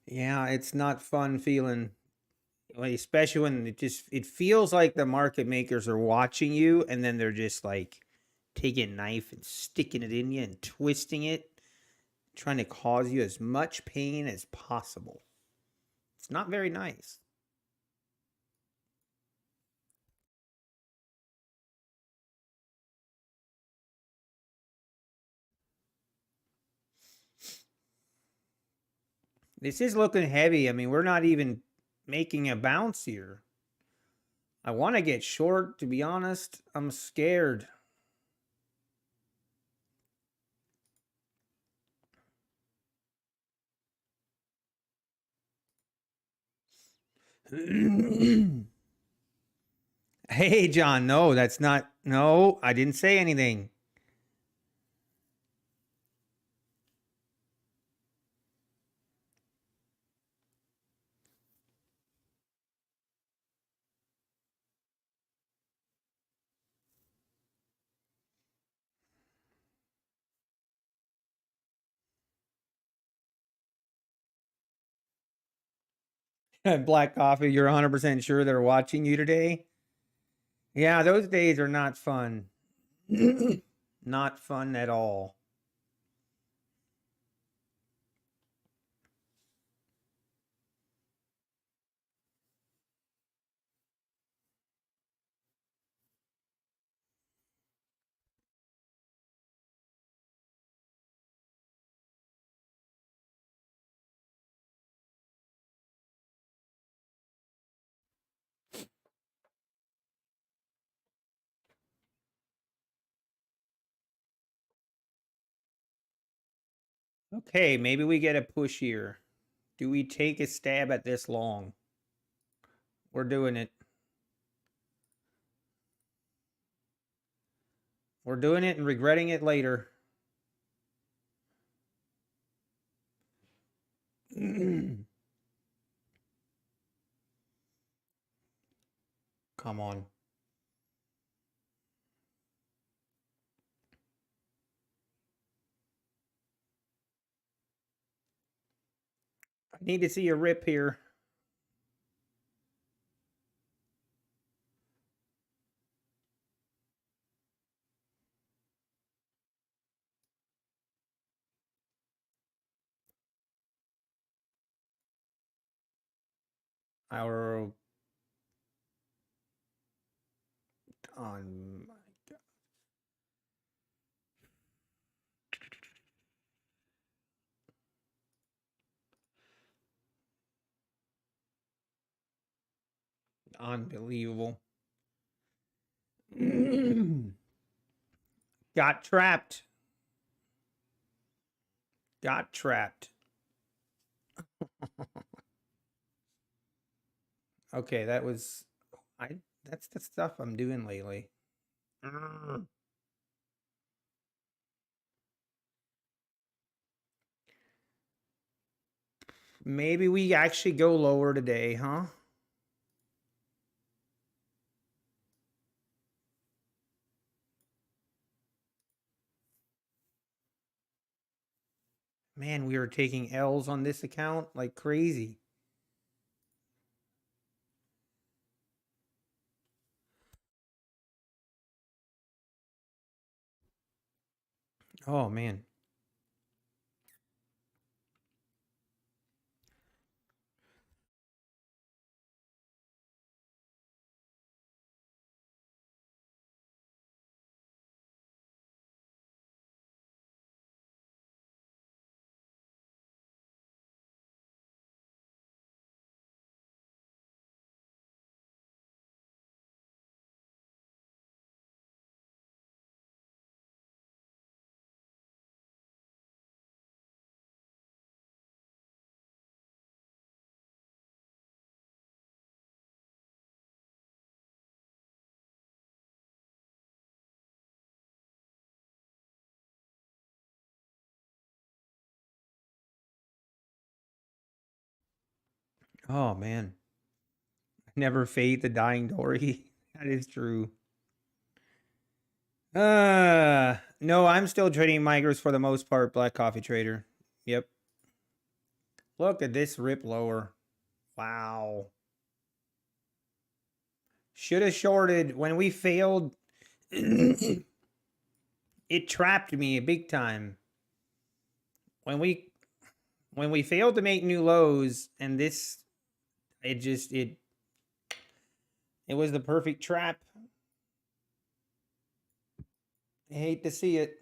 Speaker 1: Yeah, it's not fun feeling, like, especially when it feels like the market makers are watching you, and then they're just like taking a knife and sticking it in you and twisting it, trying to cause you as much pain as possible. It's not very nice. This is looking heavy. I mean, we're not even making a bounce here. I want to get short, to be honest. I'm scared. Hey, John, no, that's not. No, I didn't say anything. Black coffee, you're 100% sure they're watching you today? Yeah, those days are not fun. Not fun at all. Okay, maybe we get a push here. Do we take a stab at this long? We're doing it. We're doing it and regretting it later. Come on. I need to see a rip here. Our on unbelievable. Got trapped. Got trapped. Okay, that was I that's the stuff I'm doing lately. Maybe we actually go lower today, huh? Man, we were taking L's on this account like crazy. Oh man. Oh man. Never fade the dying Dory. That is true. No, I'm still trading micros for the most part, Black Coffee Trader. Yep. Look at this rip lower. Wow. Should have shorted when we failed. It trapped me big time. When we failed to make new lows and this it was the perfect trap. I hate to see it.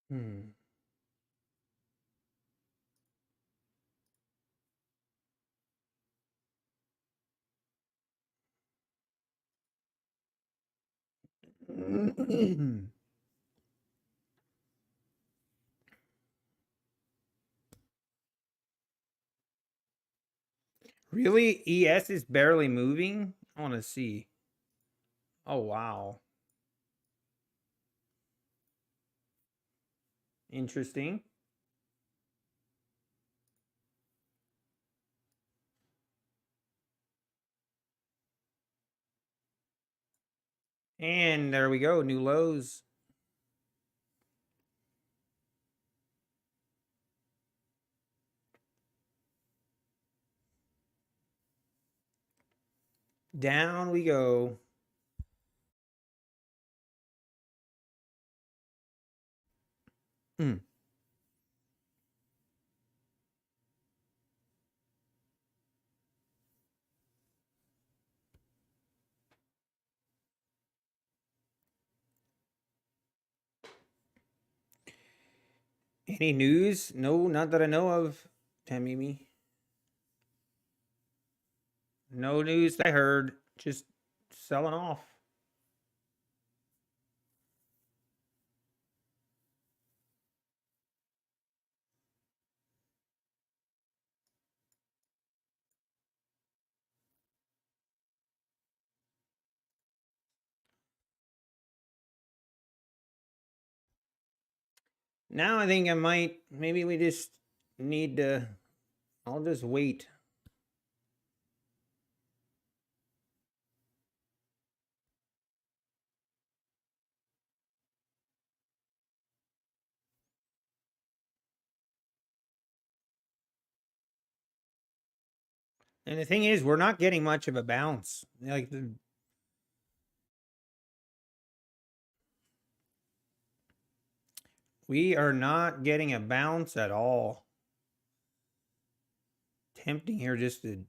Speaker 1: Hmm. Really? ES is barely moving? I want to see. Oh, wow. Interesting. And there we go. New lows. Down we go. Hmm. Any news? No, not that I know of. Tamimi. No news that I heard. Just selling off. Now I think I might, maybe we just need to, I'll just wait. And the thing is, we're not getting much of a bounce. Like, we are not getting a bounce at all. Tempting here just to.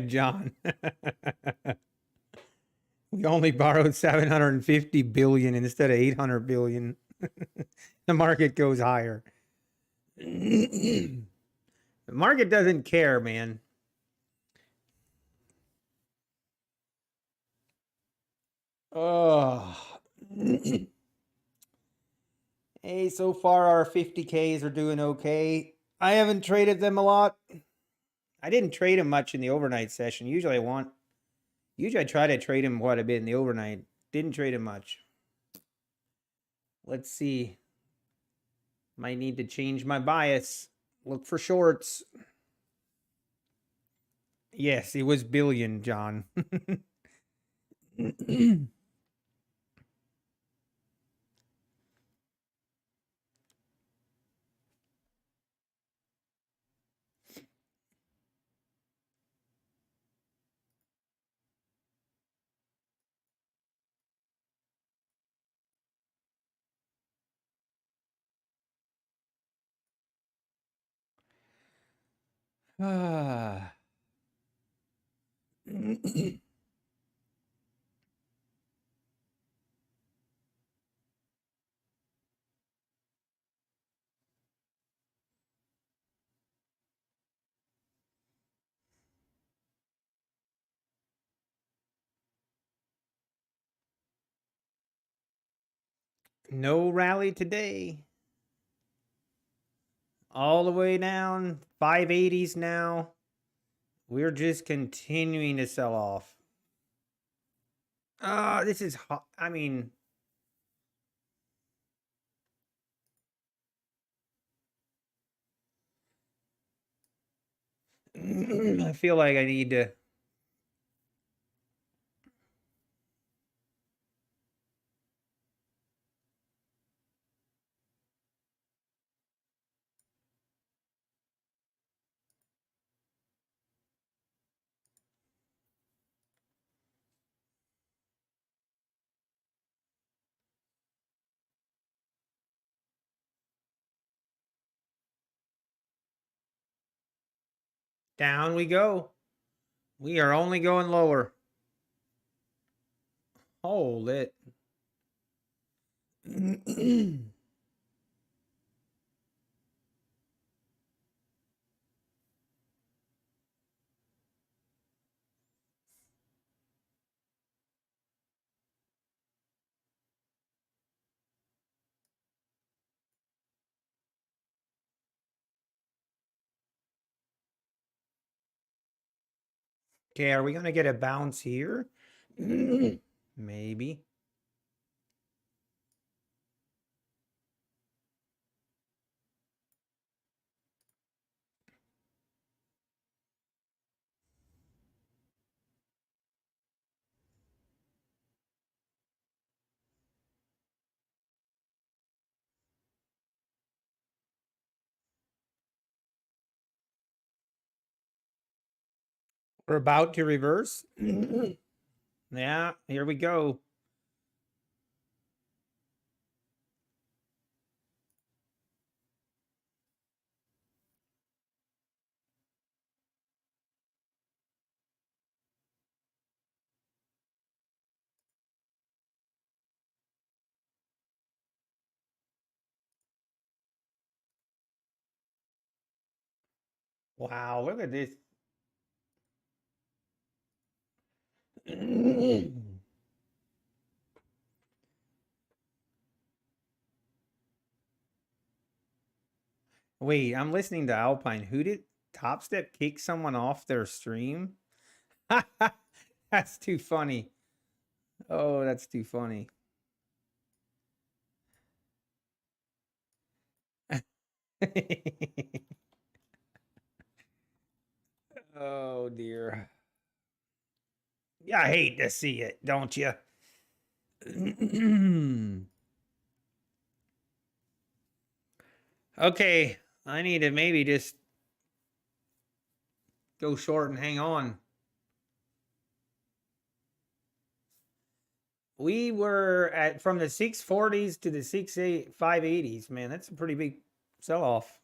Speaker 1: John. We only borrowed 750 billion instead of 800 billion. The market goes higher. The market doesn't care, man. Oh. Hey, so far our 50Ks are doing okay. I haven't traded them a lot. I didn't trade them much in the overnight session. Usually I try to trade them quite a bit in the overnight. Didn't trade them much. Let's see. Might need to change my bias. Look for shorts. Yes, it was billion, John. Ah. No rally today. All the way down, 580s now. We're just continuing to sell off. This is hot. I mean, I feel like I need to. Down we go. We are only going lower. Hold it. Okay, are we going to get a bounce here? Maybe. We're about to reverse. Yeah, here we go. Wow, look at this. Wait, I'm listening to Alpine. Who did Top Step kick someone off their stream? That's too funny. Oh, that's too funny. Oh dear. Yeah, I hate to see it, don't you? Okay, I need to maybe just go short and hang on. We were at from the 640s to the 580s. Man, that's a pretty big sell off.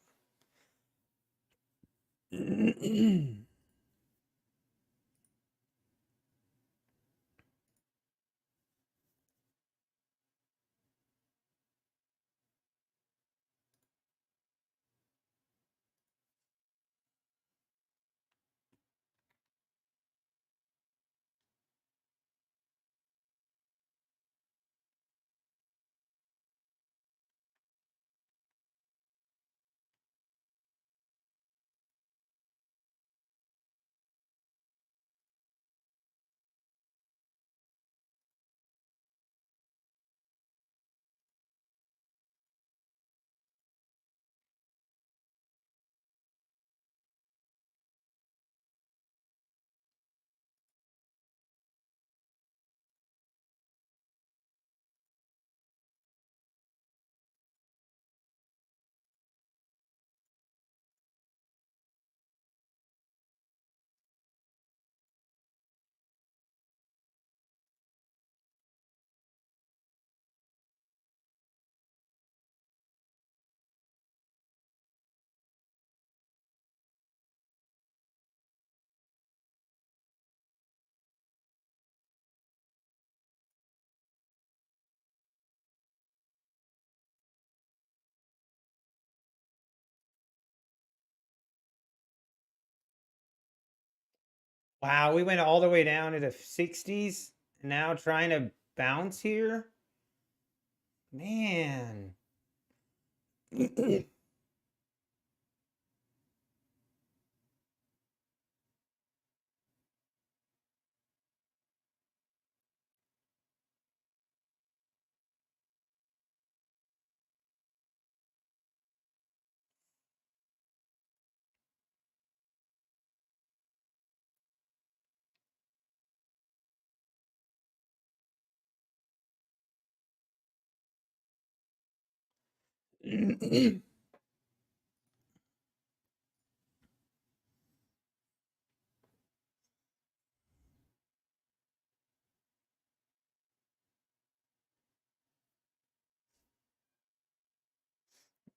Speaker 1: Wow, we went all the way down to the 60s. Now trying to bounce here. Man.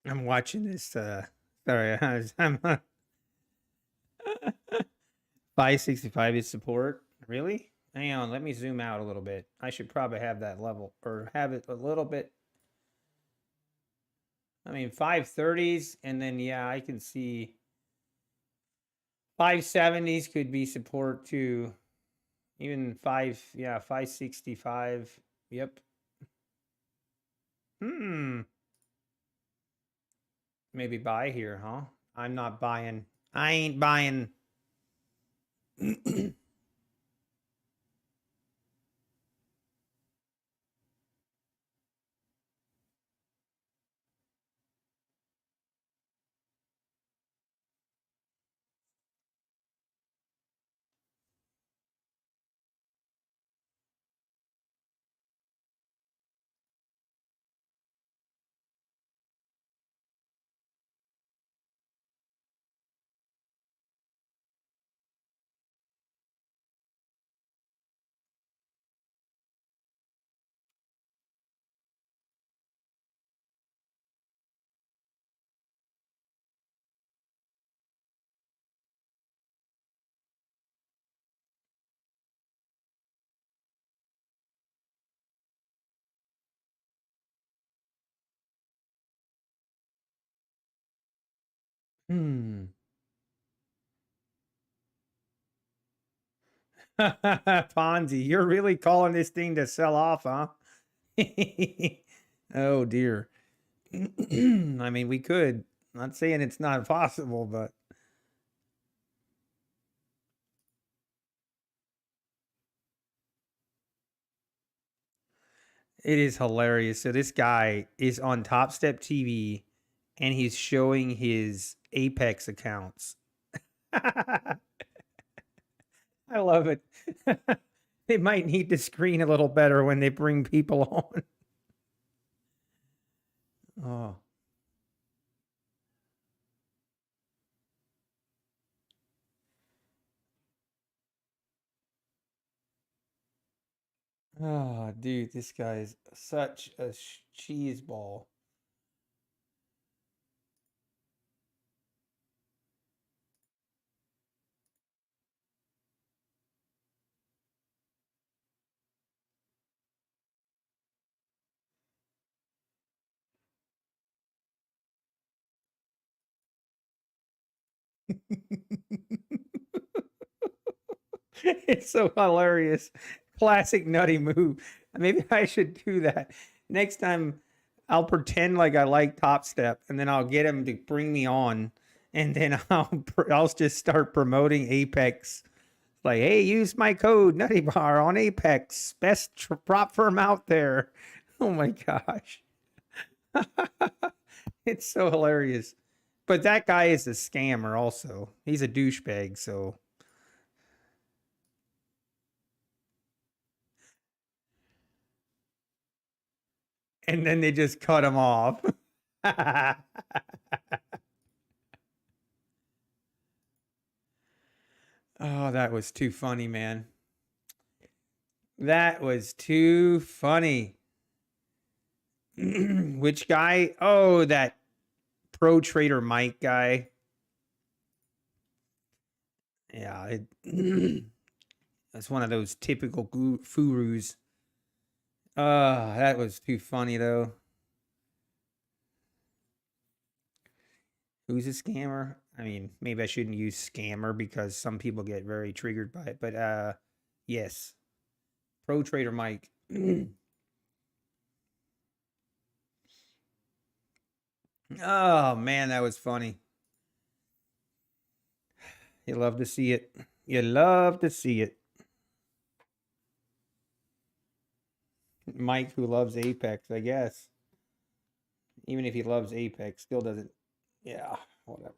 Speaker 1: I'm watching this. Sorry, I'm 565 is support. Really? Hang on, let me zoom out a little bit. I should probably have that level or have it a little bit. I mean, 530s, and then yeah, I can see 570s could be support too. Even 565. Yep. Maybe buy here, huh? I'm not buying. I ain't buying. Ponzi, you're really calling this thing to sell off, huh? Oh dear. I mean, we could. Not saying it's not possible, but it is hilarious. So this guy is on Top Step TV and he's showing his Apex accounts. I love it. They might need to screen a little better when they bring people on. Oh. Oh, dude, this guy is such a cheese ball. It's so hilarious. Classic nutty move. Maybe I should do that. Next time I'll pretend like I like Top Step and then I'll get him to bring me on and then I'll just start promoting Apex. Like, hey, use my code Nutty Bar on Apex. Best prop firm out there. Oh my gosh. It's so hilarious. But that guy is a scammer also. He's a douchebag, so and then they just cut him off. Oh, that was too funny, man. That was too funny. Which guy? Oh, that pro trader Mike guy. Yeah, that's one of those typical furus. That was too funny though. Who's a scammer? I mean, maybe I shouldn't use scammer because some people get very triggered by it. But yes, pro trader Mike. Oh man, that was funny. You love to see it. You love to see it. Mike, who loves Apex, I guess. Even if he loves Apex, still doesn't. Yeah, whatever.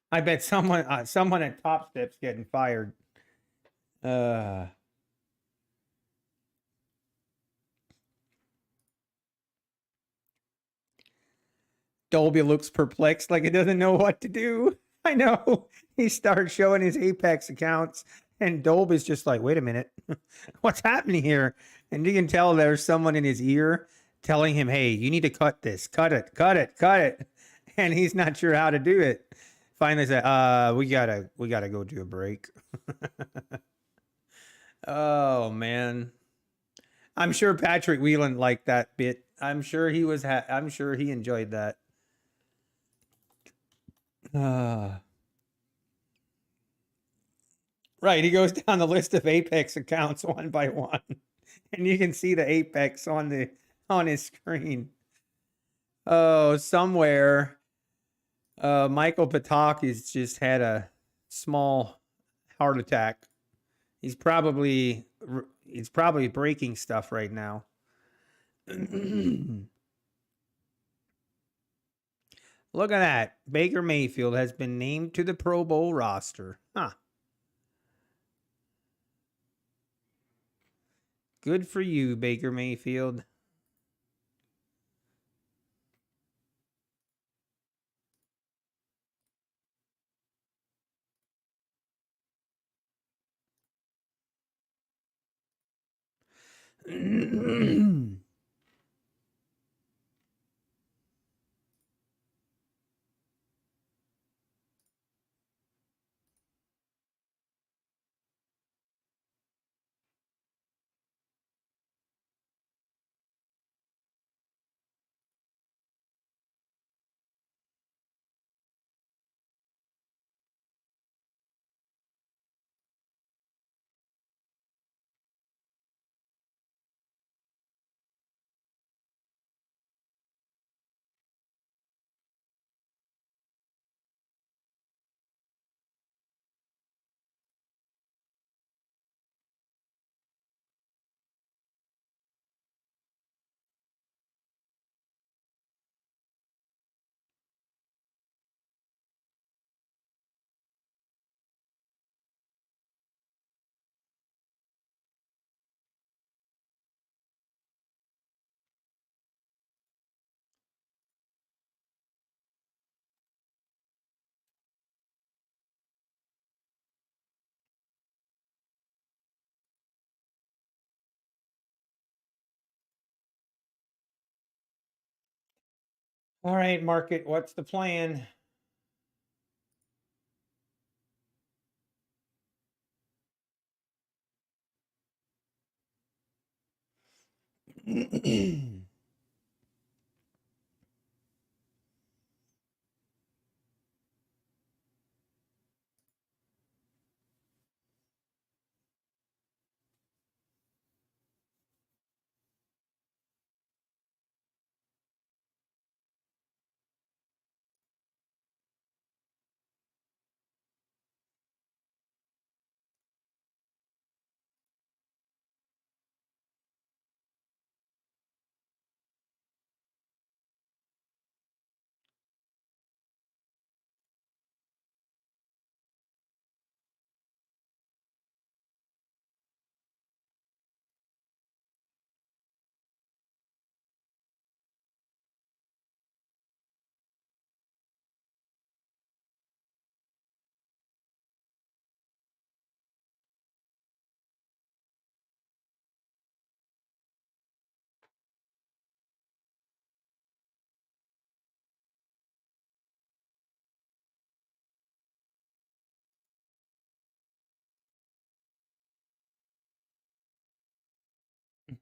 Speaker 1: I bet someone at Top Step's getting fired. Uh Dolby looks perplexed, like it doesn't know what to do. I know. He starts showing his Apex accounts, and Dolby's just like, wait a minute, what's happening here? And you can tell there's someone in his ear telling him, hey, you need to cut this, cut it, cut it, cut it. And he's not sure how to do it. Finally said, we gotta go to a break. Oh man. I'm sure Patrick Whelan liked that bit. I'm sure he was I'm sure he enjoyed that. Right, he goes down the list of Apex accounts one by one, and you can see the Apex on his screen. Oh, somewhere, Michael Patakis just had a small heart attack. He's probably breaking stuff right now. Look at that. Baker Mayfield has been named to the Pro Bowl roster. Huh. Good for you, Baker Mayfield. All right, market, what's the plan?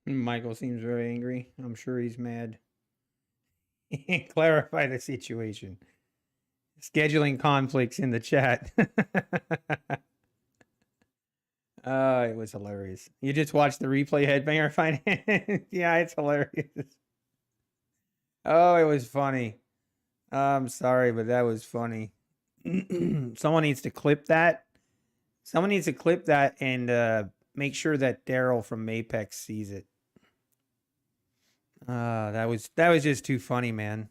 Speaker 1: Michael seems very angry. I'm sure he's mad. Clarify the situation. Scheduling conflicts in the chat. was hilarious. You just watched the replay, Headbanger Finance. Yeah, it's hilarious. Oh, it was funny. I'm sorry, but that was funny. Someone needs to clip that. Someone needs to clip that and make sure that Daryl from Mapex sees it. That was just too funny, man.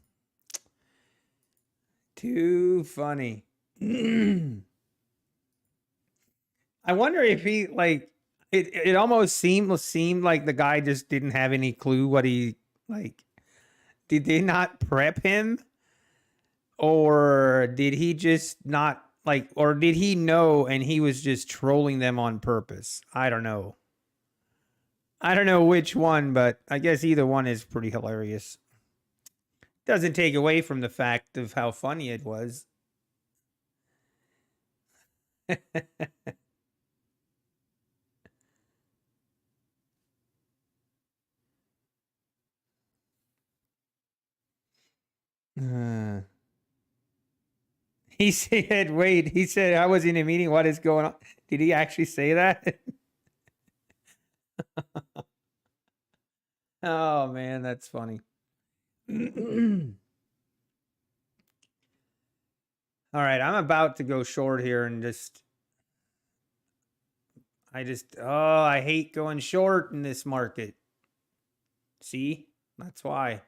Speaker 1: Too funny. I wonder if he like it almost seemed like the guy just didn't have any clue what he like. Did they not prep him? Or did he just not like, or did he know and he was just trolling them on purpose? I don't know. I don't know which one, but I guess either one is pretty hilarious. Doesn't take away from the fact of how funny it was. Uh, he said, wait, he said, I was in a meeting. What is going on? Did he actually say that? Oh, man, that's funny. All right, I'm about to go short here and I hate going short in this market. See? That's why.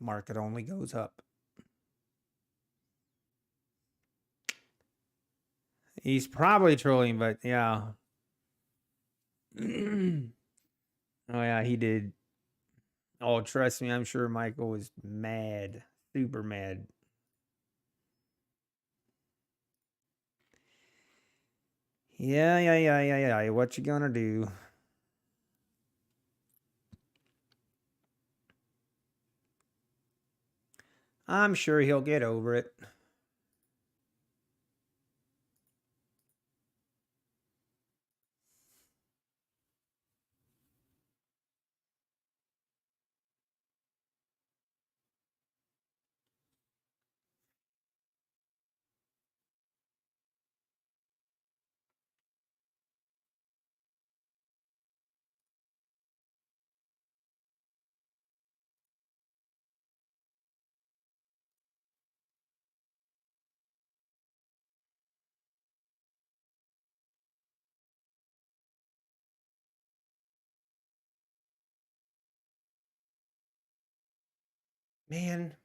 Speaker 1: Market only goes up. He's probably trolling, but yeah. Oh, yeah, he did. Oh, trust me, I'm sure Michael was mad. Super mad. Yeah. What you gonna do? I'm sure he'll get over it. Man.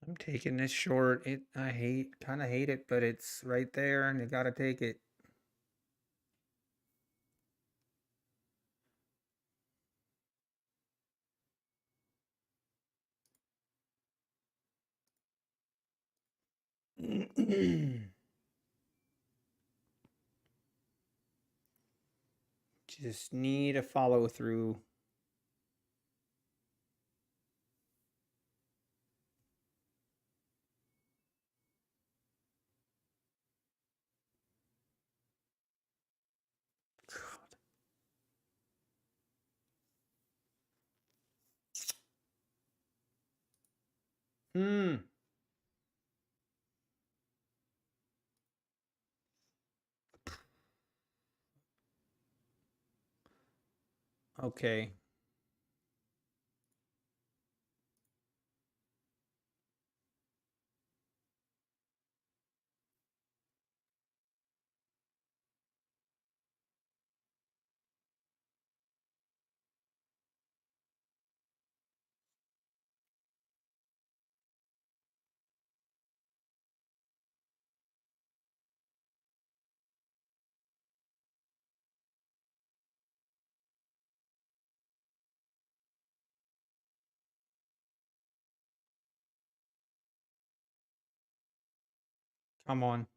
Speaker 1: I'm taking this short. I kind of hate it, but it's right there and you gotta take it. Just need a follow through. Hmm. Okay. Come on.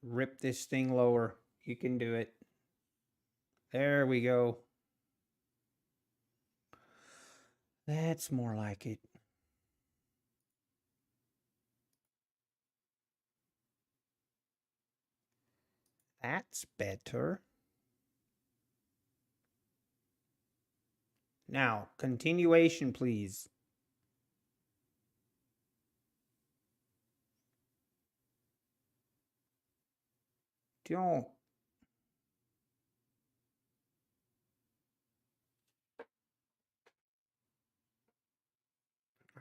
Speaker 1: Rip this thing lower. You can do it. There we go. That's more like it. That's better. Now, continuation, please. Don't.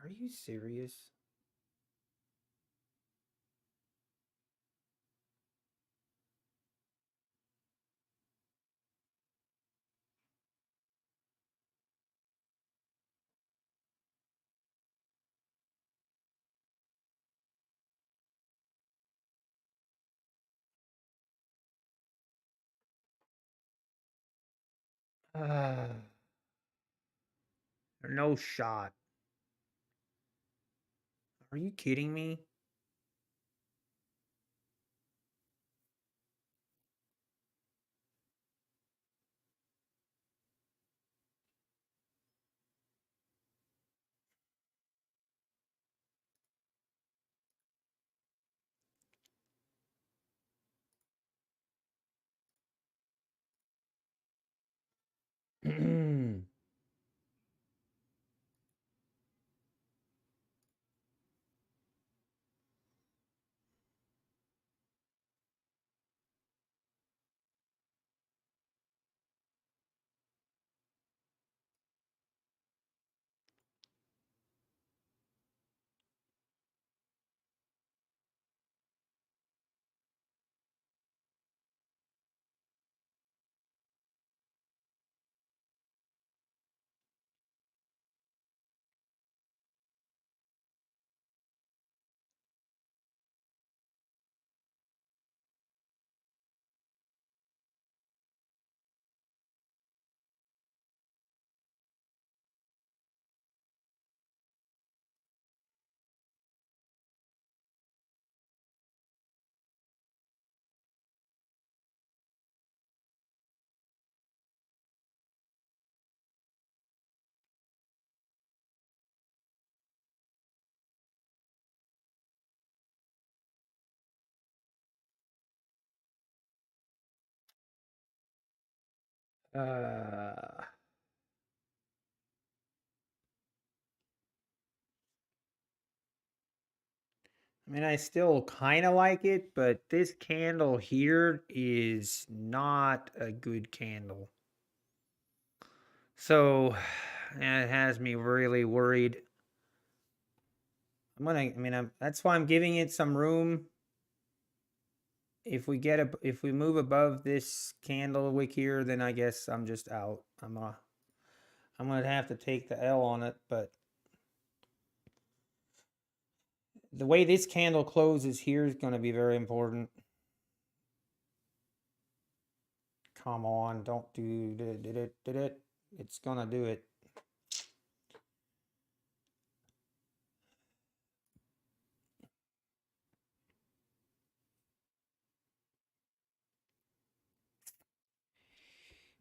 Speaker 1: Are you serious? No shot. Are you kidding me? I mean, I still kind of like it, but this candle here is not a good candle. So it has me really worried. That's why I'm giving it some room. If we move above this candle wick here, then I guess I'm just out. I'm gonna have to take the L on it, but the way this candle closes here is gonna be very important. Come on, don't do it. It's gonna do it.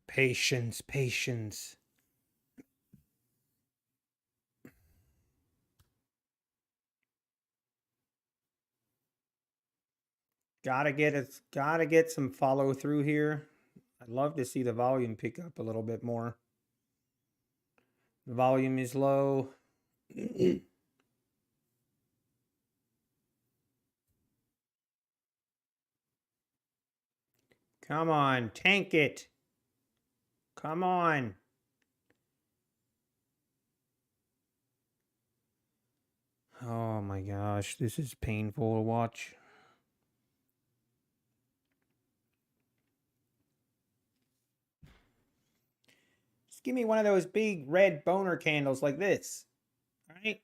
Speaker 1: Patience, patience. Gotta get some follow through here. I'd love to see the volume pick up a little bit more. The volume is low. Come on, tank it. Come on. Oh my gosh, this is painful to watch. Just give me one of those big red boner candles like this. All right.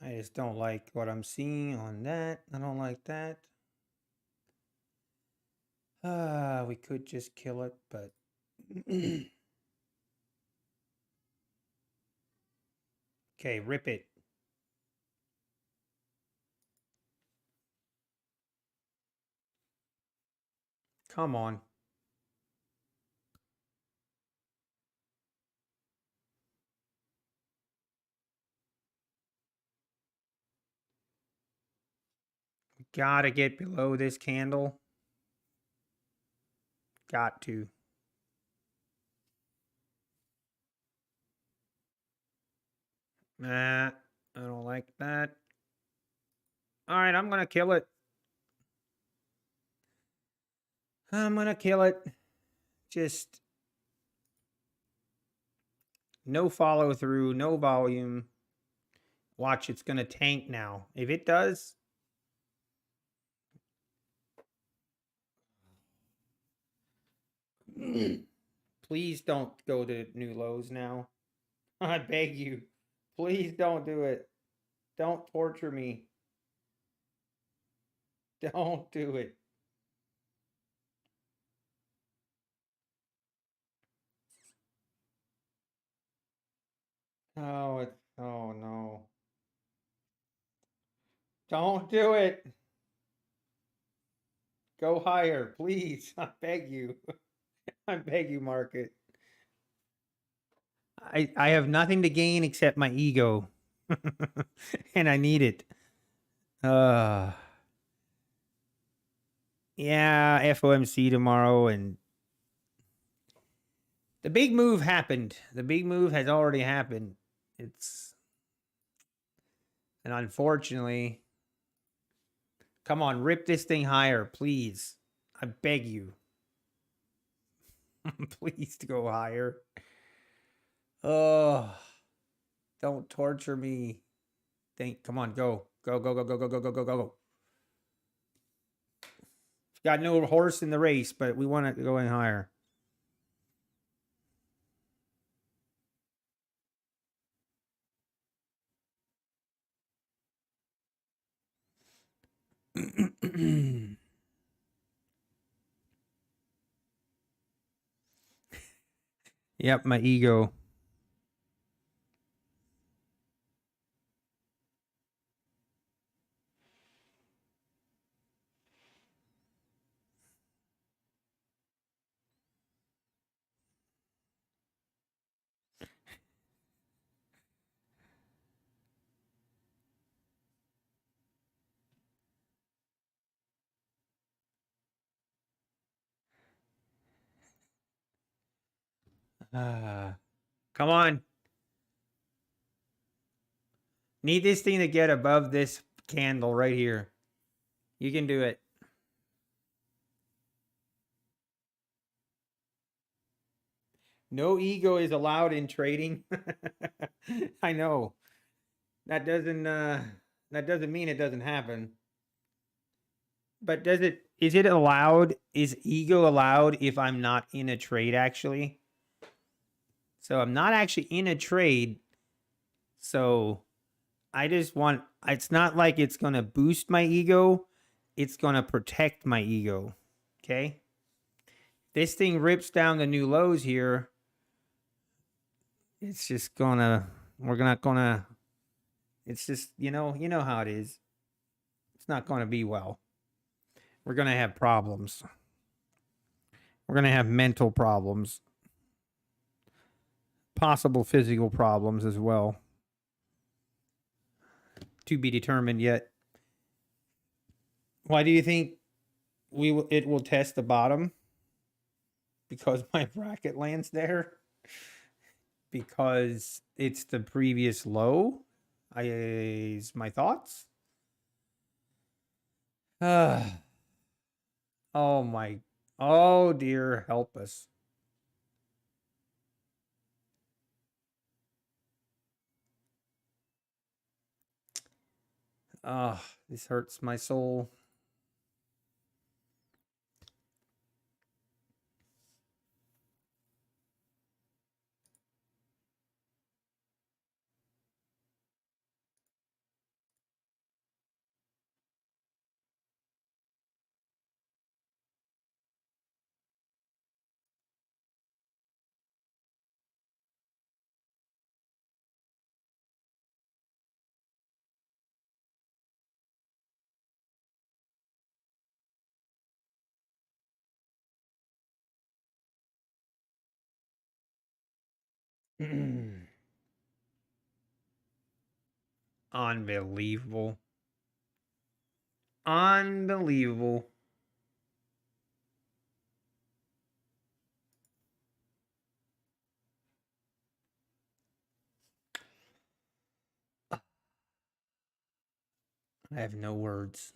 Speaker 1: I just don't like what I'm seeing on that. I don't like that. We could just kill it, but okay, rip it. Come on. Gotta get below this candle. Got to. Nah, I don't like that. All right, I'm gonna kill it. I'm gonna kill it. Just no follow through, no volume. Watch, it's gonna tank now. If it does, please don't go to new lows now. I beg you. Please don't do it. Don't torture me. Don't do it. Oh, oh no. Don't do it. Go higher, please. I beg you. I beg you, market. I have nothing to gain except my ego. And I need it. Yeah, FOMC tomorrow, and the big move happened. The big move has already happened. And unfortunately, come on, rip this thing higher, please. I beg you. Please go higher. Oh, don't torture me. Come on, go. Go, go, go, go, go, go, go, go, go. Got no horse in the race, but we want to go in higher. Yep, my ego. Come on. Need this thing to get above this candle right here. You can do it. No ego is allowed in trading. I know. That doesn't mean it doesn't happen. But is it allowed? Is ego allowed if I'm not in a trade actually? So I'm not actually in a trade. So I just want, it's not like it's going to boost my ego. It's going to protect my ego. Okay. This thing rips down the new lows here. It's just gonna, we're not gonna, it's just, you know how it is. It's not going to be well. We're going to have problems. We're going to have mental problems, possible physical problems as well. To be determined yet. Why do you think it will test the bottom? Because my bracket lands there? Because it's the previous low? Is my thoughts? Oh my, oh dear, help us. Oh, this hurts my soul. Unbelievable. Unbelievable. I have no words.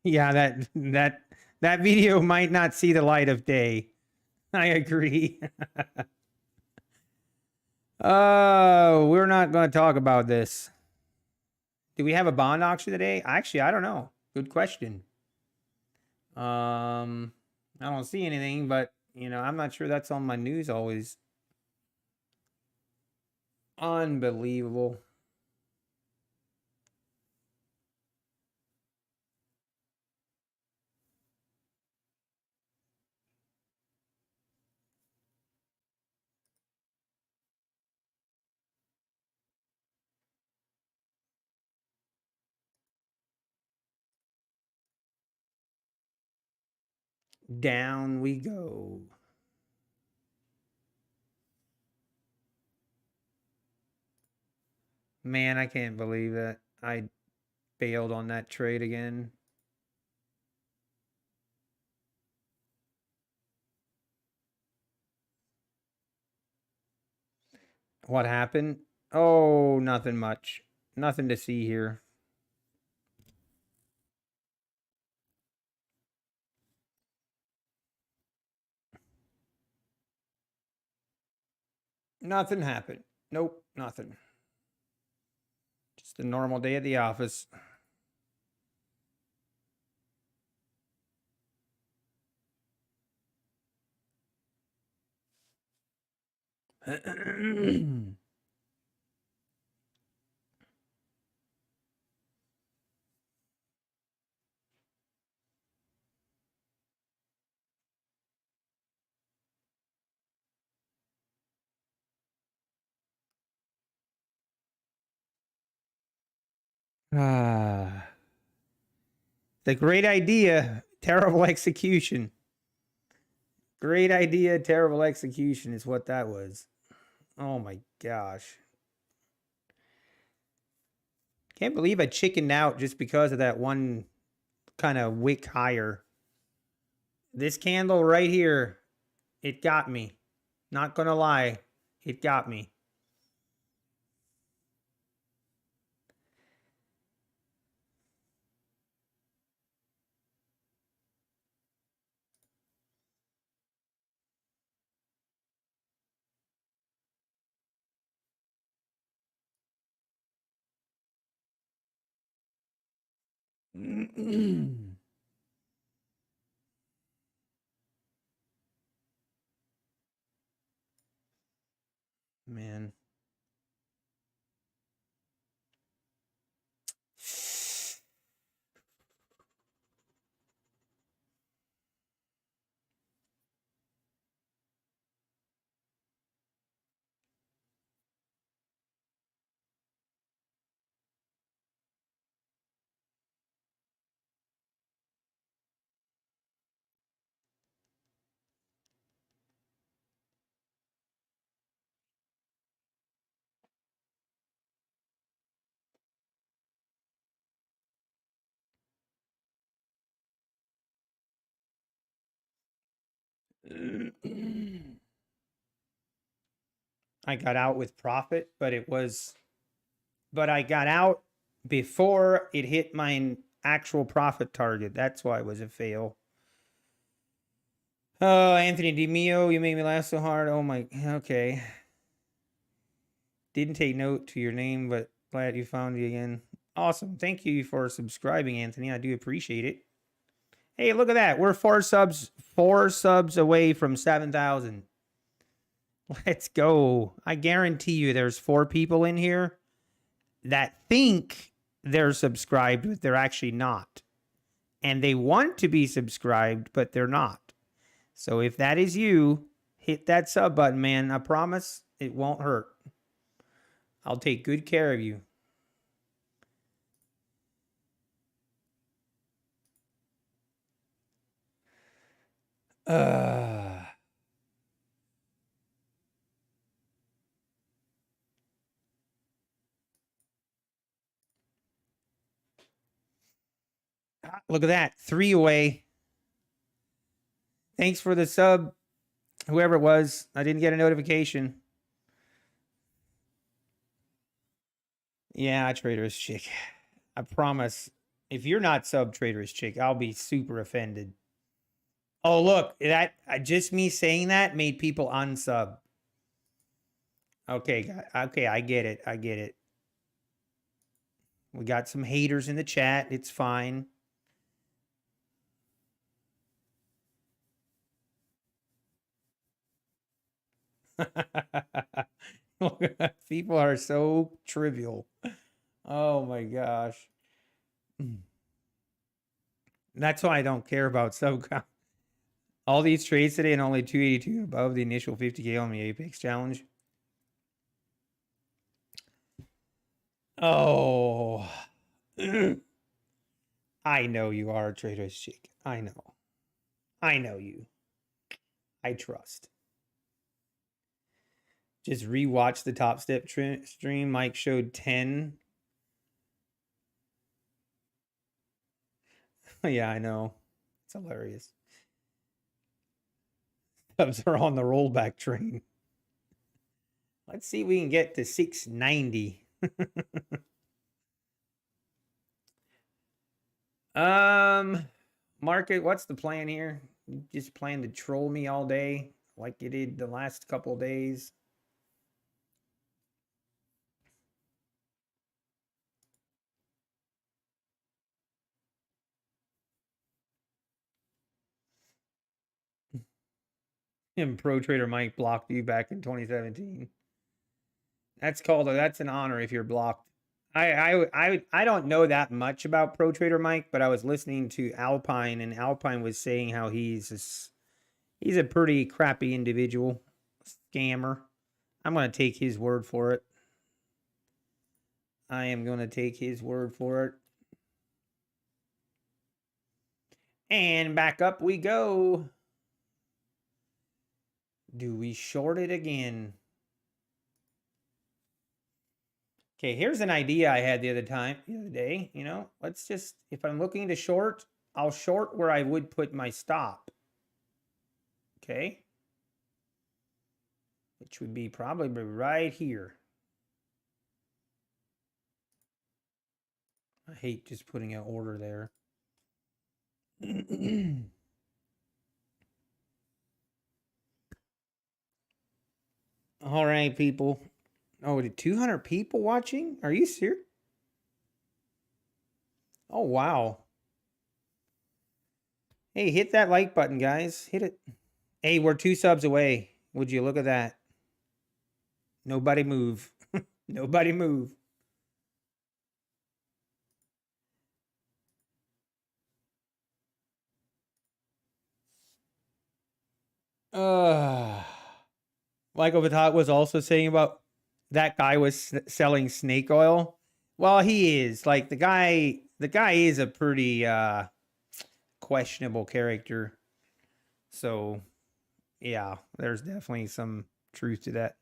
Speaker 1: Yeah, that video might not see the light of day. I agree. Oh, we're not going to talk about this. Do we have a bond auction today? Actually, I don't know. Good question. I don't see anything, but you know, I'm not sure that's on my news always. Unbelievable. Down we go. Man, I can't believe that I failed on that trade again. What happened? Oh, nothing much. Nothing to see here. Nothing happened. Nope, nothing. Just a normal day at the office. Ah, the great idea, terrible execution. Great idea, terrible execution is what that was. Oh my gosh. Can't believe I chickened out just because of that one kind of wick higher. This candle right here, it got me. Not gonna lie, it got me. Man. I got out with profit, but I got out before it hit my actual profit target. That's why it was a fail. Oh, Anthony DiMio, you made me laugh so hard. Oh my, okay. Didn't take note to your name, but glad you found me again. Awesome. Thank you for subscribing, Anthony. I do appreciate it. Hey, look at that. We're four subs away from 7,000. Let's go. I guarantee you there's 4 people in here that think they're subscribed, but they're actually not. And they want to be subscribed, but they're not. So if that is you, hit that sub button, man. I promise it won't hurt. I'll take good care of you. Uh, Look at that. 3 away. Thanks for the sub, whoever it was. I didn't get a notification. Yeah, Trader's Chick. I promise. If you're not sub Trader's Chick, I'll be super offended. Oh, look, that just me saying that made people unsub. Okay, okay, I get it. I get it. We got some haters in the chat. It's fine. People are so trivial. Oh my gosh. That's why I don't care about sub count. All these trades today and only 282 above the initial 50K on the Apex challenge. Oh. I know you are a Trader's Chick. I know. I know you. I trust. Just rewatch the Top Step stream. Mike showed 10. Yeah, I know. It's hilarious. Subs are on the rollback train. Let's see if we can get to 690. Market, what's the plan here? You just plan to troll me all day like you did the last couple of days? And Pro Trader Mike blocked you back in 2017. That's an honor if you're blocked. I don't know that much about Pro Trader Mike, but I was listening to Alpine, and Alpine was saying how he's a pretty crappy individual, scammer. I'm going to take his word for it. I am going to take his word for it. And back up we go. Do we short it again? Okay, here's an idea I had the other day. You know, let's just, if I'm looking to short, I'll short where I would put my stop. Okay. Which would be probably right here. I hate just putting an order there. All right, people. Oh, 200 people watching? Are you serious? Oh, wow. Hey, hit that like button, guys. Hit it. Hey, we're 2 subs away. Would you look at that? Nobody move. Nobody move. Michael Vitat was also saying about that guy was selling snake oil. Well, he is. Like the guy is a pretty questionable character. So, yeah, there's definitely some truth to that.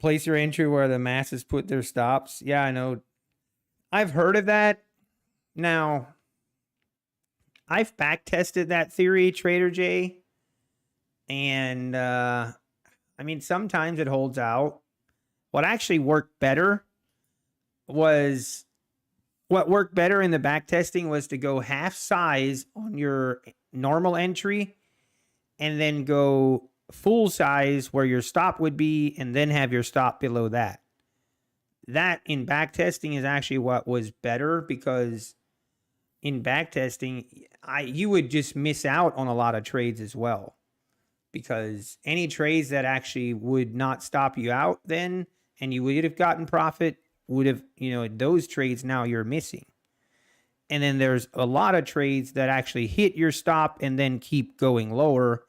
Speaker 1: Place your entry where the masses put their stops. Yeah, I know. I've heard of that. Now, I've back tested that theory, Trader J. And I mean, sometimes it holds out. What actually worked better was what worked better in the back testing was to go half size on your normal entry and then go full size where your stop would be and then have your stop below that. That in back testing is actually what was better, because in back testing, you would just miss out on a lot of trades as well, because any trades that actually would not stop you out then and you would have gotten profit would have, you know, those trades now you're missing. And then there's a lot of trades that actually hit your stop and then keep going lower,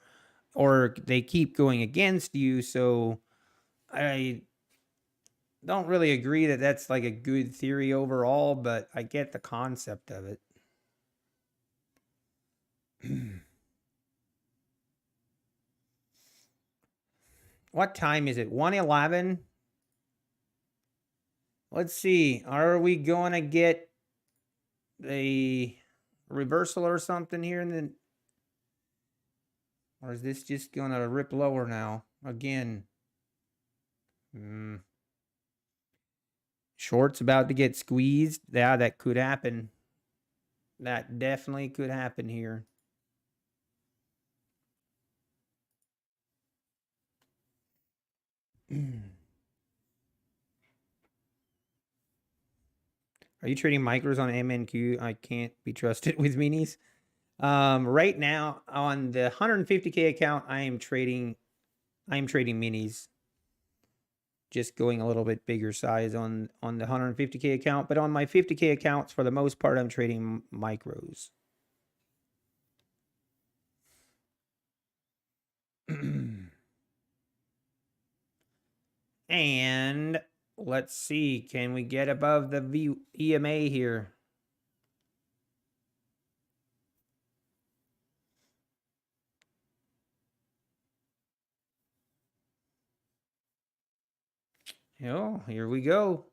Speaker 1: or they keep going against you. So I don't really agree that that's like a good theory overall, but I get the concept of it. What time is it? 1:11. Let's see. Are we going to get a reversal or something here? And then, or is this just going to rip lower now? Again. Short's about to get squeezed. Yeah, that could happen. That definitely could happen here. Are you trading micros on MNQ? I can't be trusted with minis. Right now on the 150K account, I am trading minis. Just going a little bit bigger size on the 150K account, but on my 50K accounts, for the most part, I'm trading micros. And let's see, can we get above the EMA here? Oh, here we go.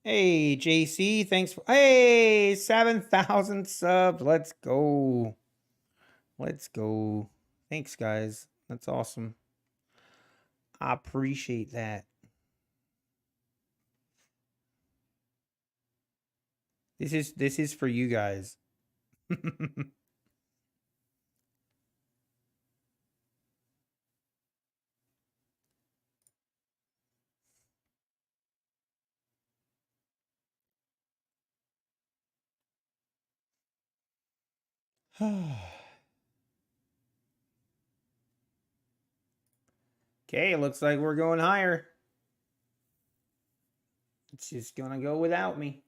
Speaker 1: Hey, JC, thanks for, hey, 7,000 subs. Let's go. Let's go. Thanks, guys. That's awesome. I appreciate that. This is for you guys. Okay, looks like we're going higher. It's just gonna go without me.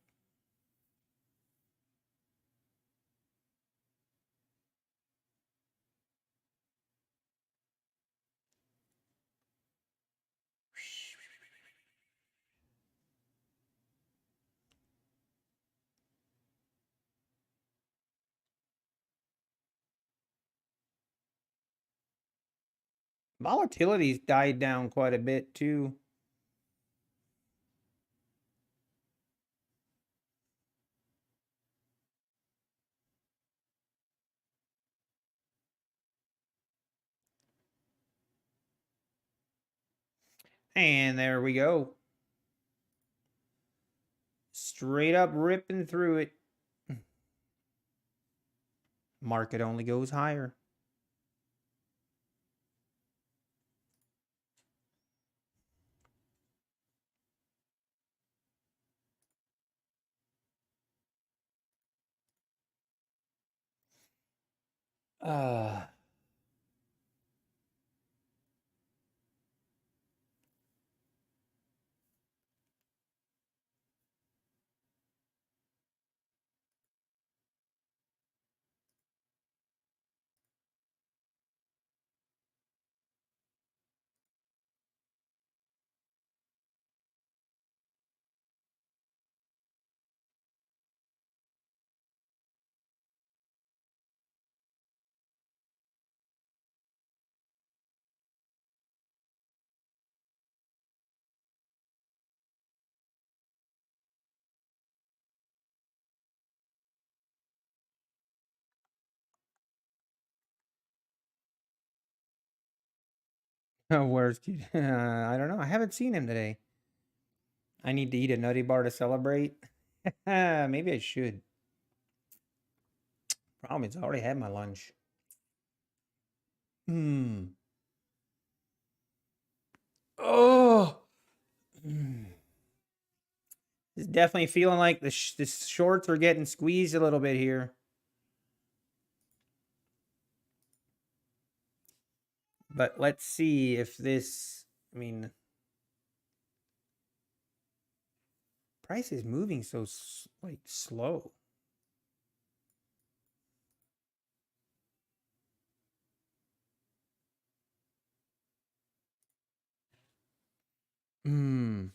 Speaker 1: Volatility's died down quite a bit too. And there we go. Straight up ripping through it. Market only goes higher. Uh Where's I don't know. I haven't seen him today. I need to eat a Nutty Bar to celebrate. Maybe I should. Problem is, I already had my lunch. Hmm. Oh. Mm. It's definitely feeling like the shorts are getting squeezed a little bit here. But let's see if this, I mean, price is moving so like slow. Hmm.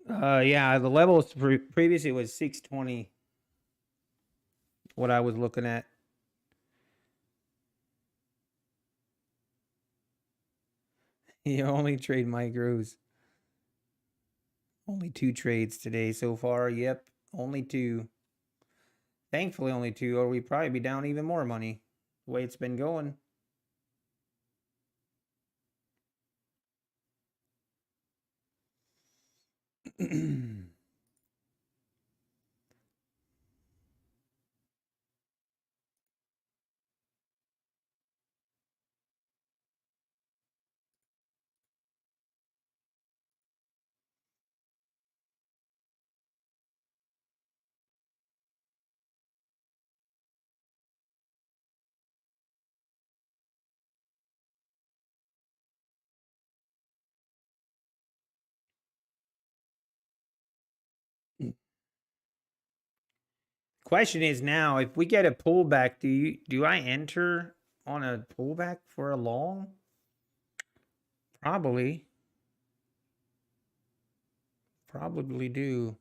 Speaker 1: Yeah, the levels previously was 620. What I was looking at. You only trade micros. Only 2 trades today so far. Yep, only 2. Thankfully, only 2, or we'd probably be down even more money. The way it's been going. Question is now, if we get a pullback, do I enter on a pullback for a long? Probably. Probably do.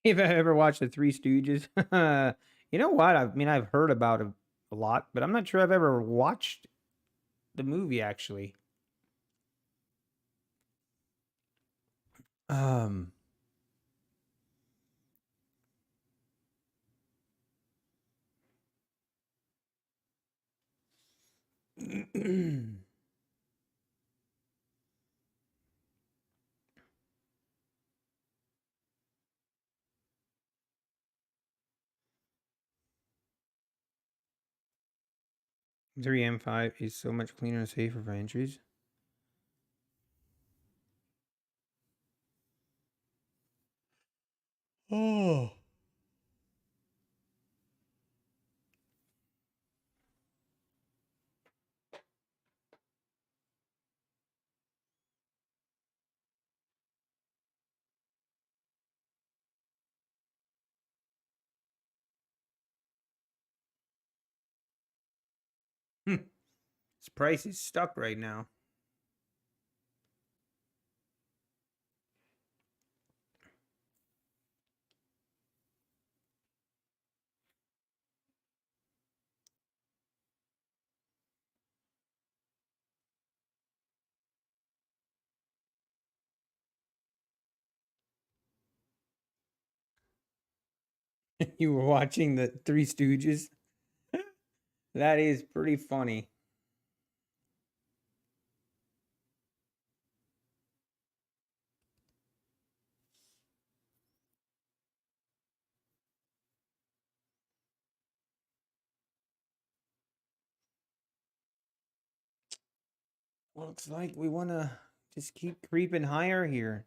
Speaker 1: If I ever watched the Three Stooges, you know what? I mean, I've heard about it a lot, but I'm not sure I've ever watched the movie actually. Um, Three M5 is so much cleaner and safer for entries. Oh. 'This price is stuck right now. You were watching the Three Stooges? That is pretty funny. Looks like we want to just keep creeping higher here.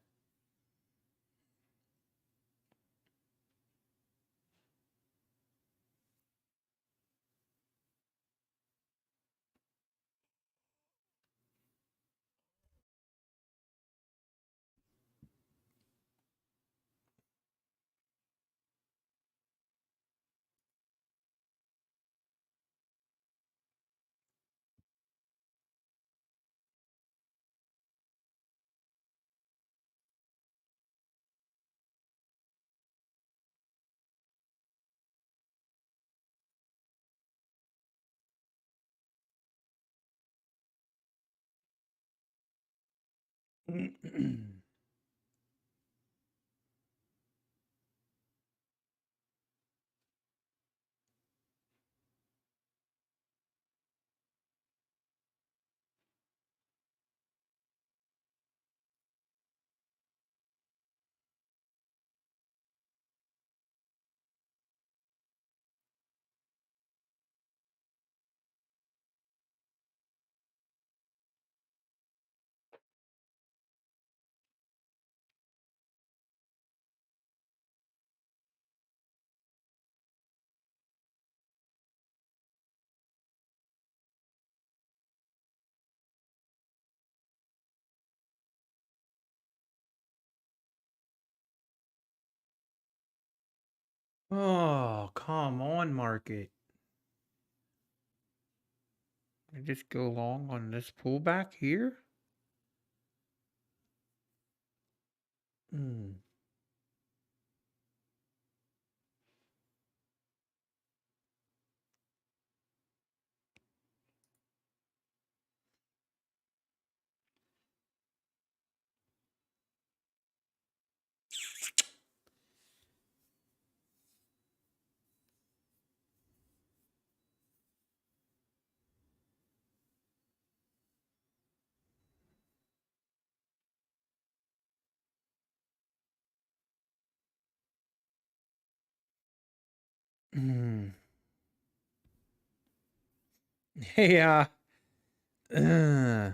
Speaker 1: Oh, come on, market. I just go long on this pullback here. Hmm. Hmm. Yeah. Uh,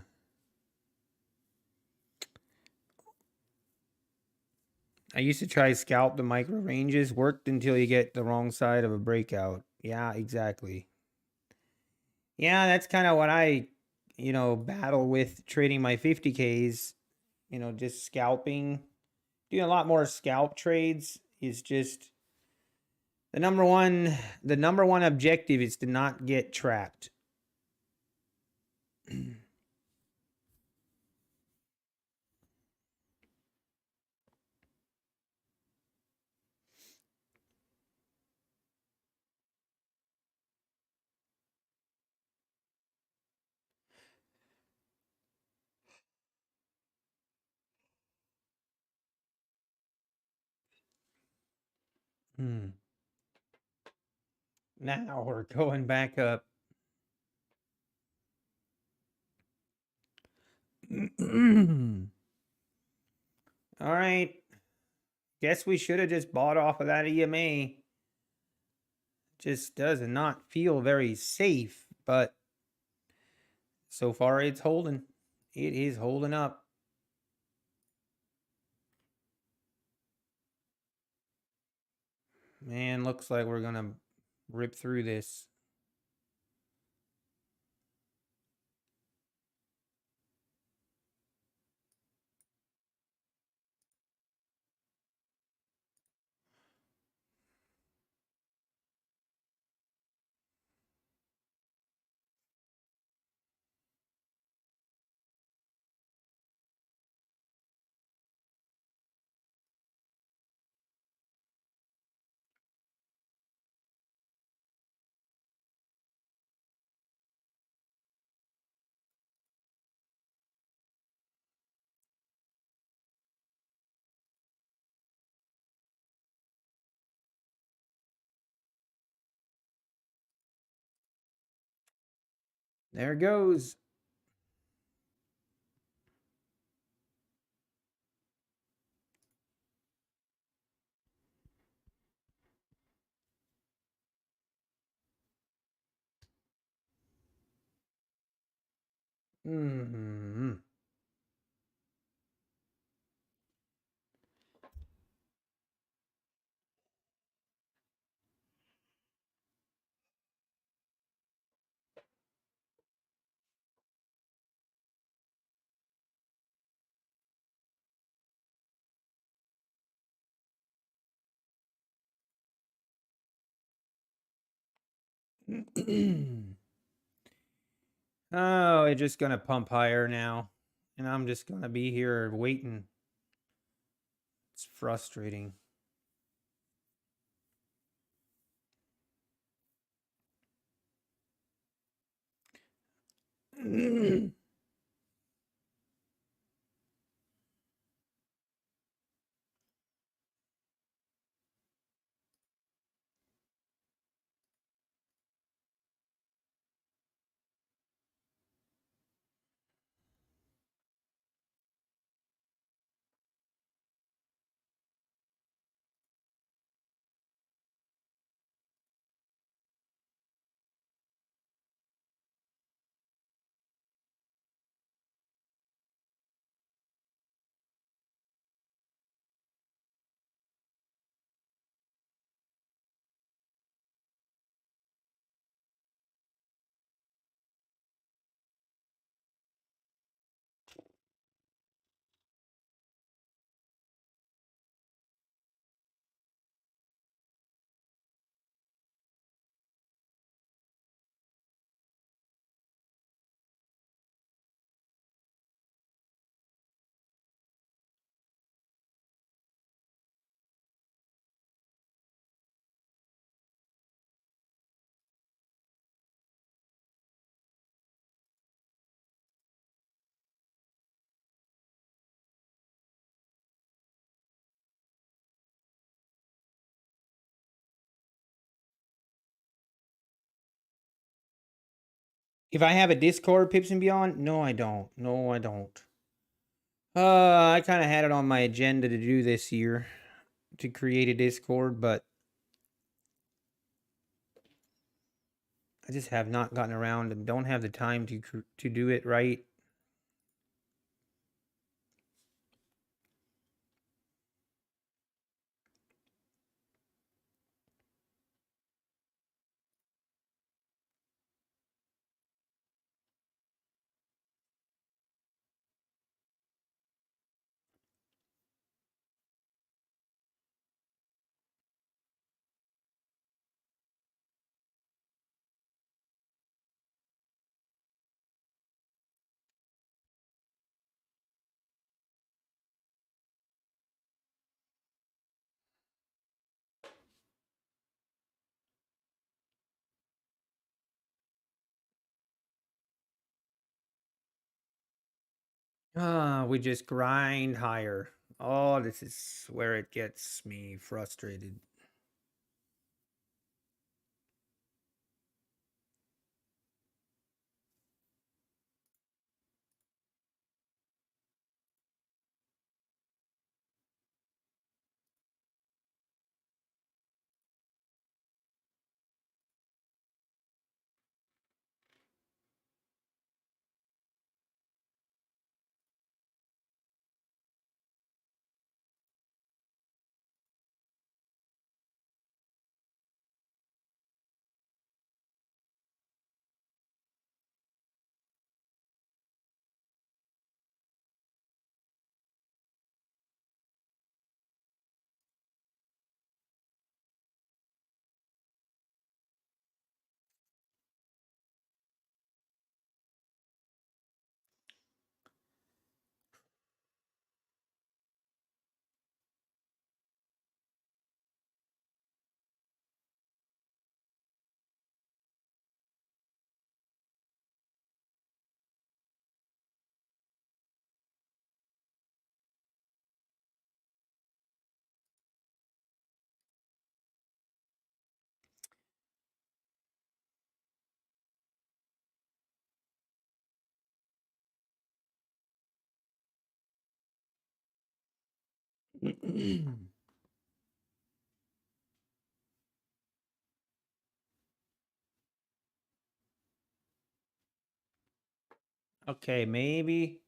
Speaker 1: I used to try scalp the micro ranges. Worked until you get the wrong side of a breakout. Yeah, exactly. Yeah, that's kind of what I, battle with trading my 50Ks. Just scalping. Doing a lot more scalp trades is just the number one. The number one objective is to not get trapped. Hmm. Now we're going back up. All right. Guess we should have just bought off of that EMA. Just does not feel very safe, but so far it's holding. It is holding up. Man, looks like we're going to rip through this. There it goes. Mm-hmm. Oh, it's just gonna pump higher now. And I'm just gonna be here waiting. It's frustrating. If I have a Discord, Pips and Beyond, no, I don't. No, I don't. I kind of had it on my agenda to do this year, to create a Discord, but I just have not gotten around and don't have the time to do it right. We just grind higher. Oh, this is where it gets me frustrated. Okay, maybe.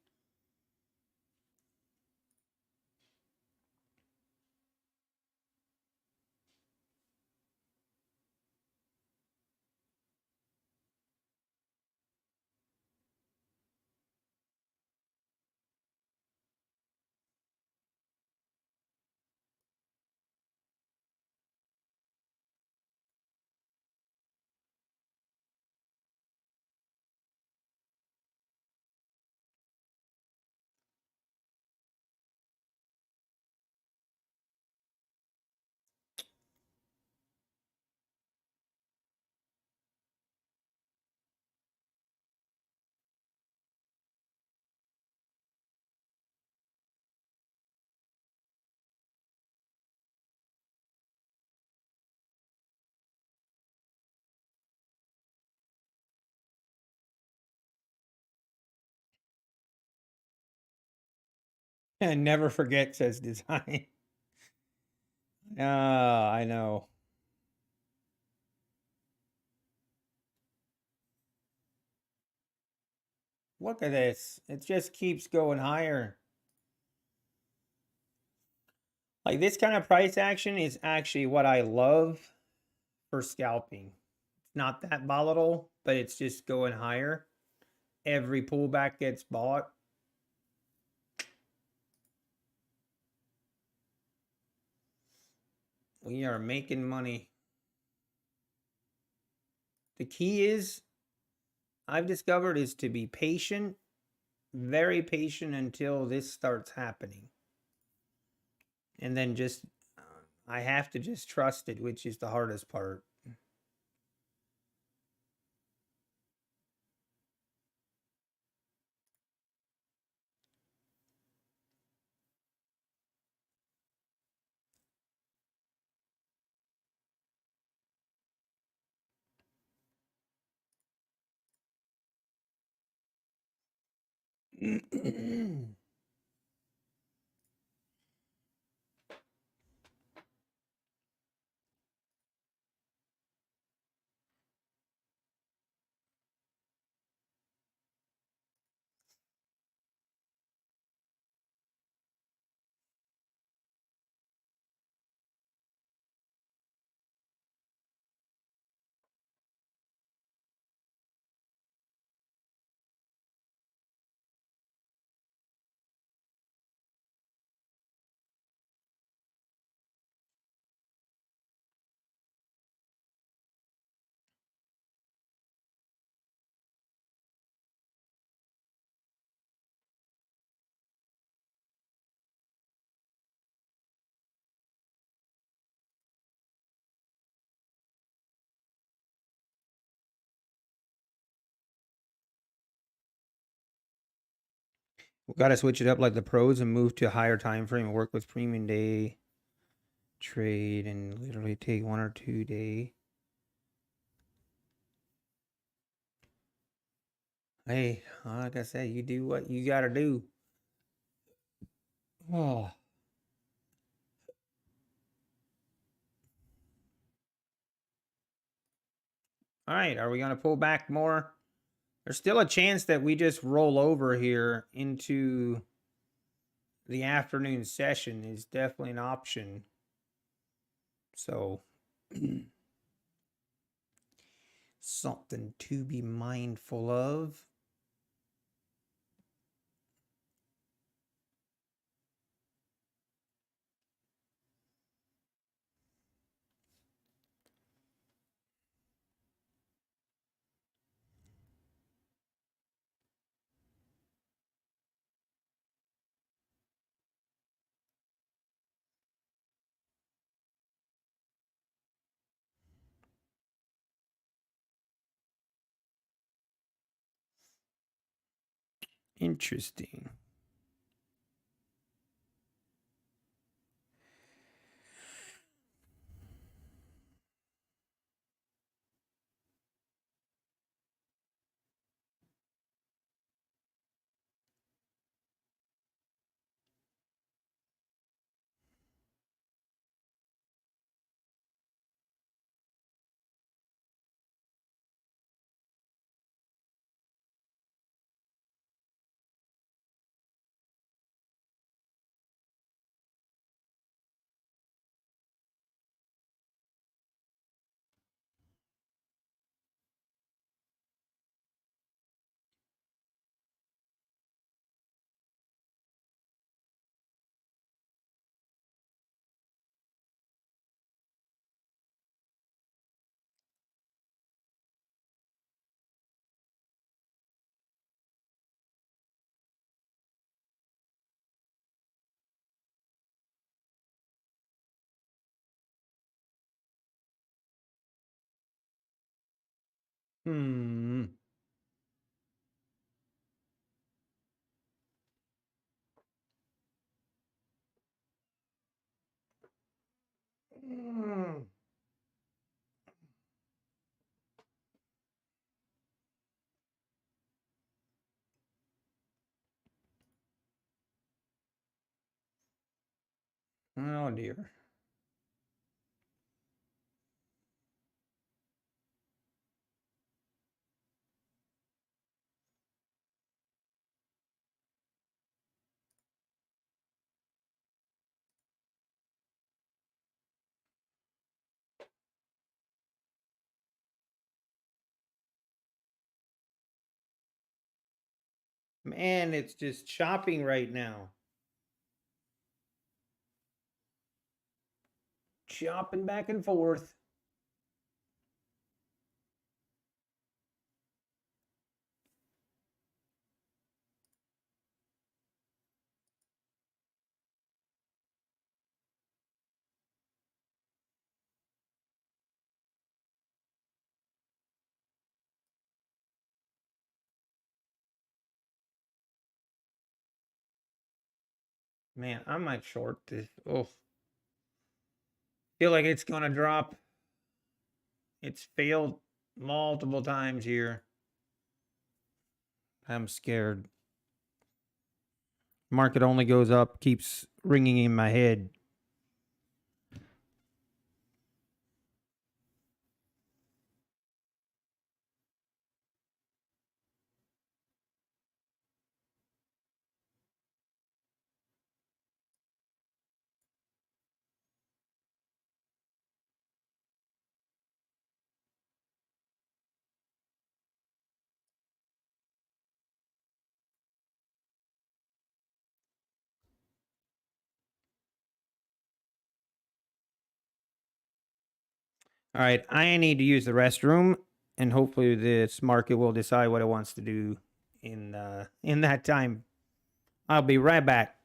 Speaker 1: And never forget, says design. Ah, I know. Look at this. It just keeps going higher. Like this kind of price action is actually what I love for scalping. It's not that volatile, but it's just going higher. Every pullback gets bought. We are making money. The key is, I've discovered, is to be patient, very patient until this starts happening. And then just, I have to just trust it, which is the hardest part. We've got to switch it up like the pros and move to a higher time frame and work with premium day trade and literally take 1 or 2 day. Hey, like I said, you do what you got to do. Oh. All right, are we going to pull back more? There's still a chance that we just roll over here into the afternoon session is definitely an option. So something to be mindful of. Interesting. Hmm. Oh dear. Man, it's just chopping right now. Chopping back and forth. Man, I might short this. Oh, feel like it's gonna drop. It's failed multiple times here. I'm scared. Market only goes up, keeps ringing in my head. All right, I need to use the restroom, and hopefully this market will decide what it wants to do in that time. I'll be right back.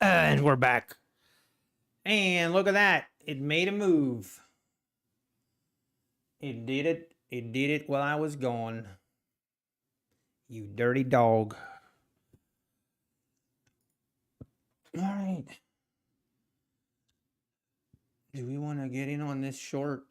Speaker 1: And we're back. And look at that. It made a move. It did it. It did it while I was gone. You dirty dog. All right. Do we want to get in on this short?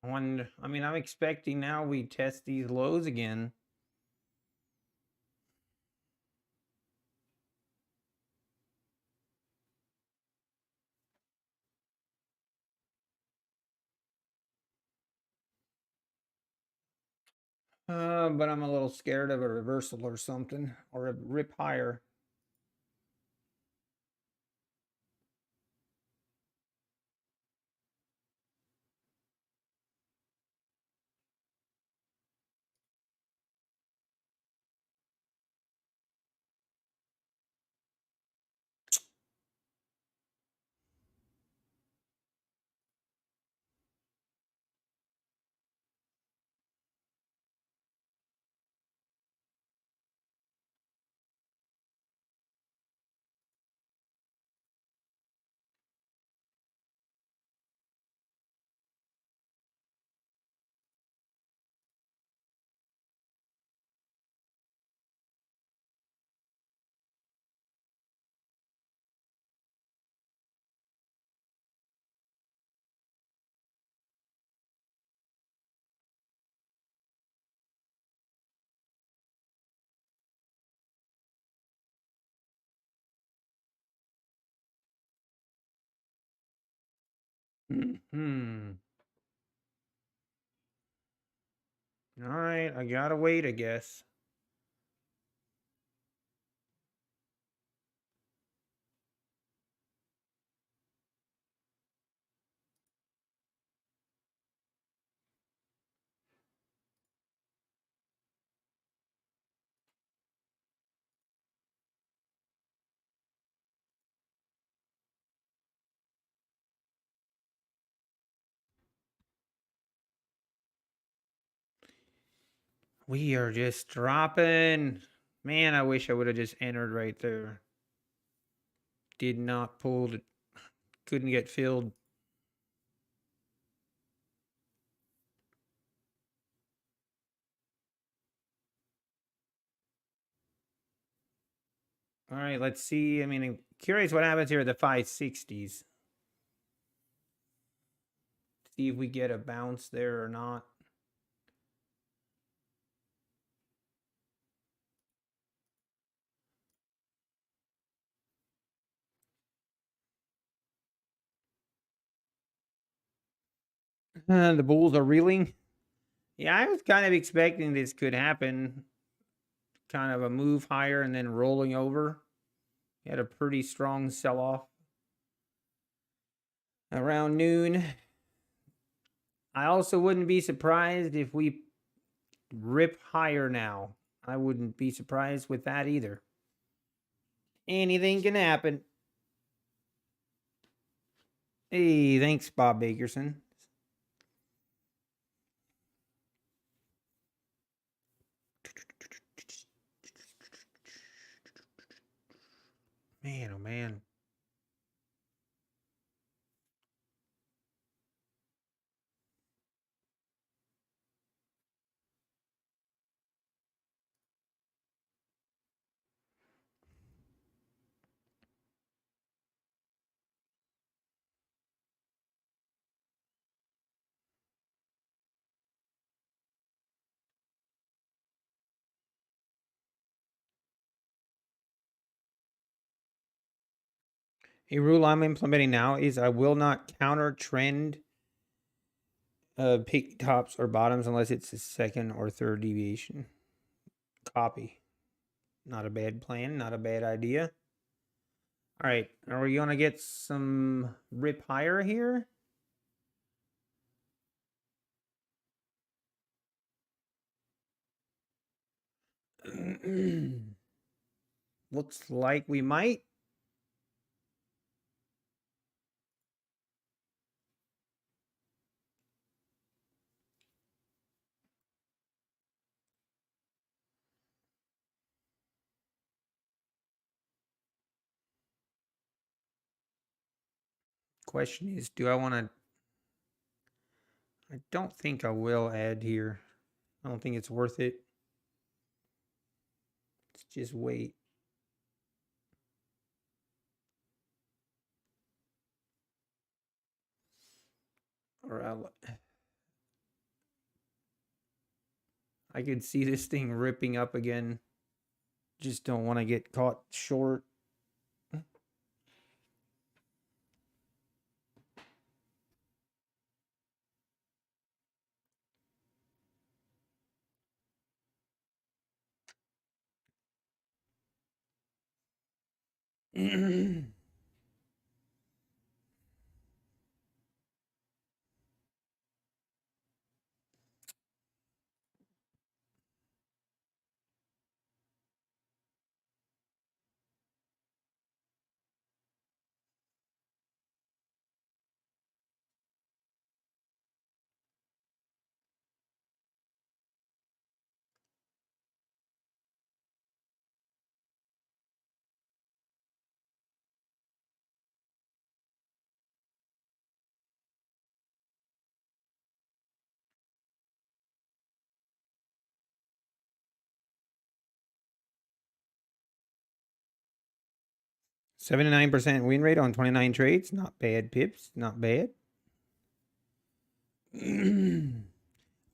Speaker 1: I mean, I'm expecting now we test these lows again. But I'm a little scared of a reversal or something, or a rip higher. Hmm. All right, I gotta wait, I guess. We are just dropping. Man, I wish I would have just entered right there. Did not pull it. Couldn't get filled. All right, let's see. I mean, I'm curious what happens here at the 560s. See if we get a bounce there or not. The bulls are reeling. Yeah, I was kind of expecting this could happen. Kind of a move higher and then rolling over. We had a pretty strong sell off around noon. I also wouldn't be surprised if we rip higher now. I wouldn't be surprised with that either. Anything can happen. Hey, thanks, Bob Bakerson. Man, oh man. A rule I'm implementing now is I will not counter trend peak tops or bottoms unless it's a second or third deviation. Copy. Not a bad plan, not a bad idea. All right, are we going to get some rip higher here? Looks like we might. Question is, do I want to... I don't think I will add here. I don't think it's worth it. Let's just wait. Or I could see this thing ripping up again. Just don't want to get caught short. Seven to 9% win rate on 29 trades. Not bad, Pips. Not bad.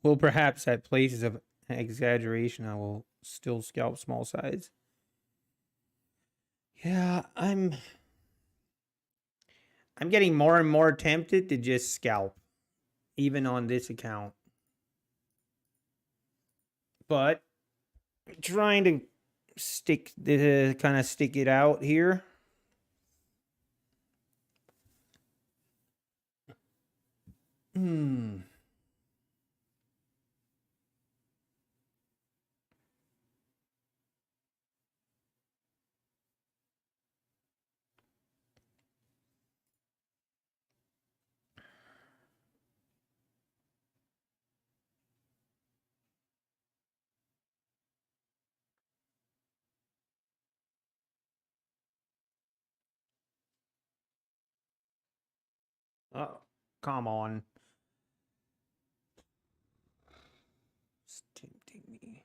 Speaker 1: Well, perhaps at places of exaggeration, I will still scalp small size. Yeah, I'm getting more and more tempted to just scalp, even on this account. But trying to kind of stick it out here. Oh, come on. It's tempting me.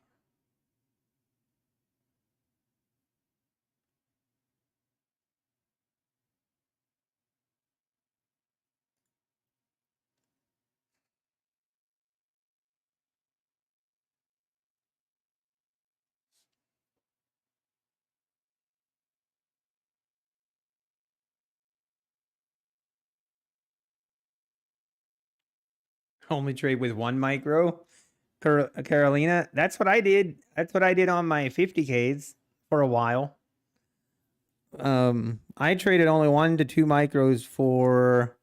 Speaker 1: Only trade with one micro. Carolina, that's what I did. That's what I did on my 50Ks for a while. I traded only 1 to 2 micros for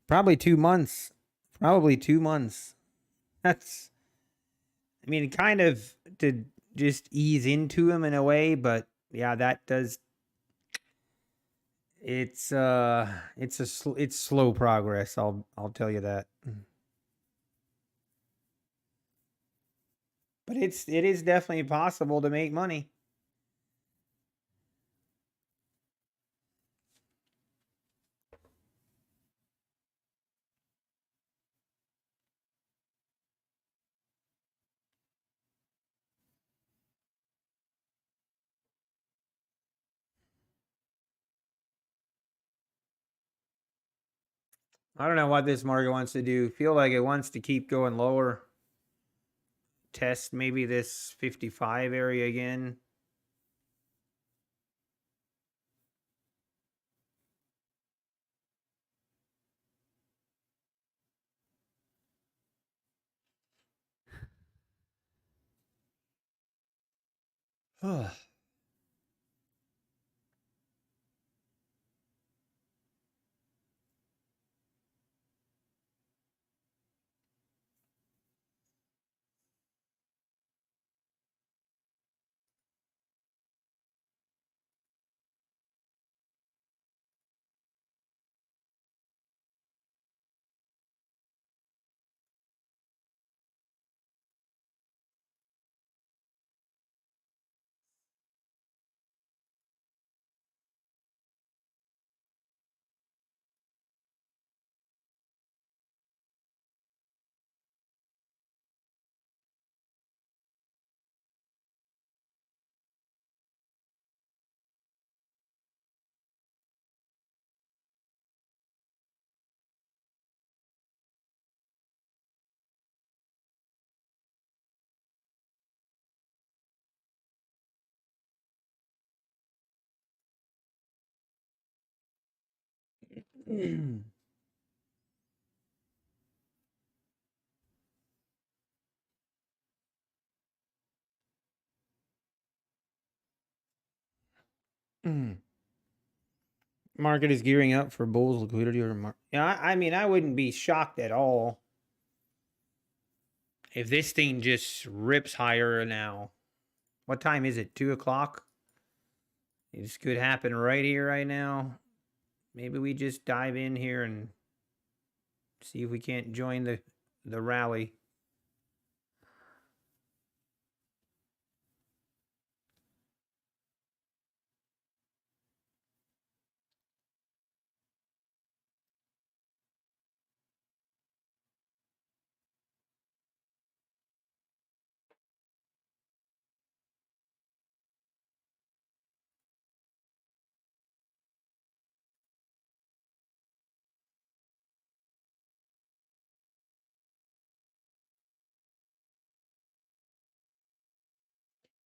Speaker 1: probably 2 months. Probably 2 months. That's, I mean, kind of to just ease into them in a way, but yeah, that does. It's slow progress. I'll tell you that. But it is definitely possible to make money. I don't know what this market wants to do. Feel like it wants to keep going lower. Test maybe this 55 area again. Market is gearing up for bulls liquidity or yeah, I mean, I wouldn't be shocked at all if this thing just rips higher now. What time is it? 2 o'clock? This could happen right here, right now. Maybe we just dive in here and see if we can't join the rally.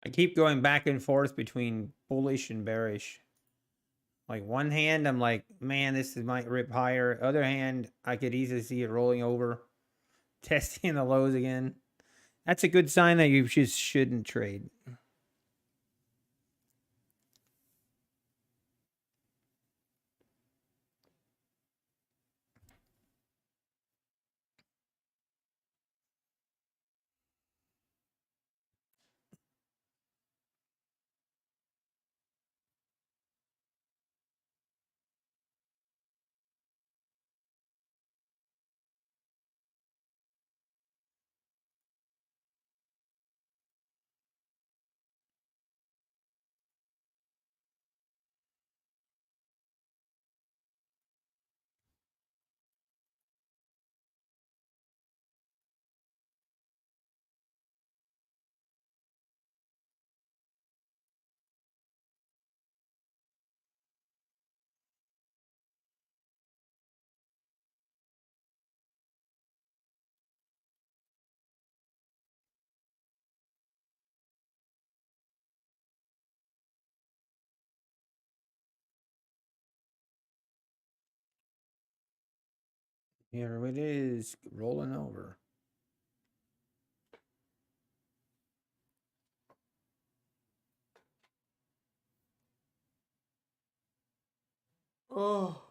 Speaker 1: I keep going back and forth between bullish and bearish. Like one hand, I'm like, man, this might rip higher. Other hand, I could easily see it rolling over, testing the lows again. That's a good sign that you just shouldn't trade. Here it is, rolling over. Oh.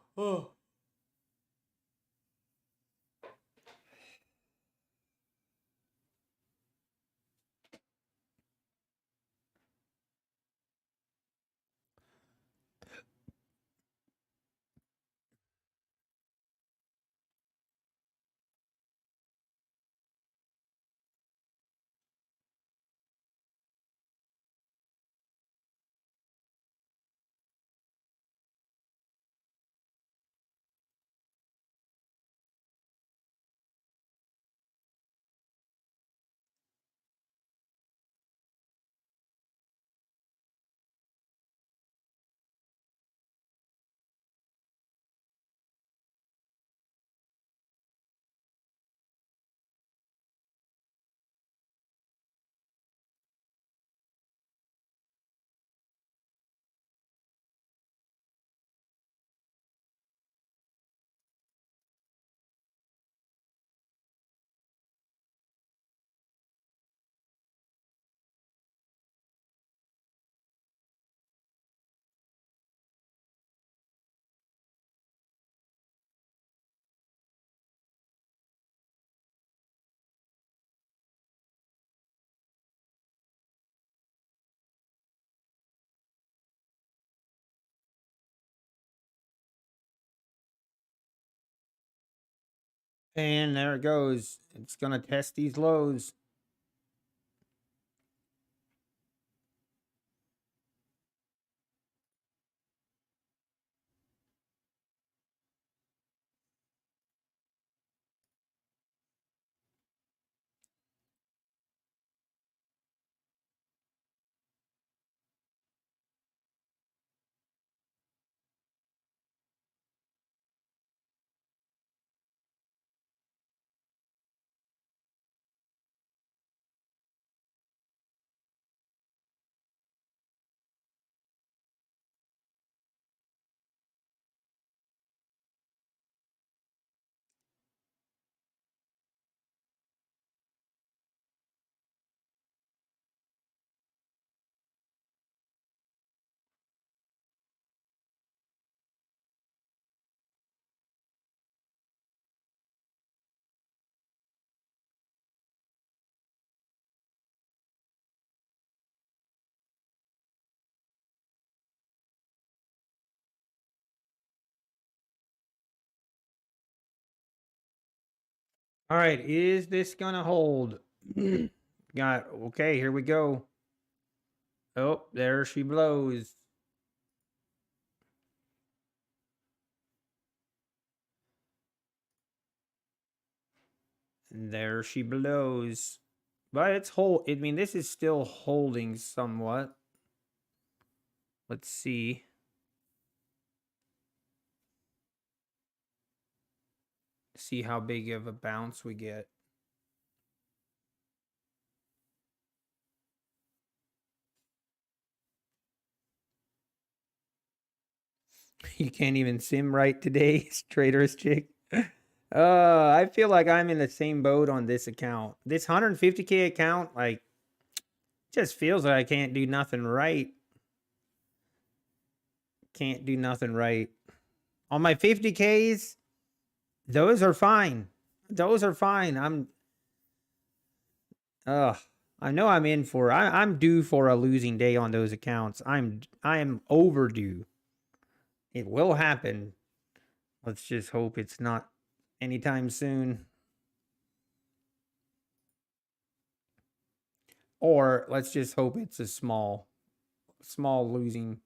Speaker 1: And there it goes. It's going to test these lows. All right, is this gonna hold? Got okay, here we go. Oh, there she blows. There she blows. But it's I mean, this is still holding somewhat. Let's see. See how big of a bounce we get. You can't even sim right today, traitorous chick. I feel like I'm in the same boat on this account. This 150K account, like, just feels like I can't do nothing right. Can't do nothing right. On my 50Ks, those are fine. Those are fine. I know I'm in for I'm due for a losing day on those accounts. I am overdue. It will happen. Let's just hope it's not anytime soon. Or let's just hope it's a small losing.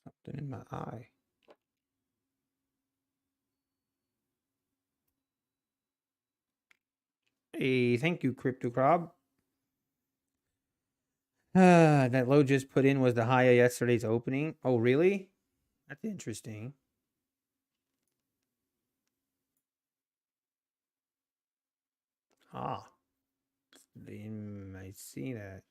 Speaker 1: Something in my eye. Hey, thank you, Crypto Crab. That low just put in was the high of yesterday's opening. Oh, really? That's interesting. Ah, I see that.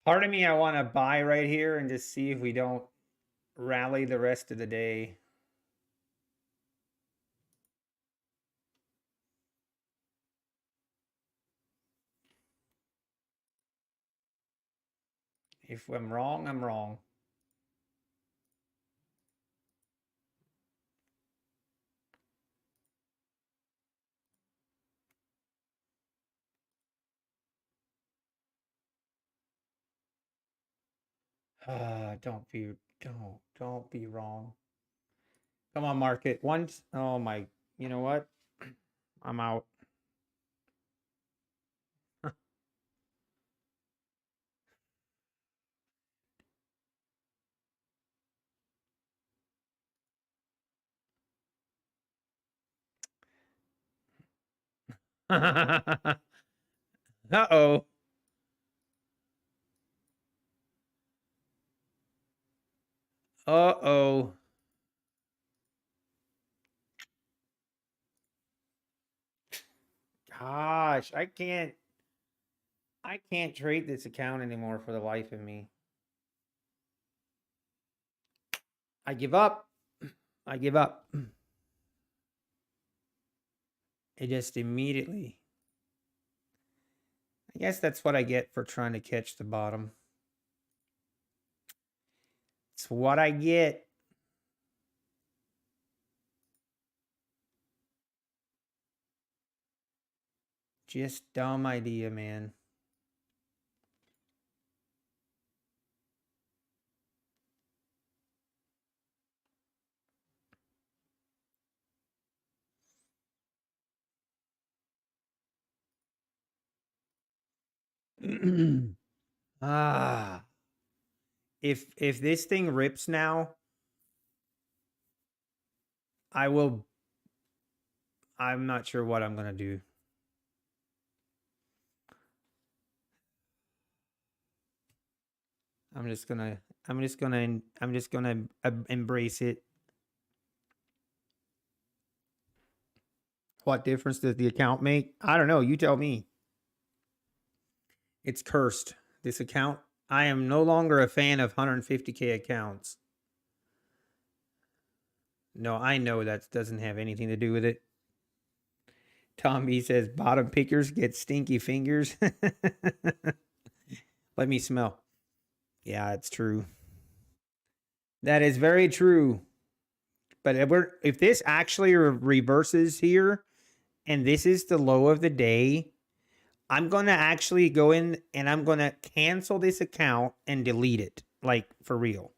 Speaker 1: Part of me, I want to buy right here and just see if we don't rally the rest of the day. If I'm wrong, I'm wrong. Don't be wrong. Come on, market. Once, oh my, you know what? I'm out. Uh-oh. Uh-oh. gosh, I can't trade this account anymore for the life of me. I give up. I give up. It just immediately. I guess that's what I get for trying to catch the bottom. It's what I get. Just dumb idea, man. Ah. If this thing rips now, I'm not sure what I'm gonna do. I'm just gonna embrace it. What difference does the account make? I don't know. You tell me. It's cursed. This account. I am no longer a fan of 150K accounts. No, I know that doesn't have anything to do with it. Tom B says bottom pickers get stinky fingers. Let me smell. Yeah, it's true. That is very true. But if this actually reverses here, and this is the low of the day, I'm going to actually go in and I'm going to cancel this account and delete it, like for real.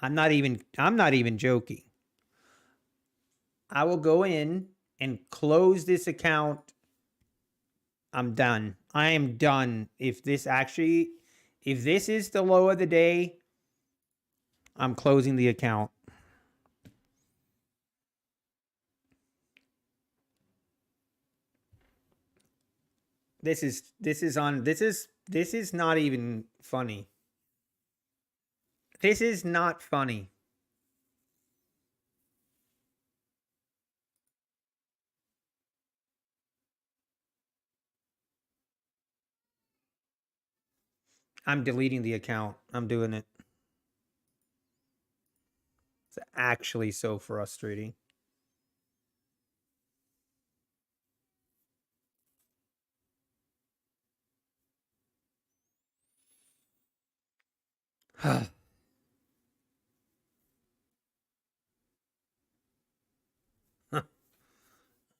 Speaker 1: I'm not even joking. I will go in and close this account. I'm done. I am done. If this is the low of the day, I'm closing the account. This is not even funny. This is not funny. I'm deleting the account. I'm doing it. It's actually so frustrating.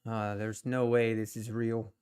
Speaker 1: There's no way this is real.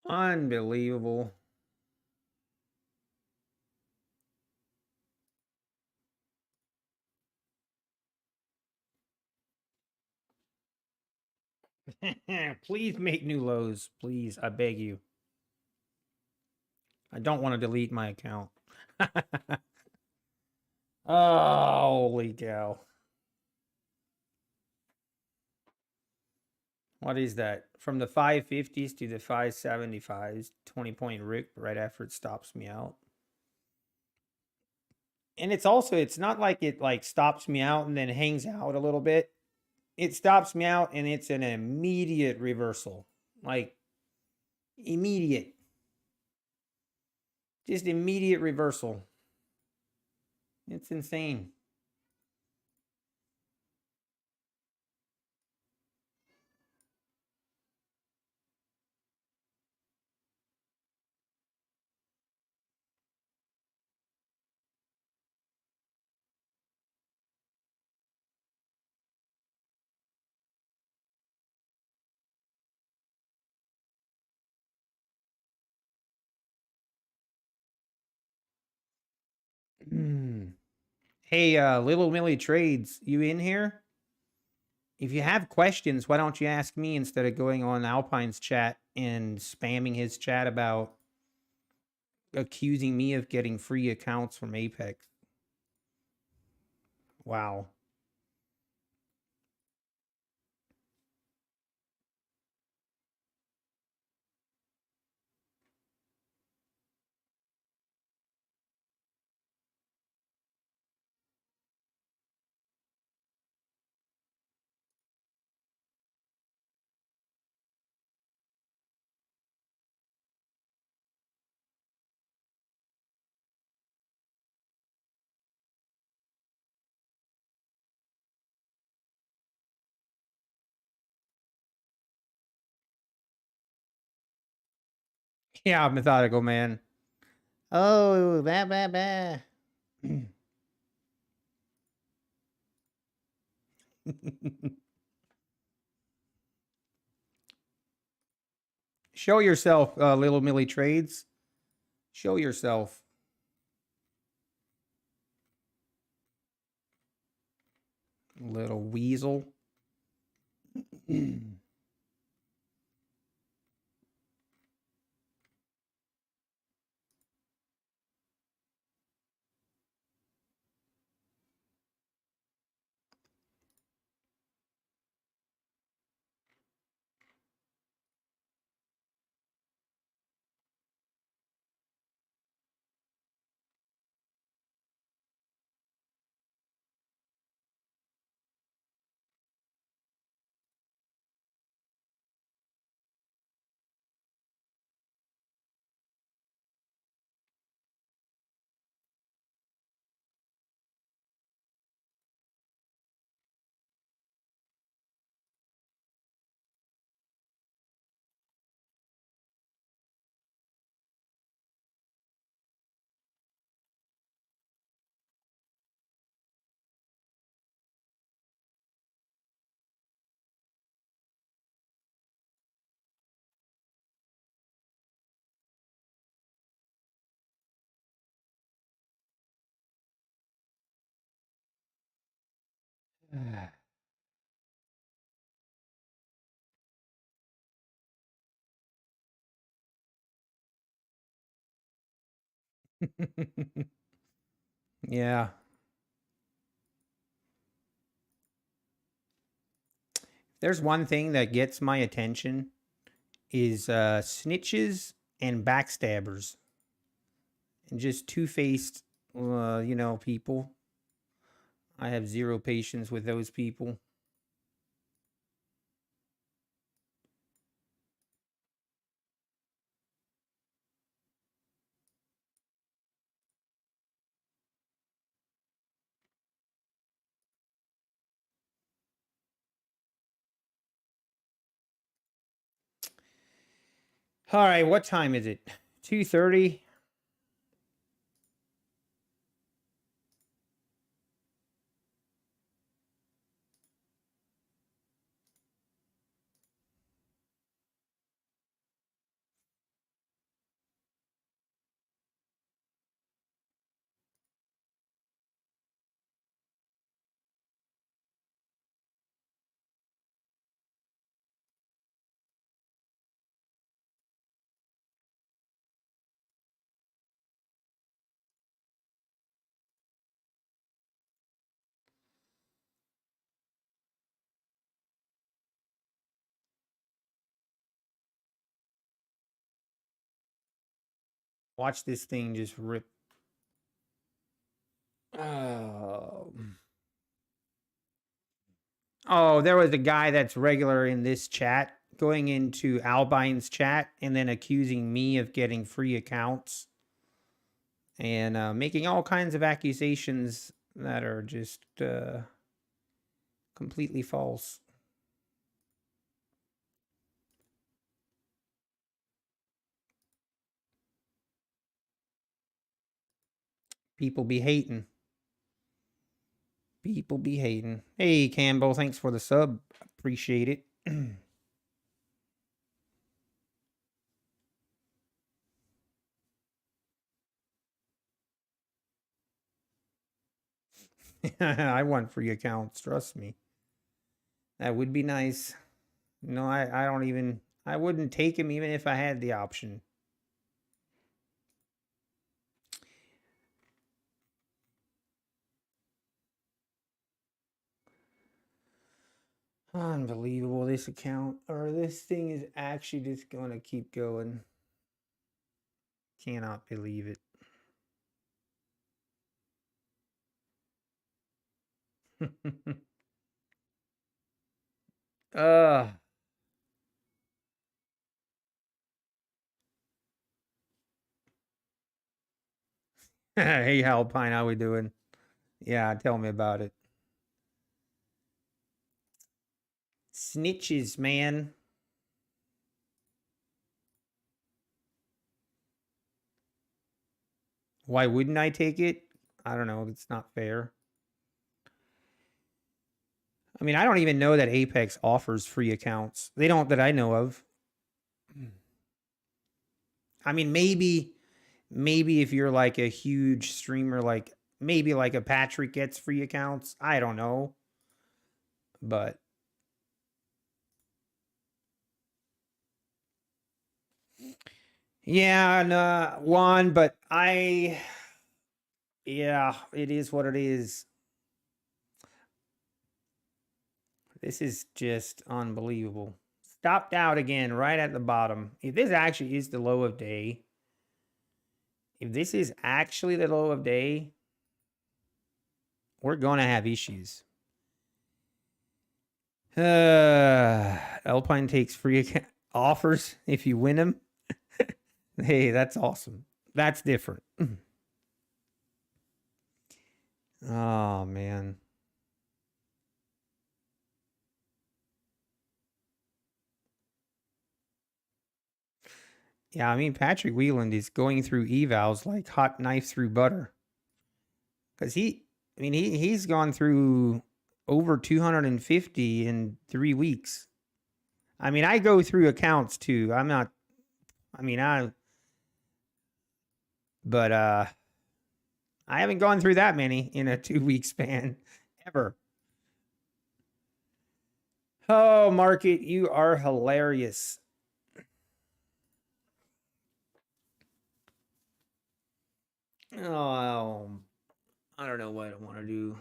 Speaker 1: Unbelievable. Please make new lows. Please, I beg you. I don't want to delete my account. Oh, holy cow. What is that? From the 550s to the 575s, 20-point rip right after it stops me out. And it's also, it's not like it like stops me out and then hangs out a little bit. It stops me out and it's an immediate reversal. Like immediate. Just immediate reversal. It's insane. Hey, Little Millie Trades, you in here? If you have questions, why don't you ask me instead of going on Alpine's chat and spamming his chat about accusing me of getting free accounts from Apex? Wow. Yeah, methodical man. Oh, bah. Show yourself, Little Millie Trades. Show yourself. Little weasel. Yeah. There's one thing that gets my attention is snitches and backstabbers and just two-faced, people. I have zero patience with those people. All right, what time is it? 2:30. Watch this thing just rip. Oh. Oh, there was a guy that's regular in this chat going into Albine's chat and then accusing me of getting free accounts and making all kinds of accusations that are just completely false. People be hating. People be hating. Hey, Campbell, thanks for the sub. Appreciate it. I want free accounts, trust me. That would be nice. No, I don't even, I wouldn't take him even if I had the option. Unbelievable, this account, or this thing is actually just going to keep going. Cannot believe it. Hey, Alpine, how we doing? Yeah, tell me about it. Snitches, man. Why wouldn't I take it? I don't know. It's not fair. I mean, I don't even know that Apex offers free accounts. They don't that I know of. I mean, maybe if you're like a huge streamer, like maybe like a Patrick gets free accounts. I don't know. But yeah, no, one, but yeah, it is what it is. This is just unbelievable. Stopped out again right at the bottom. If this actually is the low of day, if this is actually the low of day, we're going to have issues. Alpine takes free offers if you win them. Hey, that's awesome. That's different. Oh, man. Yeah, I mean, Patrick Wieland is going through evals like hot knife through butter. Because he's gone through over 250 in 3 weeks. I mean, I go through accounts too. But I haven't gone through that many in a 2-week span ever. Oh, Market, you are hilarious. Oh, I don't know what I want to do.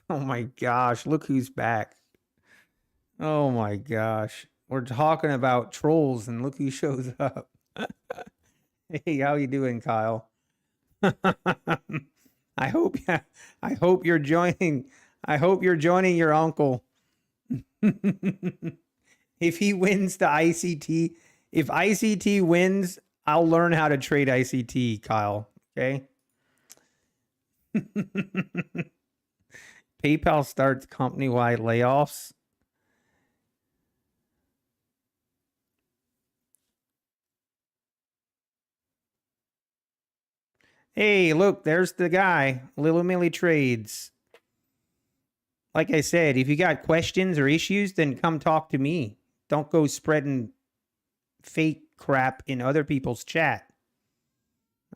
Speaker 1: Oh my gosh, look who's back. Oh my gosh. We're talking about trolls and look who shows up. Hey, how you doing, Kyle? I hope you're joining. I hope you're joining your uncle. If he wins the ICT, if ICT wins, I'll learn how to trade ICT, Kyle. Okay. PayPal starts company-wide layoffs. Hey, look, there's the guy, Little Millie Trades. Like I said, if you got questions or issues, then come talk to me. Don't go spreading fake crap in other people's chat.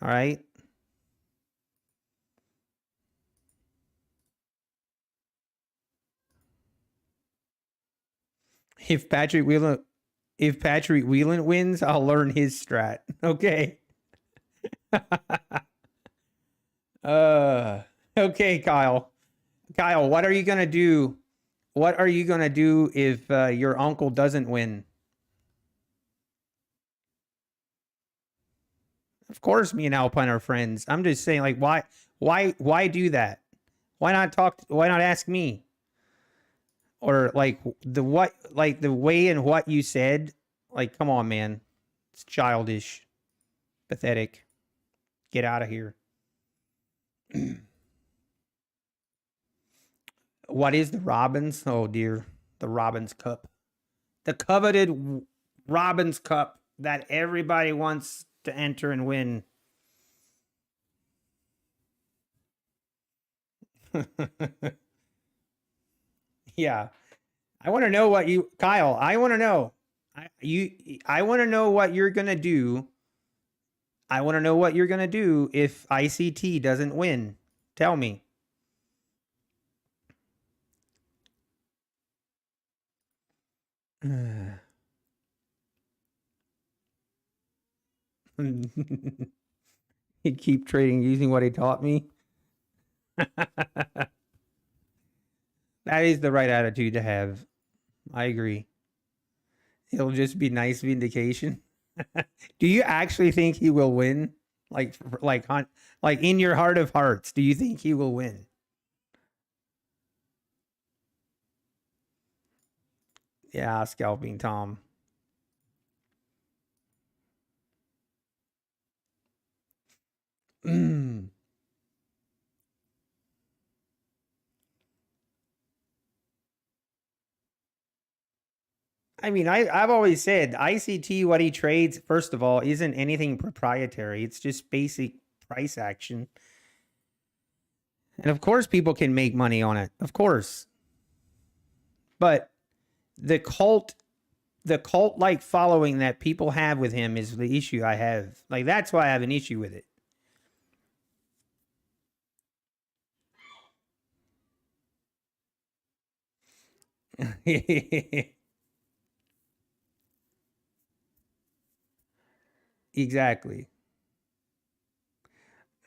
Speaker 1: All right? If Patrick Whelan wins, I'll learn his strat. Okay. Okay, Kyle. Kyle, what are you going to do? What are you going to do if your uncle doesn't win? Of course, me and Alpine are friends. I'm just saying, like, why do that? Why not talk? Why not ask me? Or like the way and what you said. Like, come on, man. It's childish, pathetic. Get out of here. What is the Robbins? Oh dear, the Robbins Cup, the coveted Robbins Cup that everybody wants to enter and win. Yeah, I want to know what you, Kyle. I want to know. I want to know what you're gonna do. I want to know what you're gonna do if ICT doesn't win. Tell me. He keep trading using what he taught me. That is the right attitude to have. I agree. It'll just be nice vindication. Do you actually think he will win? Like in your heart of hearts, do you think he will win? Yeah, scalping Tom. I mean, I've always said ICT, what he trades, first of all, isn't anything proprietary. It's just basic price action. And of course, people can make money on it. Of course. But the cult like following that people have with him is the issue I have. Like, that's why I have an issue with it. Exactly.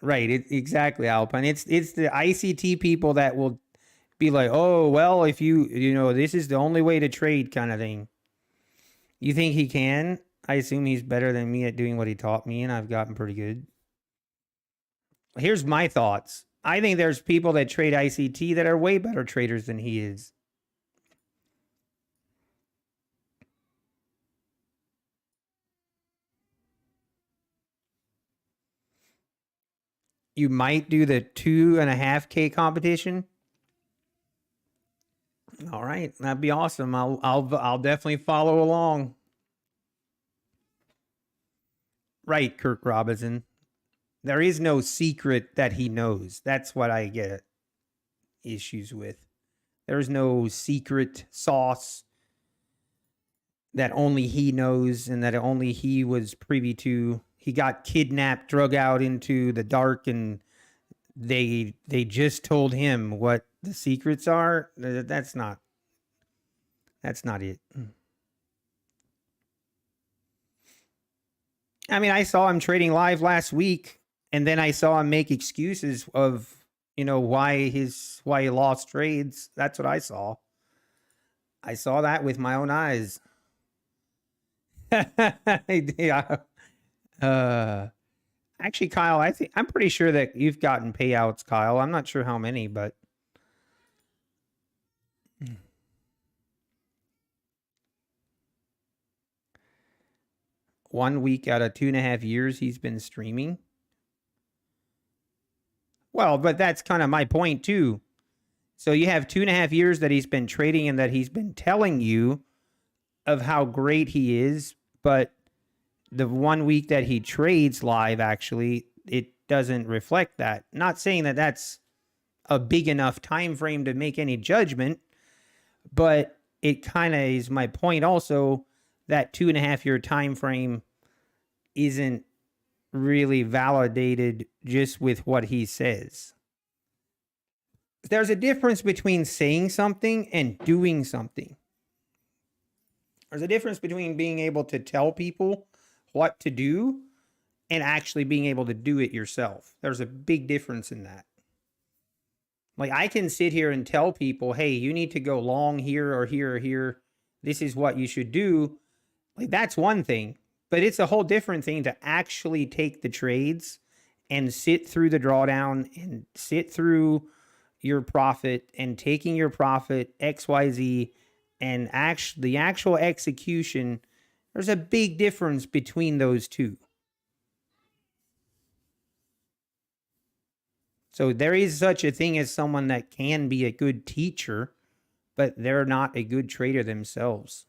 Speaker 1: Right. Exactly, Alpine. It's the ICT people that will be like, oh, well, if this is the only way to trade kind of thing. You think he can? I assume he's better than me at doing what he taught me, and I've gotten pretty good. Here's my thoughts. I think there's people that trade ICT that are way better traders than he is. You might do the 2.5K competition. All right, that'd be awesome. I'll definitely follow along. Right, Kirk Robinson. There is no secret that he knows. That's what I get issues with. There's no secret sauce that only he knows and that only he was privy to. He got kidnapped, drug out into the dark, and they just told him what the secrets are. That's not it. I mean, I saw him trading live last week, and then I saw him make excuses of why he lost trades. That's what I saw. I saw that with my own eyes. Yeah. Actually, Kyle, I'm pretty sure that you've gotten payouts, Kyle. I'm not sure how many, but 1 week out of 2.5 years he's been streaming. Well, but that's kind of my point too. So you have 2.5 years that he's been trading and that he's been telling you of how great he is, but the 1 week that he trades live, actually, it doesn't reflect that. Not saying that that's a big enough time frame to make any judgment, but it kind of is my point also that 2.5 year time frame isn't really validated just with what he says. There's a difference between saying something and doing something. There's a difference between being able to tell people what to do and actually being able to do it yourself. There's a big difference in that. Like, I can sit here and tell people, hey, you need to go long here or here or here. This is what you should do. Like, that's one thing. But it's a whole different thing to actually take the trades and sit through the drawdown and sit through your profit and taking your profit XYZ and the actual execution. There's a big difference between those two. So there is such a thing as someone that can be a good teacher, but they're not a good trader themselves.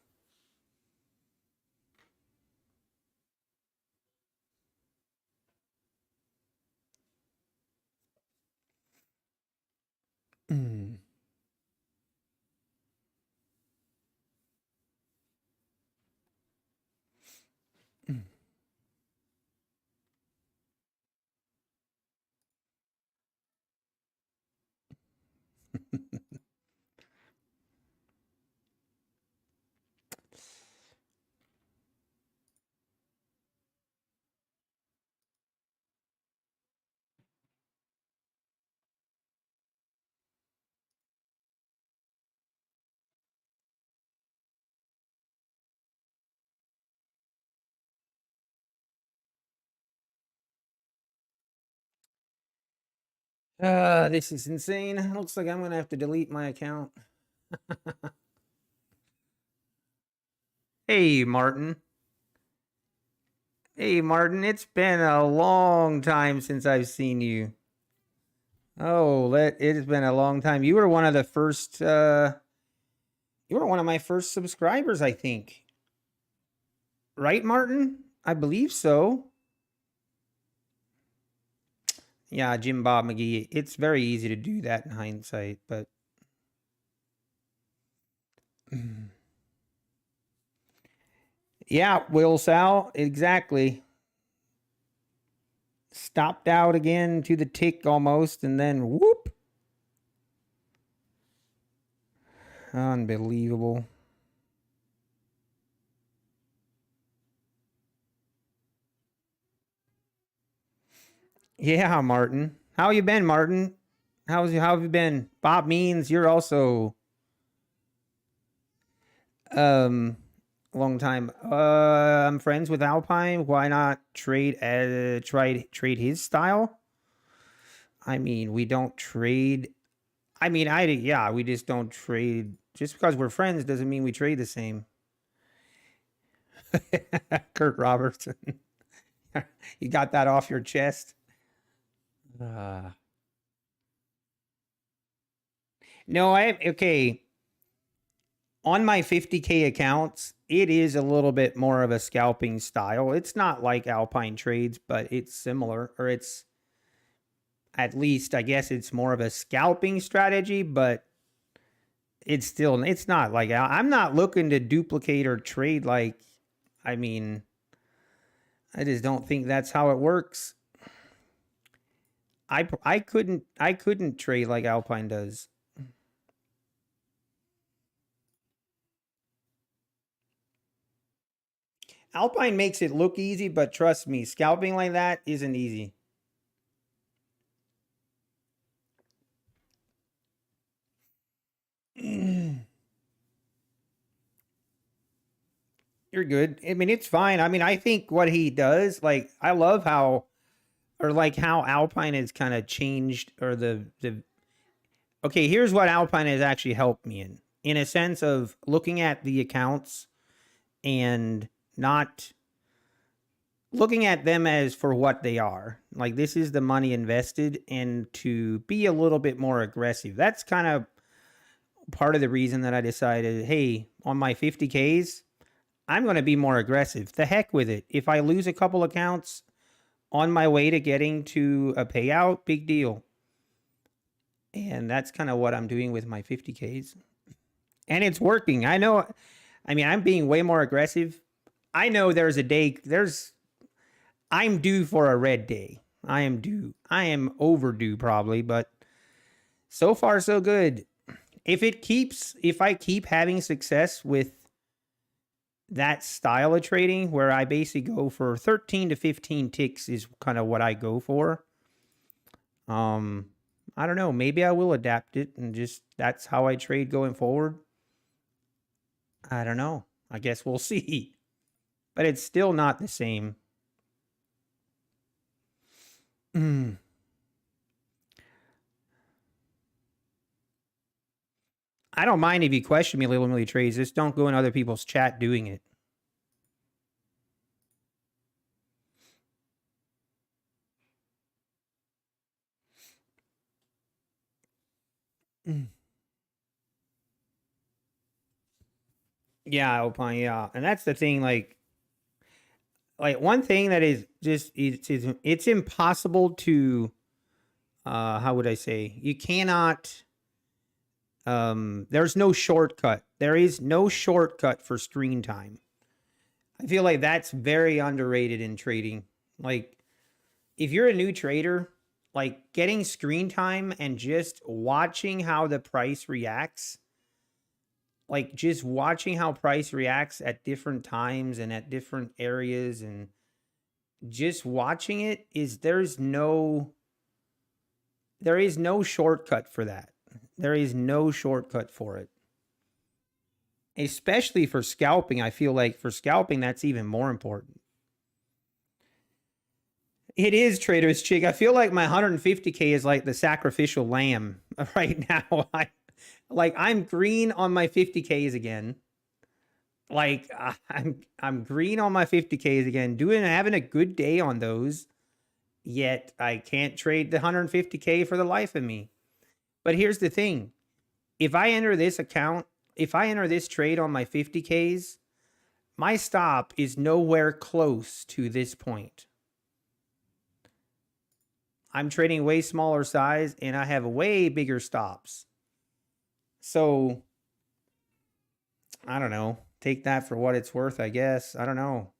Speaker 1: This is insane. Looks like I'm gonna have to delete my account. Hey, Martin. Hey, Martin. It's been a long time since I've seen you. Oh, it has been a long time. You were one of the first. You were one of my first subscribers, I think. Right, Martin? I believe so. Yeah, Jim Bob McGee. It's very easy to do that in hindsight, but yeah, Will Sal, exactly. Stopped out again to the tick almost, and then whoop. Unbelievable. Yeah, Martin. How you been, Martin? How have you been? Bob Means, you're also long time. I'm friends with Alpine. Why not trade his style? I mean, we don't trade. I mean, we just don't trade. Just because we're friends doesn't mean we trade the same. Kurt Robertson. You got that off your chest? No, okay. On my 50K accounts, it is a little bit more of a scalping style. It's not like Alpine trades, but it's similar, or it's at least, I guess it's more of a scalping strategy, but it's not like, I'm not looking to duplicate or trade like, I mean, I just don't think that's how it works. I couldn't trade like Alpine does. Alpine makes it look easy, but trust me, scalping like that isn't easy. You're good. I mean, it's fine. I mean, I think what he does, like, I love how, or like how Alpine has kind of changed, or okay, here's what Alpine has actually helped me in a sense of looking at the accounts and not looking at them as for what they are. Like, this is the money invested, and to be a little bit more aggressive. That's kind of part of the reason that I decided, hey, on my 50Ks, I'm going to be more aggressive. The heck with it. If I lose a couple accounts on my way to getting to a payout, big deal. And that's kind of what I'm doing with my 50Ks. And it's working. I know. I mean, I'm being way more aggressive. I know there's a day, I'm due for a red day. I am due. I am overdue probably, but so far so good. If I keep having success with that style of trading where I basically go for 13 to 15 ticks is kind of what I go for. I don't know, maybe I will adapt it and just that's how I trade going forward. I don't know. I guess we'll see. but it's still not the same. I don't mind if you question me, Little Millie Trades. Just don't go in other people's chat doing it. Yeah, Alpine, yeah. And that's the thing, like one thing that is just it's impossible to how would I say? You cannot there's no shortcut. There is no shortcut for screen time. I feel like that's very underrated in trading. Like if you're a new trader, like getting screen time and just watching how the price reacts, like just watching how price reacts at different times and at different areas, and just watching it there is no shortcut for that. There is no shortcut for it. Especially for scalping. I feel like for scalping, that's even more important. It is, Trader's Chick. I feel like my 150K is like the sacrificial lamb right now. I'm green on my 50Ks again. Like I'm green on my 50Ks again, having a good day on those. Yet I can't trade the 150K for the life of me. But here's the thing. If I enter this trade on my 50Ks, my stop is nowhere close to this point. I'm trading way smaller size and I have way bigger stops. So, I don't know. Take that for what it's worth, I guess. I don't know.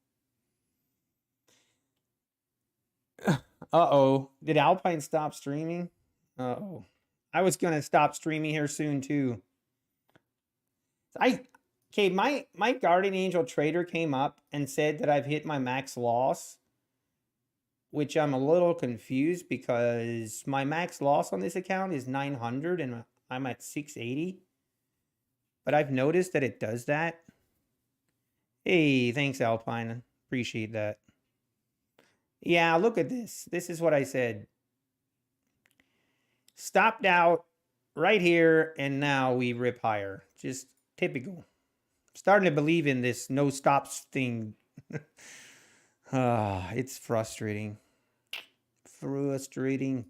Speaker 1: Uh-oh. Did Alpine stop streaming? Uh-oh. I was going to stop streaming here soon, too. My Guardian Angel trader came up and said that I've hit my max loss, which I'm a little confused because my max loss on this account is 900 and I'm at 680. But I've noticed that it does that. Hey, thanks, Alpine. Appreciate that. Yeah, look at this. This is what I said. Stopped out right here, and now we rip higher. Just typical. Starting to believe in this no stops thing. It's frustrating. Frustrating.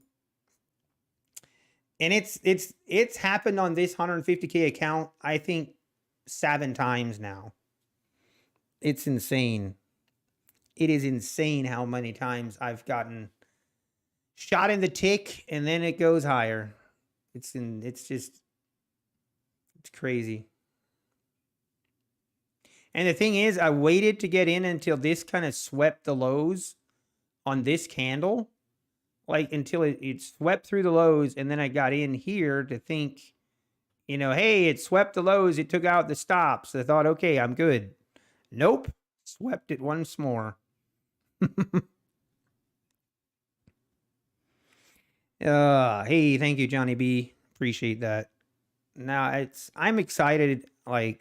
Speaker 1: And it's happened on this 150K account, I think 7 times now. It's insane. It is insane how many times I've gotten shot in the tick and then it goes higher. It's crazy. And the thing is, I waited to get in until this kind of swept the lows on this candle. Like until it swept through the lows, and then I got in here to think, hey, it swept the lows, it took out the stops. I thought, okay, I'm good. Nope. Swept it once more. Hey, thank you, Johnny B. Appreciate that. Now I'm excited, I'm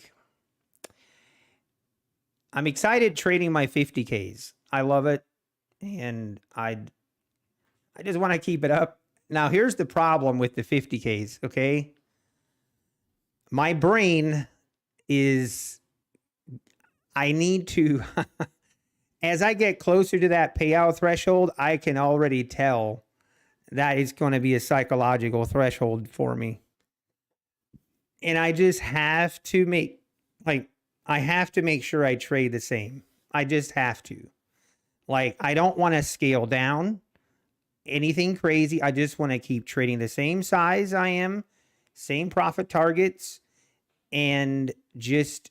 Speaker 1: excited trading my 50Ks. I love it. And I just want to keep it up. Now, here's the problem with the 50Ks, okay? My brain is, I need to, as I get closer to that payout threshold, I can already tell that it's going to be a psychological threshold for me. And I just have to make, I have to make sure I trade the same. I just have to. I don't want to scale down anything crazy. I just want to keep trading the same size I am, same profit targets, and just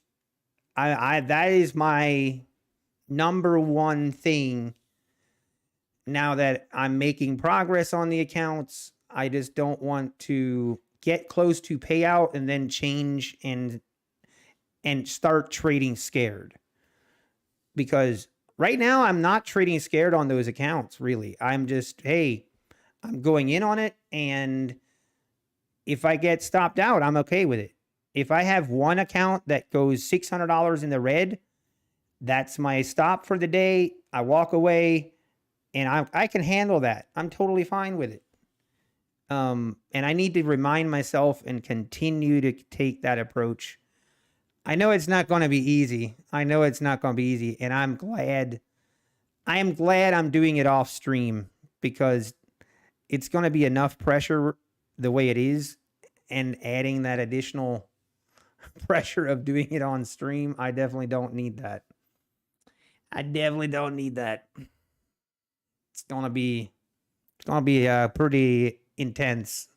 Speaker 1: that is my number one thing. Now that I'm making progress on the accounts, I just don't want to get close to payout and then change and start trading scared. Because right now, I'm not trading scared on those accounts, really. I'm just, hey, I'm going in on it, and if I get stopped out, I'm okay with it. If I have one account that goes $600 in the red, That's my stop for the day. I walk away and I can handle that. I'm totally fine with it. And I need to remind myself and continue to take that approach. I know it's not going to be easy. I know it's not going to be easy. And I'm glad I'm doing it off stream because it's going to be enough pressure the way it is. And adding that additional pressure of doing it on stream, I definitely don't need that. I definitely don't need that. It's going to be pretty intense.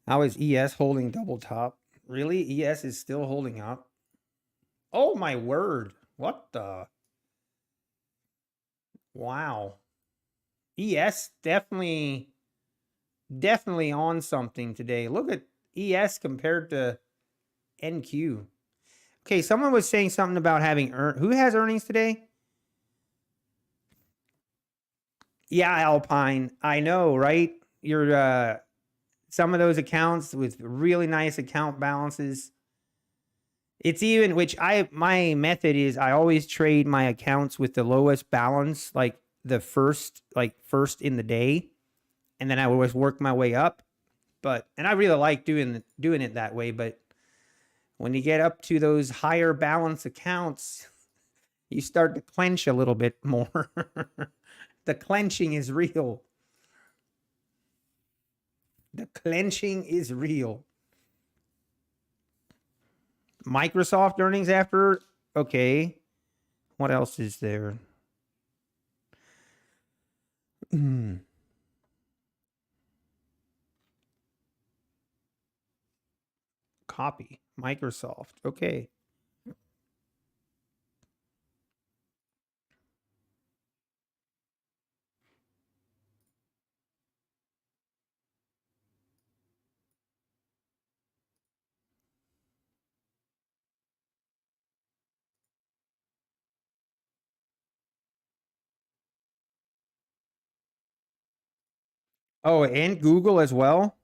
Speaker 1: How is ES holding double top? Really? ES is still holding up? Oh my word. What the? Wow. ES definitely on something today. Look at ES compared to NQ. Okay, someone was saying something about having who has earnings today? Yeah, Alpine. I know, right? You're some of those accounts with really nice account balances. It's even my method is I always trade my accounts with the lowest balance, like the first in the day, and then I always work my way up. And I really like doing it that way, but when you get up to those higher balance accounts, you start to clench a little bit more. The clenching is real. The clenching is real. Microsoft earnings after. Okay. What else is there? Copy. Microsoft. Okay. Oh, and Google as well?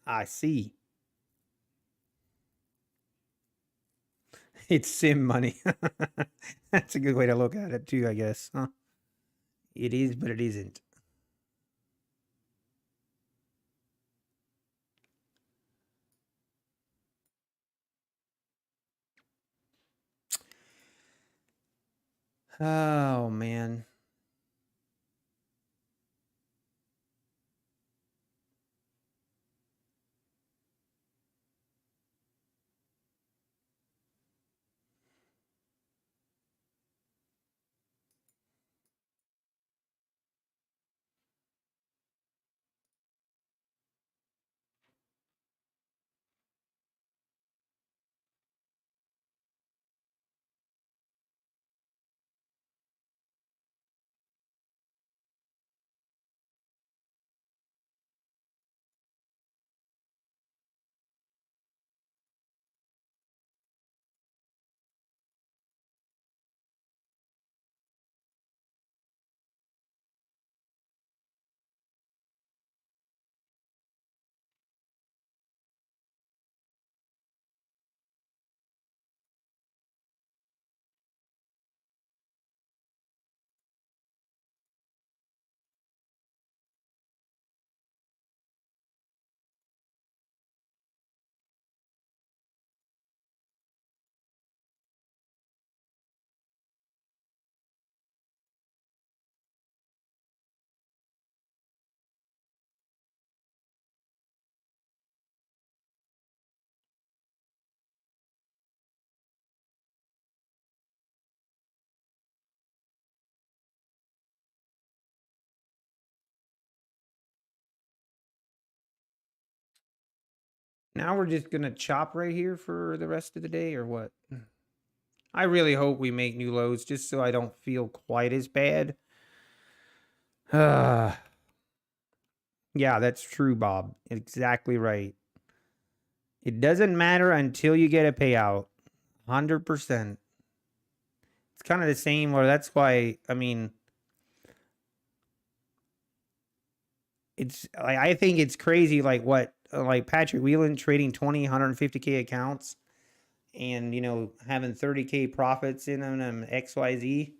Speaker 1: I see. It's sim money. That's a good way to look at it too, I guess. Huh? It is, but it isn't. Oh, man. Now we're just going to chop right here for the rest of the day or what? I really hope we make new lows just so I don't feel quite as bad. Yeah, that's true, Bob. Exactly right. It doesn't matter until you get a payout. 100%. It's kind of the same, or that's why, I mean, it's like, I think it's crazy, like what like Patrick Whelan trading 20, 150K accounts and, you know, having 30K profits in them and XYZ.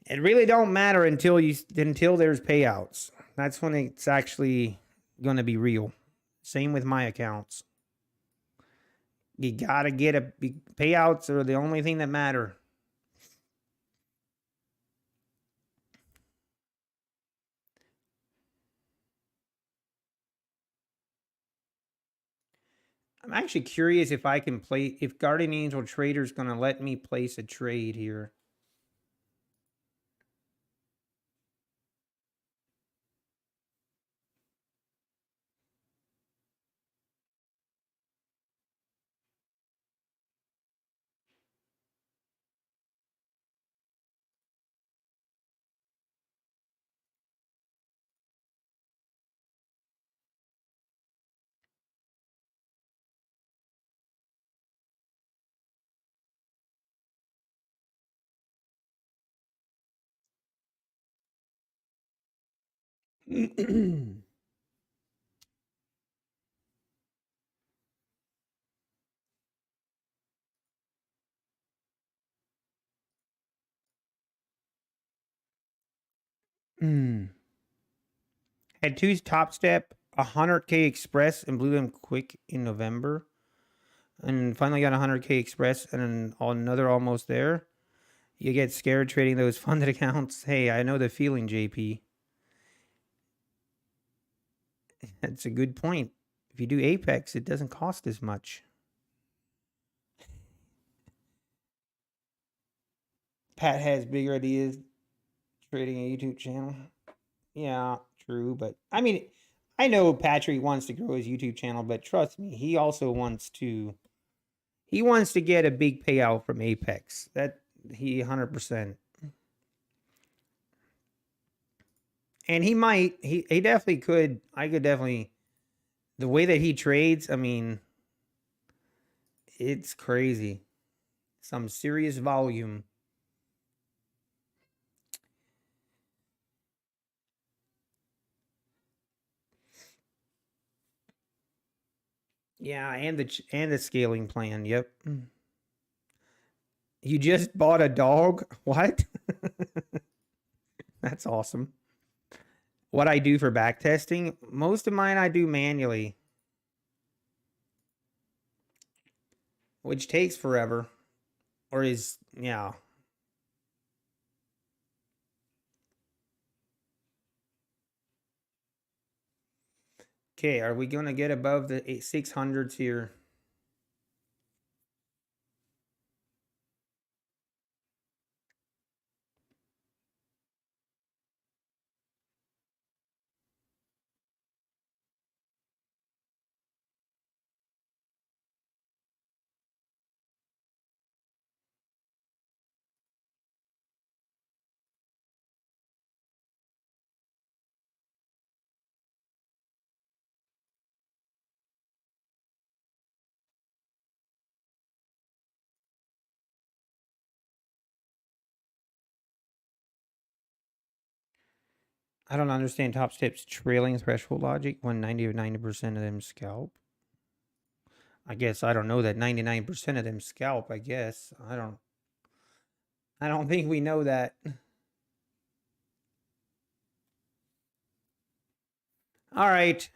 Speaker 1: It really don't matter until there's payouts. That's when it's actually going to be real. Same with my accounts. You got to get payouts are the only thing that matter. I'm actually curious if if Guardian Angel Trader's going to let me place a trade here. Had two top step, 100K Express, and blew them quick in November. And finally got 100K Express and then another almost there. You get scared trading those funded accounts. Hey, I know the feeling, JP. That's a good point. If you do Apex, it doesn't cost as much. Pat has bigger ideas trading a YouTube channel. Yeah, true. But I mean, I know Patrick wants to grow his YouTube channel, but trust me, he also wants to get a big payout from Apex. That he 100%. And he definitely could. I could definitely, the way that he trades, I mean, it's crazy. Some serious volume. Yeah, and the scaling plan. Yep. You just bought a dog? What? That's awesome. What I do for back testing, most of mine I do manually, which takes forever. Or is, yeah. Okay, are we going to get above the 600s here? I don't understand top steps trailing threshold logic when 90 or 90% of them scalp. I guess I don't know that 99% of them scalp, I guess. I don't think we know that. All right.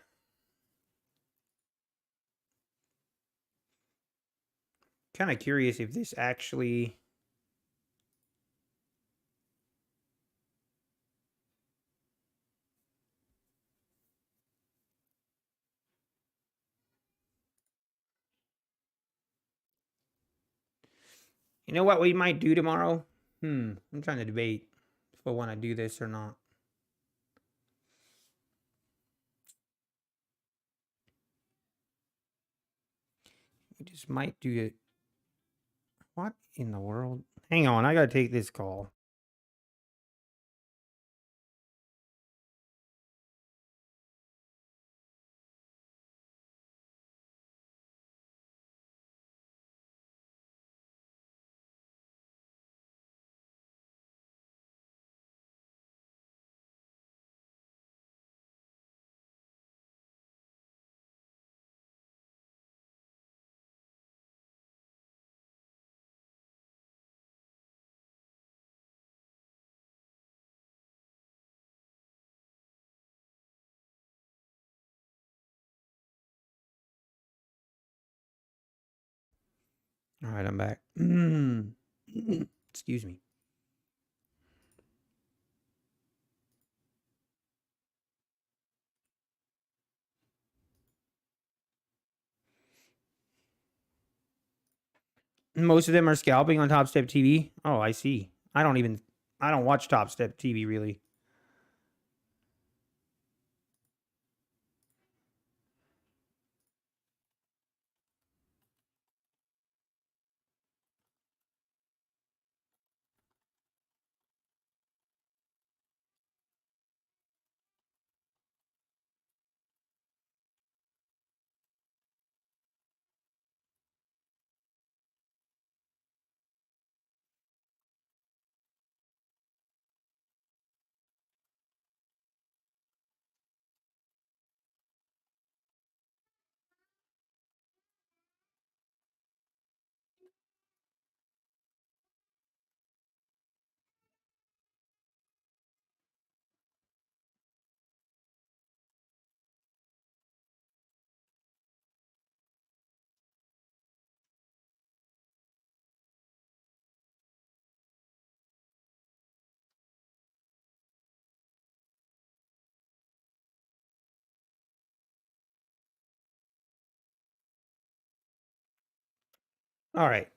Speaker 1: Kind of curious if this actually, you know what we might do tomorrow? I'm trying to debate if I want to do this or not. We just might do it. What in the world? Hang on, I gotta take this call. All right, I'm back. Excuse me. Most of them are scalping on Top Step TV. Oh, I see. I don't watch Top Step TV really. All right.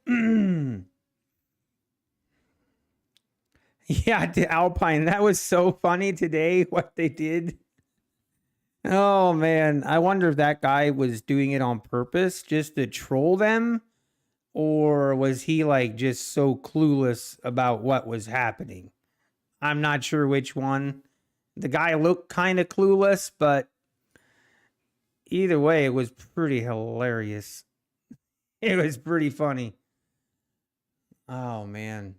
Speaker 1: Yeah, the Alpine. That was so funny today what they did. Oh man, I wonder if that guy was doing it on purpose just to troll them, or was he like just so clueless about what was happening? I'm not sure which one. The guy looked kind of clueless, but either way, it was pretty hilarious. It was pretty funny. Oh man.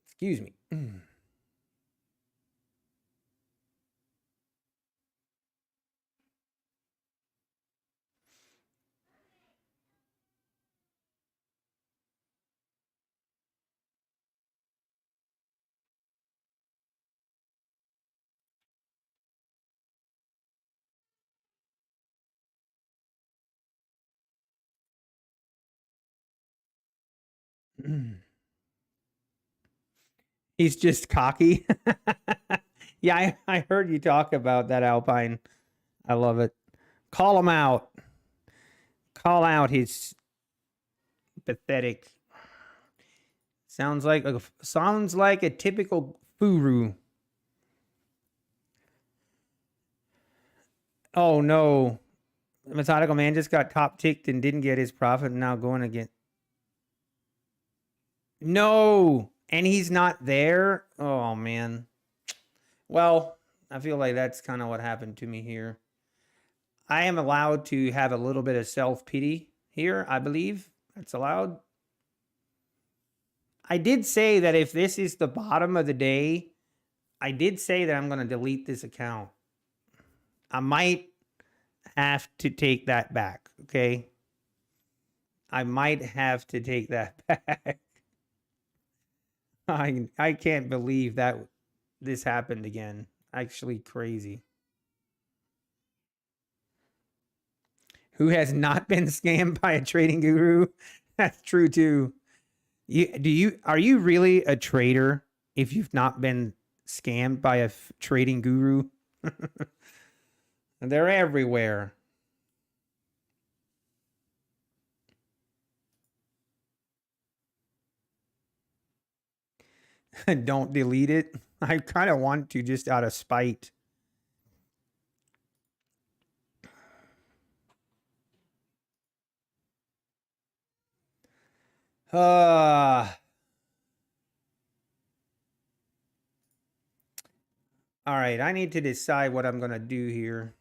Speaker 1: Excuse me. He's just cocky. Yeah, I heard you talk about that Alpine. I love it. Call him out. Call out his pathetic. Sounds like a typical furu. Oh no. The methodical man just got top ticked and didn't get his profit and now going again. No. And he's not there. Oh man. Well, I feel like that's kind of what happened to me here. I am allowed to have a little bit of self-pity here, I believe. That's allowed. I did say that if this is the bottom of the day, I did say that I'm going to delete this account. I might have to take that back, okay? I might have to take that back. I can't believe that this happened again. Actually crazy. Who has not been scammed by a trading guru? That's true too. Are you really a trader if you've not been scammed by a trading guru? They're everywhere. Don't delete it. I kind of want to just out of spite. Uh, all right, I need to decide what I'm going to do here.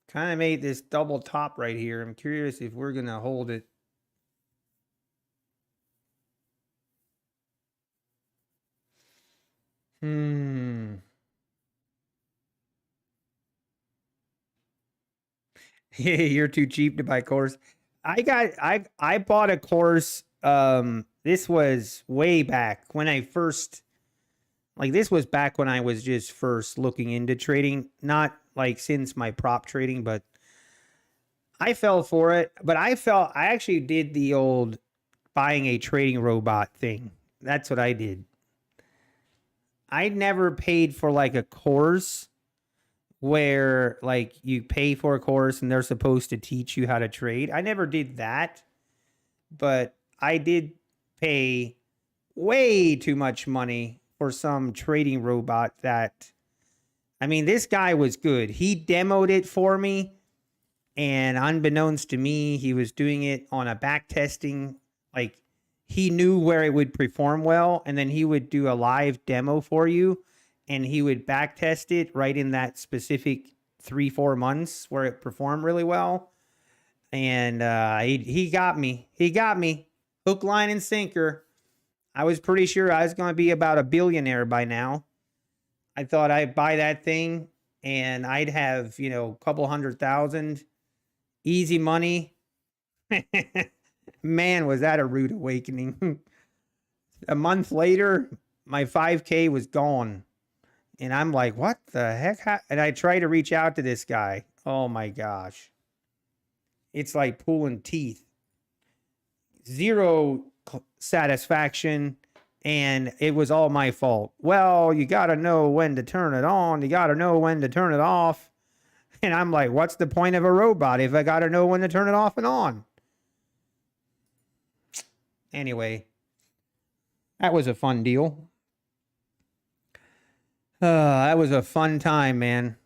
Speaker 1: Kind of made this double top right here. I'm curious if we're going to hold it. Hmm. You're too cheap to buy course. I bought a course. This was way back when I first, like, this was back when I was just first looking into trading, not like since my prop trading, but I fell for it. But I actually did the old buying a trading robot thing. That's what I did. I never paid for like a course where like you pay for a course and they're supposed to teach you how to trade. I never did that, but I did pay way too much money for some trading robot that, I mean, this guy was good. He demoed it for me, and unbeknownst to me, he was doing it on a back testing. Like, he knew where it would perform well, and then he would do a live demo for you, and he would back test it right in that specific 3-4 months where it performed really well. And he got me. He got me hook, line, and sinker. I was pretty sure I was going to be about a billionaire by now. I thought I'd buy that thing and I'd have, you know, a couple 100,000 easy money. Man, was that a rude awakening. A month later, my 5K was gone. And I'm like, what the heck? And I try to reach out to this guy. Oh my gosh. It's like pulling teeth. Zero satisfaction. And it was all my fault. Well, you got to know when to turn it on. You got to know when to turn it off. And I'm like, what's the point of a robot if I got to know when to turn it off and on? Anyway, that was a fun deal. That was a fun time, man.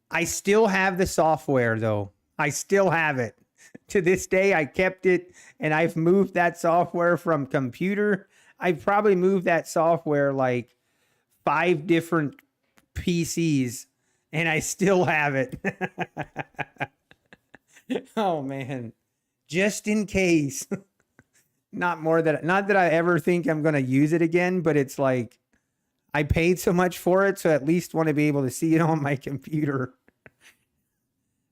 Speaker 1: I still have the software, though. I still have it. To this day, I kept it, and I've moved that software from computer. I've probably moved that software like 5 different PCs, and I still have it. Oh, man. Just in case. Not that I ever think I'm going to use it again, but it's like I paid so much for it, so I at least want to be able to see it on my computer.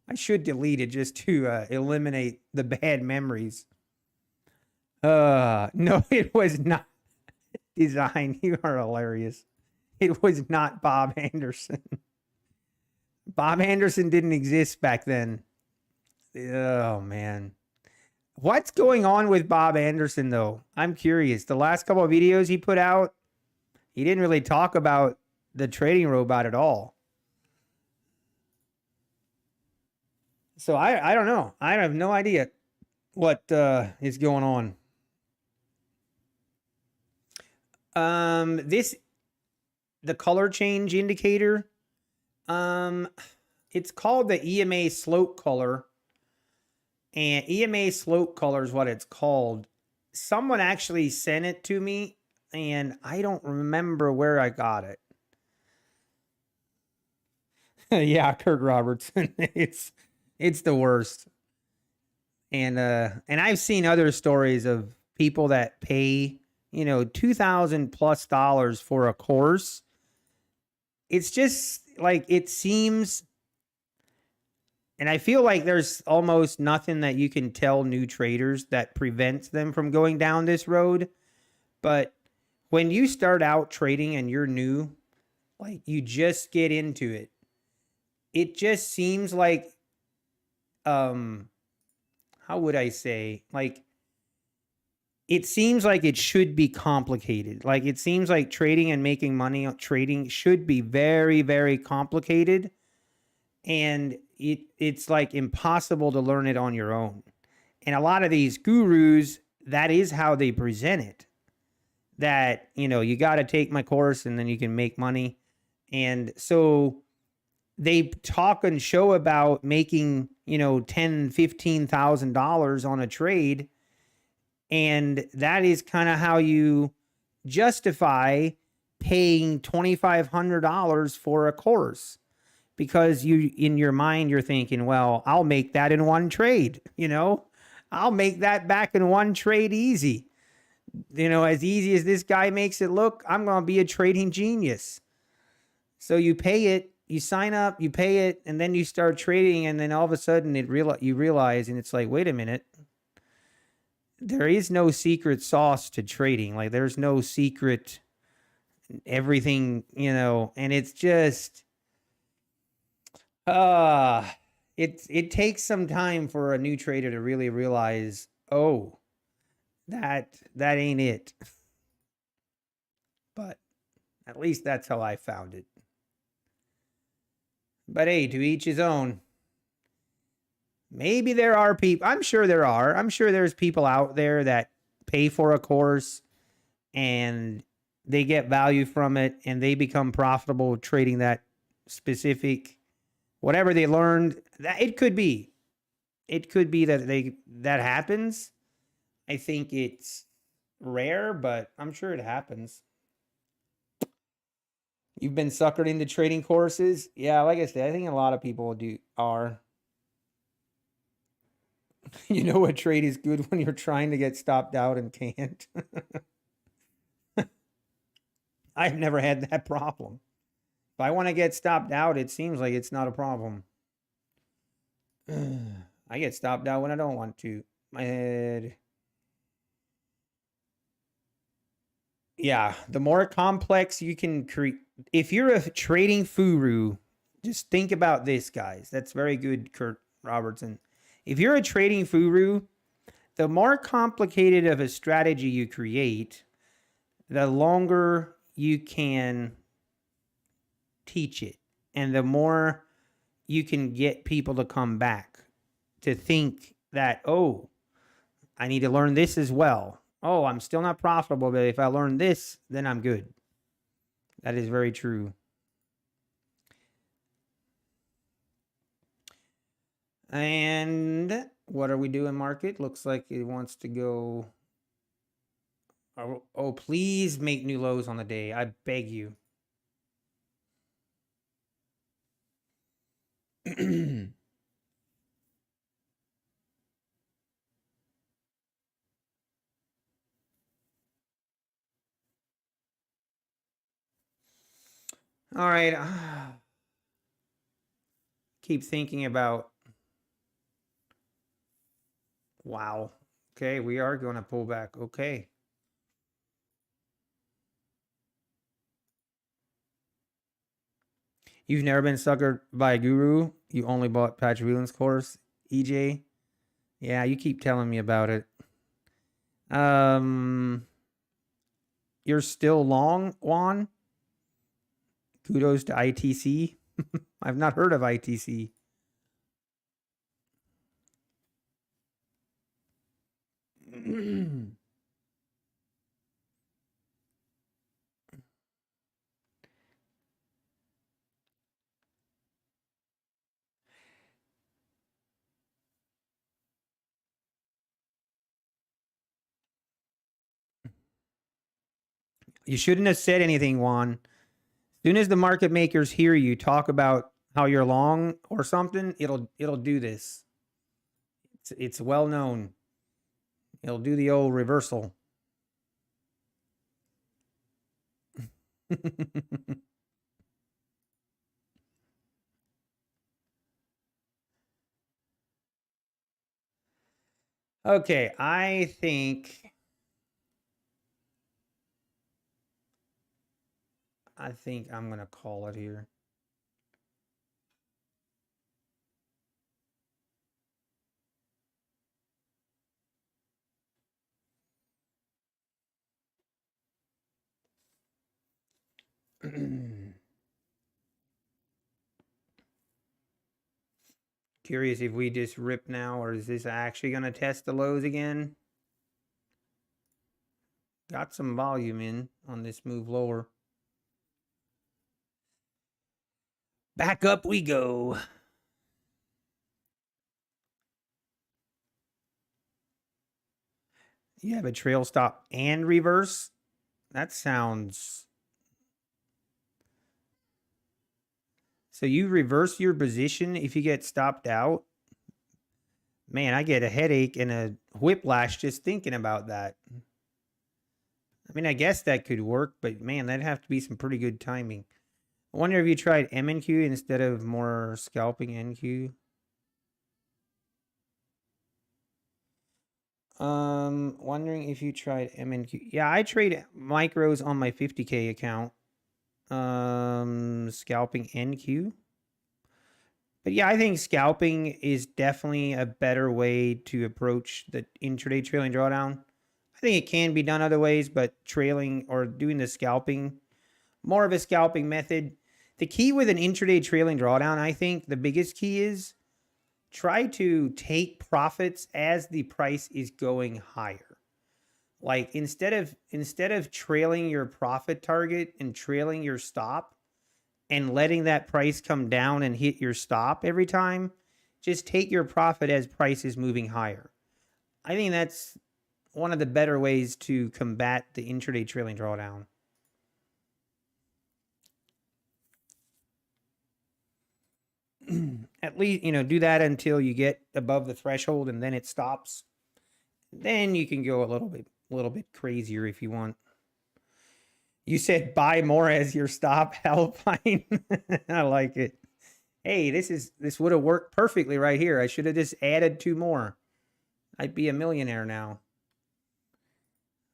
Speaker 1: I should delete it just to eliminate the bad memories. No, it was not designed. You are hilarious. It was not Bob Anderson. Bob Anderson didn't exist back then. Oh, man. What's going on with Bob Anderson, though? I'm curious. The last couple of videos he put out, he didn't really talk about the trading robot at all. So I don't know. I have no idea what is going on. The color change indicator, it's called the EMA slope color, and EMA slope color is what it's called. Someone actually sent it to me, and I don't remember where I got it. Yeah, Kurt Robertson. It's the worst. And I've seen other stories of people that pay, you know, $2,000+ for a course. It's just like, it seems, and I feel like there's almost nothing that you can tell new traders that prevents them from going down this road. But when you start out trading and you're new, like, you just get into it, it just seems like, how would I say, like, it seems like it should be complicated. Like, it seems like trading and making money on trading should be very, very complicated. And it's like impossible to learn it on your own. And a lot of these gurus, that is how they present it. That, you know, you got to take my course and then you can make money. And so they talk and show about making, you know, $10,000, $15,000 on a trade. And that is kind of how you justify paying $2,500 for a course, because you, in your mind, you're thinking, well, I'll make that in one trade. You know, I'll make that back in one trade easy. you know, as easy as this guy makes it look, I'm going to be a trading genius. So you pay it, you sign up, you pay it, and then you start trading, and then all of a sudden you realize, and it's like, wait a minute, there is no secret sauce to trading. Like, there's no secret everything, you know, and it's just it takes some time for a new trader to really realize, oh, that ain't it. But at least that's how I found it. But hey, to each his own. Maybe there are people, I'm sure there are. I'm sure there's people out there that pay for a course and they get value from it and they become profitable trading that specific, whatever they learned. That it could be that that happens. I think it's rare, but I'm sure it happens. You've been suckered into trading courses? Yeah, like I said, I think a lot of people are. You know what trade is good when you're trying to get stopped out and can't. I've never had that problem. If I want to get stopped out, it seems like it's not a problem. I get stopped out when I don't want to. My head. Yeah, the more complex you can create. If you're a trading furu, just think about this, guys. That's very good, Kurt Robertson. If you're a trading furu, the more complicated of a strategy you create, the longer you can teach it. And the more you can get people to come back to think that, oh, I need to learn this as well. Oh, I'm still not profitable, but if I learn this, then I'm good. That is very true. And what are we doing, market? Looks like it wants to go. Oh, please make new lows on the day. I beg you. All right. Keep thinking about. Wow. Okay, we are going to pull back. Okay. You've never been suckered by a guru. You only bought Patrick Whelan's course, EJ. Yeah, you keep telling me about it. You're still long, Juan? Kudos to ITC. I've not heard of ITC. You shouldn't have said anything, Juan. As soon as the market makers hear you talk about how you're long or something, it'll do this. It's well known. It'll do the old reversal. Okay, I think I'm going to call it here. Curious if we just rip now, or is this actually going to test the lows again? Got some volume in on this move lower. Back up we go. You have a trail stop and reverse? That sounds... So you reverse your position if you get stopped out? Man, I get a headache and a whiplash just thinking about that. I mean, I guess that could work, but man, that'd have to be some pretty good timing. I wonder if you tried MNQ instead of more scalping NQ. Wondering if you tried MNQ. Yeah, I trade micros on my 50K account. Scalping NQ. But yeah, I think scalping is definitely a better way to approach the intraday trailing drawdown. I think it can be done other ways, but trailing or doing the scalping, more of a scalping method. The key with an intraday trailing drawdown, I think the biggest key is try to take profits as the price is going higher. Like instead of trailing your profit target and trailing your stop and letting that price come down and hit your stop every time, just take your profit as price is moving higher. I think that's one of the better ways to combat the intraday trailing drawdown. At least, do that until you get above the threshold and then it stops. Then you can go a little bit crazier if you want. You said buy more as your stop, Alpine. I like it. Hey, this would have worked perfectly right here. I should have just added 2 more. I'd be a millionaire now.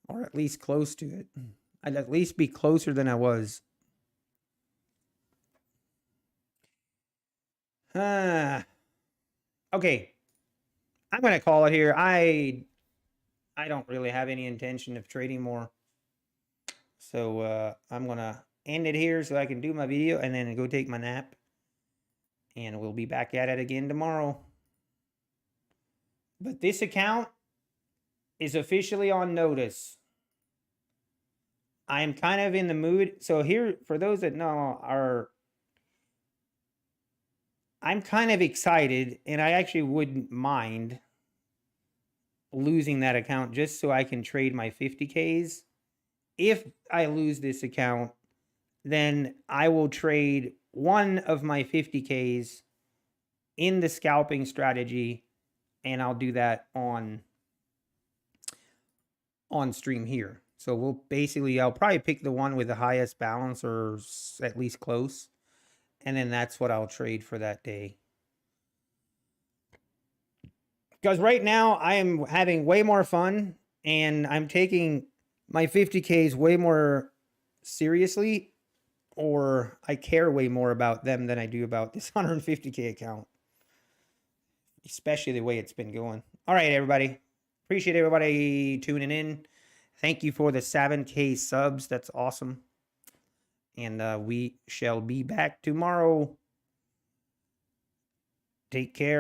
Speaker 1: Or at least close to it. I'd at least be closer than I was. Okay. I'm going to call it here. I don't really have any intention of trading more. So I'm going to end it here so I can do my video and then go take my nap. And we'll be back at it again tomorrow. But this account is officially on notice. I am kind of in the mood. So here, for those that know, I'm kind of excited, and I actually wouldn't mind losing that account just so I can trade my 50Ks. If I lose this account, then I will trade one of my 50Ks in the scalping strategy, and I'll do that on stream here. So I'll probably pick the one with the highest balance or at least close. And then that's what I'll trade for that day. Because right now I am having way more fun and I'm taking my 50Ks way more seriously, or I care way more about them than I do about this 150K account. Especially the way it's been going. All right, everybody. Appreciate everybody tuning in. Thank you for the 7K subs. That's awesome. And we shall be back tomorrow. Take care.